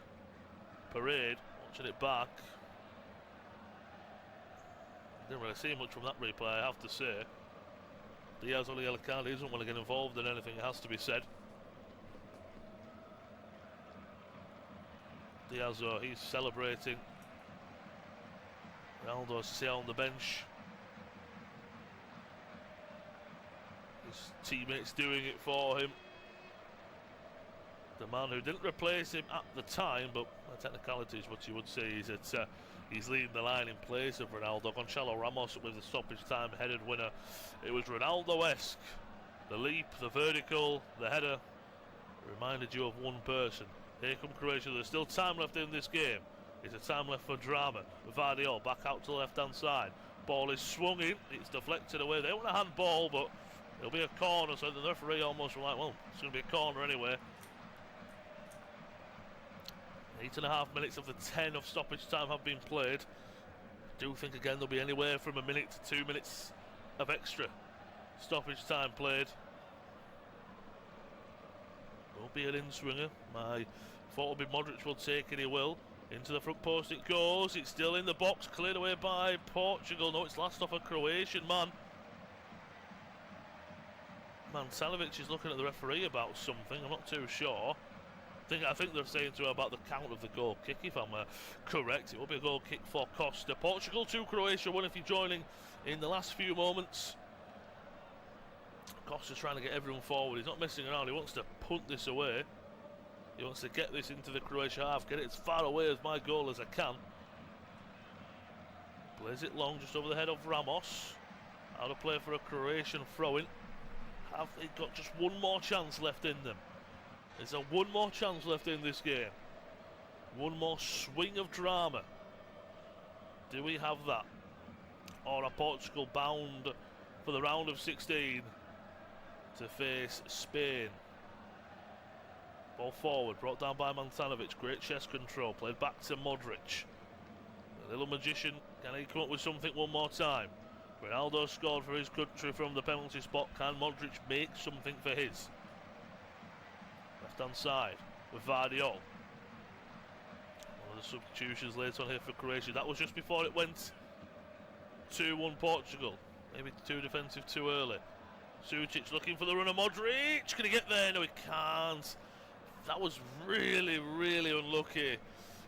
parade. Watching it back. Didn't really see much from that replay, I have to say. Diaz on the yellow card, he doesn't want to get involved in anything, it has to be said. Diaz, he's celebrating. Ronaldo's still on the bench. His teammates doing it for him. The man who didn't replace him at the time, but the technicality is what you would say is that he's leading the line in place of Ronaldo. Gonçalo Ramos with the stoppage time headed winner. It was Ronaldo-esque. The leap, the vertical, the header reminded you of one person. Here come Croatia. There's still time left in this game. It's a time left for drama. Gvardiol back out to the left-hand side. Ball is swung in. It's deflected away. They want a handball, but it'll be a corner. So the referee almost was like, well, it's going to be a corner anyway. 8.5 minutes of the 10 of stoppage time have been played. I do think again there'll be anywhere from a minute to 2 minutes of extra stoppage time played. Won't be an in-swinger. My thought would be Modric will take it, he will. Into the front post it goes. It's still in the box, cleared away by Portugal. No, it's last off a Croatian man. Mansanovic is looking at the referee about something, I'm not too sure. I think they're saying to her about the count of the goal kick, if I'm correct. It will be a goal kick for Costa. Portugal 2, Croatia 1 if you're joining in the last few moments. Costa's trying to get everyone forward. He's not messing around. He wants to punt this away. He wants to get this into the Croatia half, get it as far away as my goal as I can. Plays it long just over the head of Ramos. Out of play for a Croatian throw-in. Have they got just one more chance left in them? There's one more chance left in this game. One more swing of drama. Do we have that? Or are Portugal bound for the round of 16 to face Spain? Ball forward, brought down by Mansanovic. Great chest control, played back to Modric. The little magician, can he come up with something one more time? Ronaldo scored for his country from the penalty spot. Can Modric make something for his? Left-hand side with Gvardiol. One of the substitutions later on here for Croatia. That was just before it went 2-1 Portugal. Maybe too defensive too early. Sucic looking for the runner. Modric, can he get there? No, he can't. That was really, really unlucky.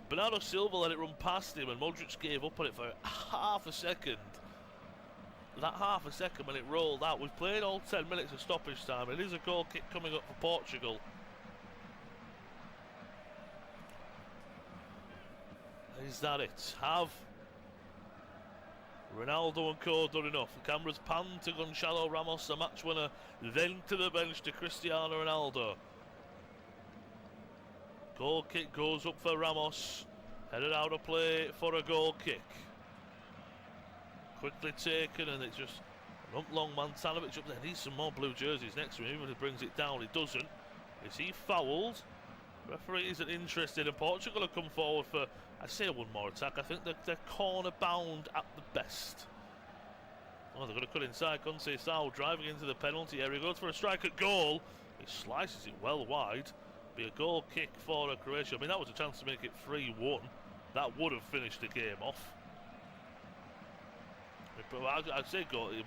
Bernardo Silva let it run past him and Modric gave up on it for half a second. That half a second when it rolled out. We've played all 10 minutes of stoppage time. It is a goal kick coming up for Portugal. Is that it? Have Ronaldo and co done enough. The cameras pan to Gonçalo Ramos, the match winner, then to the bench to Cristiano Ronaldo. Goal kick goes up for Ramos. Headed out of play for a goal kick. Quickly taken, and it's just an long Mantanovic up there. Needs some more blue jerseys next to him, even if he brings it down. He doesn't. Is he fouled? Referee isn't interested, and Portugal have come forward for, I say, one more attack. I think they're corner bound at the best. Oh, they're going to cut inside. Conceição driving into the penalty area. Goes for a strike at goal. He slices it well wide. Be a goal kick for Croatia. I mean, that was a chance to make it 3-1. That would have finished the game off. I'd say goal. He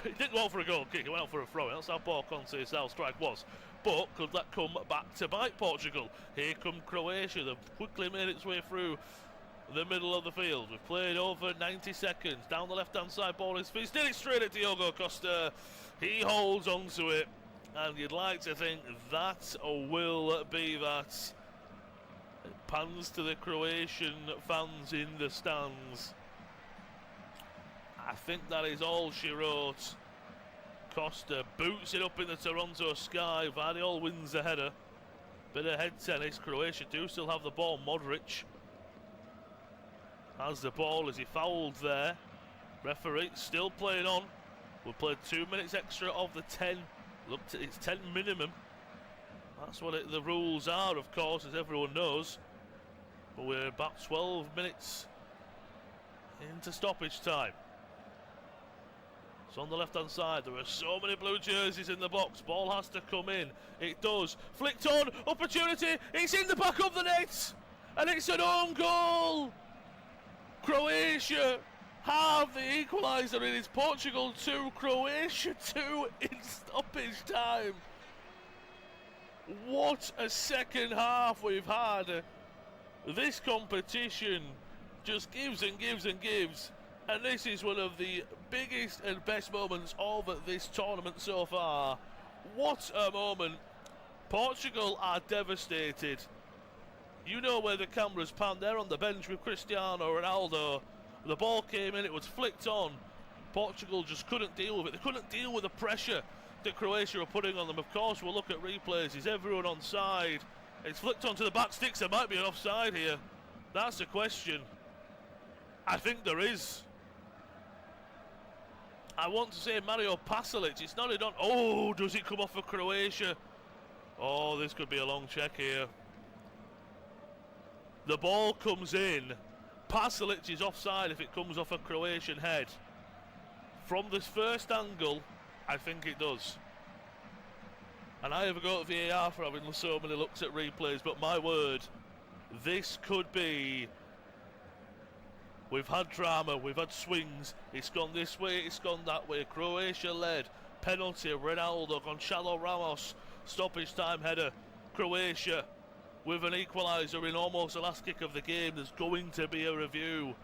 didn't go out for a goal kick. He went out for a throw. That's how poor Conceição's strike was. But could that come back to bite Portugal? Here come Croatia. They've quickly made its way through the middle of the field. We've played over 90 seconds. Down the left-hand side, ball is feet. Still it straight at Diogo Costa. He holds onto it. And you'd like to think that will be that. It pans to the Croatian fans in the stands. I think that is all she wrote. Costa boots it up in the Toronto sky. Vardiol wins the header. Bit of head tennis. Croatia do still have the ball. Modric has the ball as he fouled there. Referee still playing on. We've played 2 minutes extra of the 10. Looked at it's 10 minimum. That's what the rules are, of course, as everyone knows. But we're about 12 minutes into stoppage time. So on the left-hand side, there are so many blue jerseys in the box. Ball has to come in. It does. Flicked on. Opportunity. It's in the back of the net. And it's an own goal. Croatia have the equaliser. It is Portugal 2, Croatia 2 in stoppage time. What a second half we've had. This competition just gives and gives and gives. And this is one of the biggest and best moments of this tournament so far. What a moment. Portugal are devastated. You know where the cameras pan. They're on the bench with Cristiano Ronaldo. The ball came in, it was flicked on. Portugal just couldn't deal with it. They couldn't deal with the pressure that Croatia are putting on them. Of course, we'll look at replays. Is everyone on side? It's flicked onto the back sticks. There might be an offside here. That's the question. I think there is. I want to say Mario Pasalic. It's not on. Oh, does it come off for Croatia? Oh, this could be a long check here. The ball comes in. Pasalic is offside if it comes off a Croatian head. From this first angle, I think it does. And I have a go at VAR for having so many looks at replays, but my word, this could be. We've had drama, we've had swings. It's gone this way, it's gone that way. Croatia led. Penalty, Ronaldo, Gonçalo Ramos. Stoppage time header. Croatia with an equaliser in almost the last kick of the game. There's going to be a review.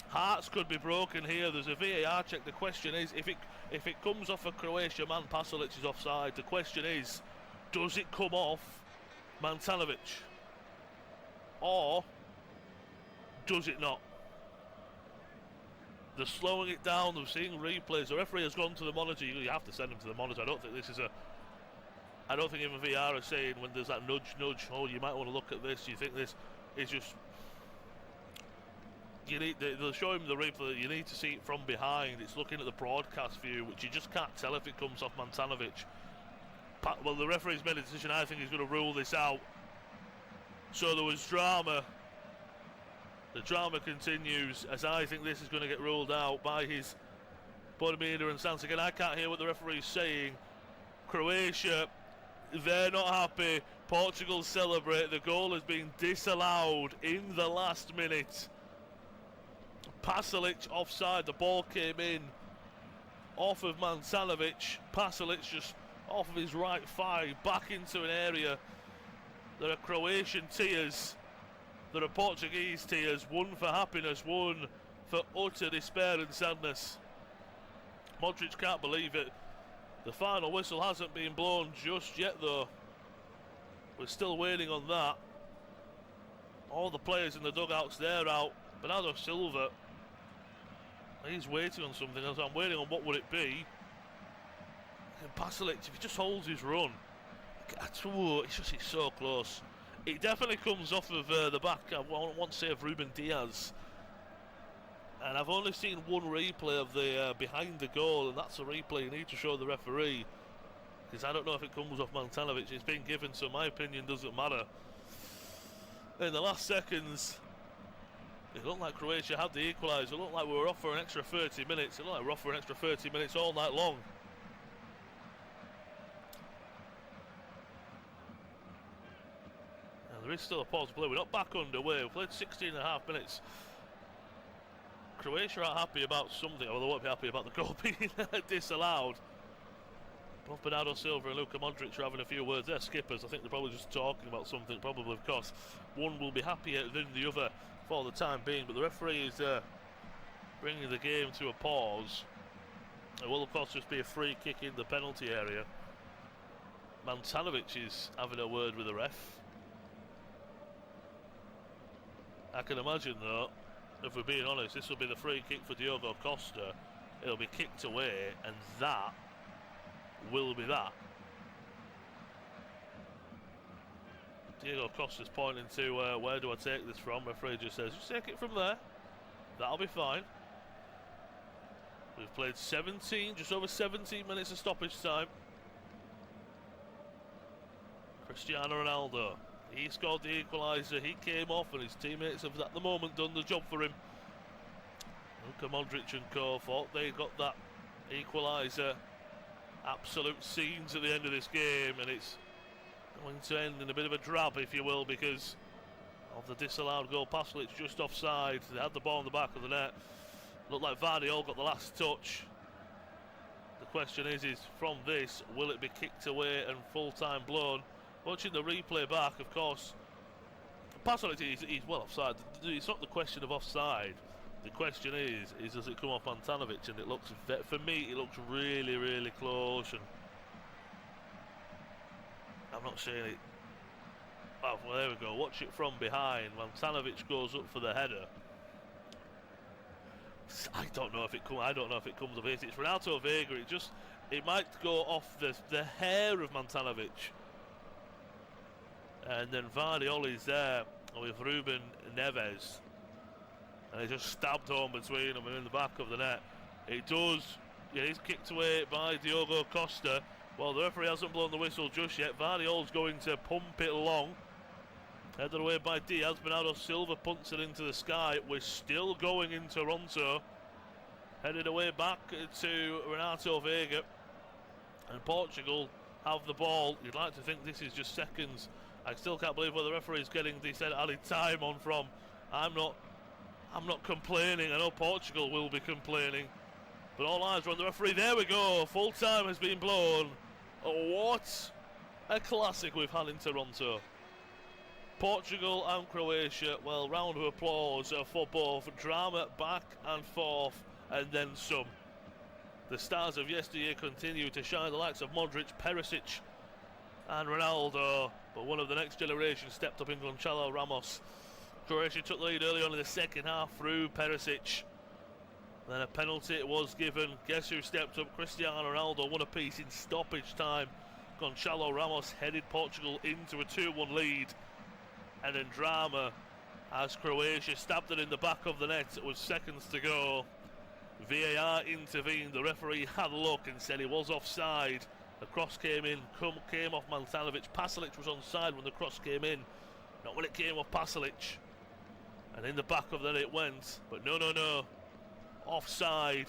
Hearts could be broken here. There's a VAR check. The question is, if it comes off a Croatia man, Pasalic is offside. The question is, does it come off Mantanovic? Or does it not? They're slowing it down. They're seeing replays. The referee has gone to the monitor. You have to send him to the monitor. I don't think this is a. I don't think even VR is saying when there's that nudge. Oh, you might want to look at this. You think this is just. You need. They'll show him the replay. You need to see it from behind. It's looking at the broadcast view, which you just can't tell if it comes off Mantanovic. Well, the referee's made a decision. I think he's going to rule this out. So there was drama. The drama continues as I think this is going to get ruled out by his Bodemir and Sanz. Again, I can't hear what the referee is saying. Croatia, they're not happy. Portugal celebrate. The goal has been disallowed in the last minute. Pasalic offside. The ball came in off of Mantanovic. Pasalic just off of his right thigh back into an area. There are Croatian tears. There are Portuguese tears, one for happiness, one for utter despair and sadness. Modric can't believe it. The final whistle hasn't been blown just yet though. We're still waiting on that. All the players in the dugouts, they're out. Bernardo Silva He's waiting on something else. I'm waiting on what would it be. And Pasalic, if he just holds his run, it's so close. It definitely comes off of the back. I want to say of Ruben Diaz. And I've only seen one replay of the behind the goal, and that's a replay you need to show the referee. Because I don't know if it comes off Mantanovic. It's been given, so my opinion doesn't matter. In the last seconds, it looked like Croatia had the equaliser. It looked like we were off for an extra 30 minutes. It looked like we were off for an extra 30 minutes all night long. And there is still a pause to play. We're not back underway. We've played 16 and a half minutes. Croatia are happy about something, although they won't be happy about the goal being disallowed. Both Bernardo Silva and Luka Modric are having a few words. They're skippers. I think they're probably just talking about something, probably, of course. One will be happier than the other for the time being, but the referee is bringing the game to a pause. It will, of course, just be a free kick in the penalty area. Mantanovic is having a word with the ref. I can imagine, though, if we're being honest, this will be the free kick for Diogo Costa. It'll be kicked away, and that will be that. Diego Costa's pointing to where do I take this from? Referee just says, just take it from there. That'll be fine. We've played 17, just over 17 minutes of stoppage time. Cristiano Ronaldo, he scored the equaliser. He came off, and his teammates have at the moment done the job for him. Luka Modric and co thought they got that equaliser. Absolute scenes at the end of this game, and it's going to end in a bit of a drab, if you will, because of the disallowed goal. Pasalic just offside. They had the ball in the back of the net. Looked like Vardiol got the last touch. The question is from this, will it be kicked away and full-time blown? Watching the replay back, of course, Pasalic he's well offside. It's not the question of offside. The question is does it come off Mantanovic? And it looks, for me, it looks really, really close. And I'm not saying it. Oh, well, there we go. Watch it from behind. Mantanovic goes up for the header. I don't know if it comes. I don't know if it comes off it. It's Renato Vega. It might go off the hair of Mantanovic. And then Vardiol is there with Ruben Neves. And he just stabbed home between them and in the back of the net. It does. Yeah, he's kicked away by Diogo Costa. Well, the referee hasn't blown the whistle just yet. Vardiol's going to pump it along. Headed away by Diaz. Bernardo Silva punts it into the sky. We're still going in Toronto. Headed away back to Renato Vega. And Portugal have the ball. You'd like to think this is just seconds. I still can't believe where the referee is getting the said added time on from. I'm not complaining. I know Portugal will be complaining. But all eyes are on the referee. There we go. Full time has been blown. Oh, what a classic we've had in Toronto. Portugal and Croatia. Well, round of applause for both. Drama back and forth, and then some. The stars of yesteryear continue to shine. The likes of Modric, Perisic and Ronaldo. But one of the next generation stepped up in Gonçalo Ramos. Croatia took the lead early on in the second half through Perisic. Then a penalty was given. Guess who stepped up? Cristiano Ronaldo, one apiece in stoppage time. Gonçalo Ramos headed Portugal into a 2-1 lead. And then drama as Croatia stabbed it in the back of the net with seconds to go. VAR intervened. The referee had a look and said he was offside. The cross came in, came off Mantanovic. Pasalic was onside when the cross came in, not when it came off Pasalic. And in the back of the net it went. But no. Offside.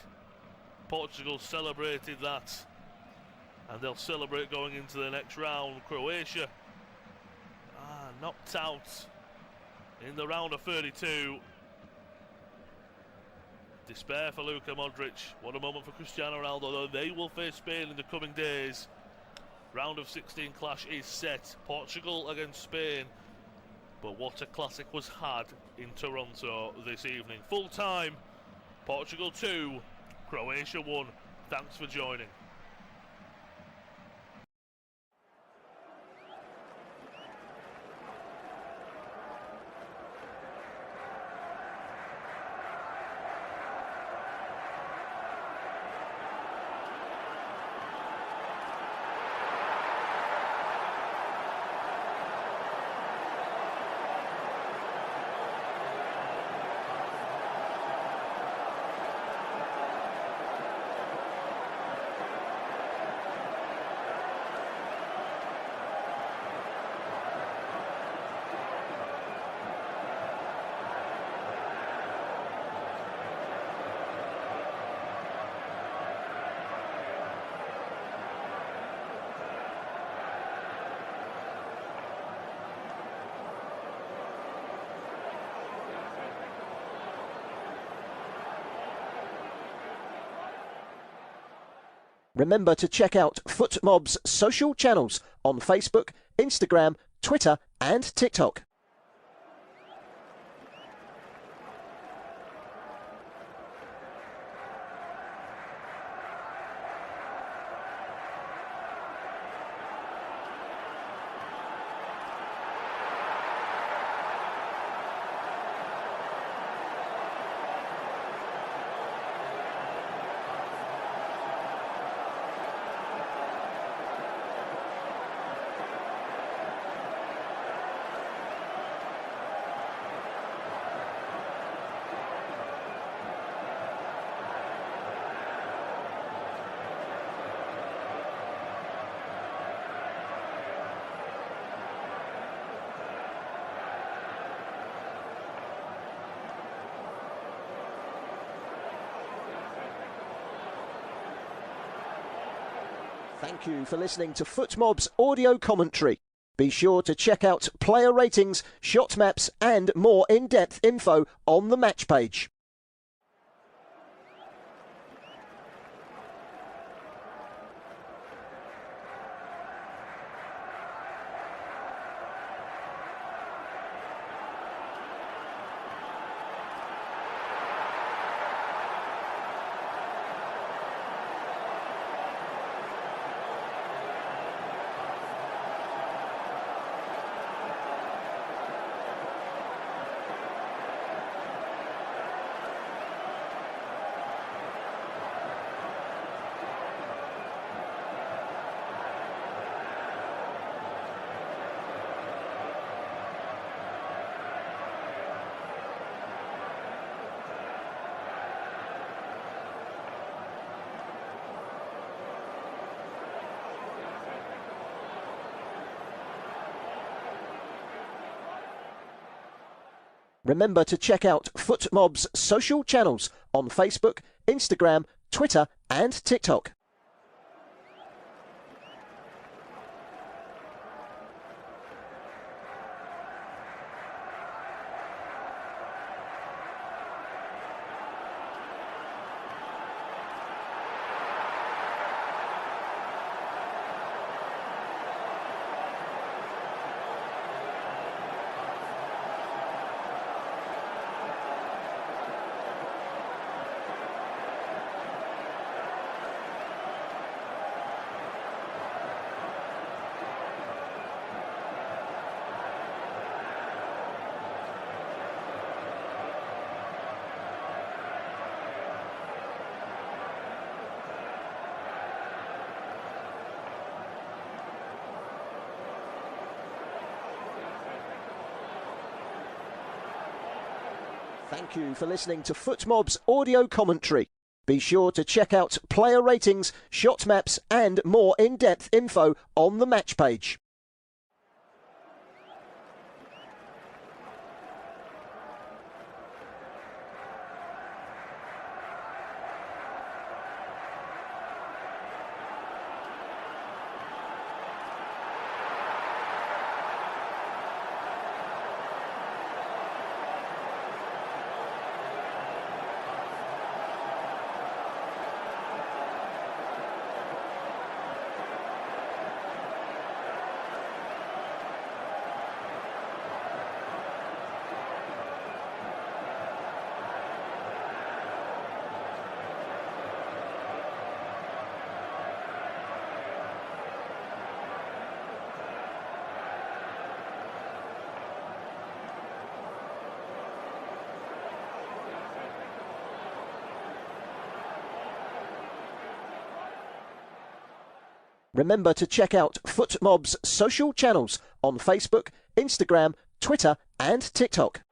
Portugal celebrated that. And they'll celebrate going into the next round. Croatia knocked out in the round of 32. Despair for Luka Modric. What a moment for Cristiano Ronaldo, though. They will face Spain in the coming days. Round of 16 clash is set. Portugal against Spain. But what a classic was had in Toronto this evening. Full time. Portugal 2, Croatia 1. Thanks for joining. Remember to check out FootMob's social channels on Facebook, Instagram, Twitter and TikTok. Thank you for listening to FootMob's audio commentary. Be sure to check out player ratings, shot maps and more in-depth info on the match page. Remember to check out FootMob's social channels on Facebook, Instagram, Twitter and TikTok. Thank you for listening to FootMob's audio commentary. Be sure to check out player ratings, shot maps and more in-depth info on the match page. Remember to check out FootMob's social channels on Facebook, Instagram, Twitter and TikTok.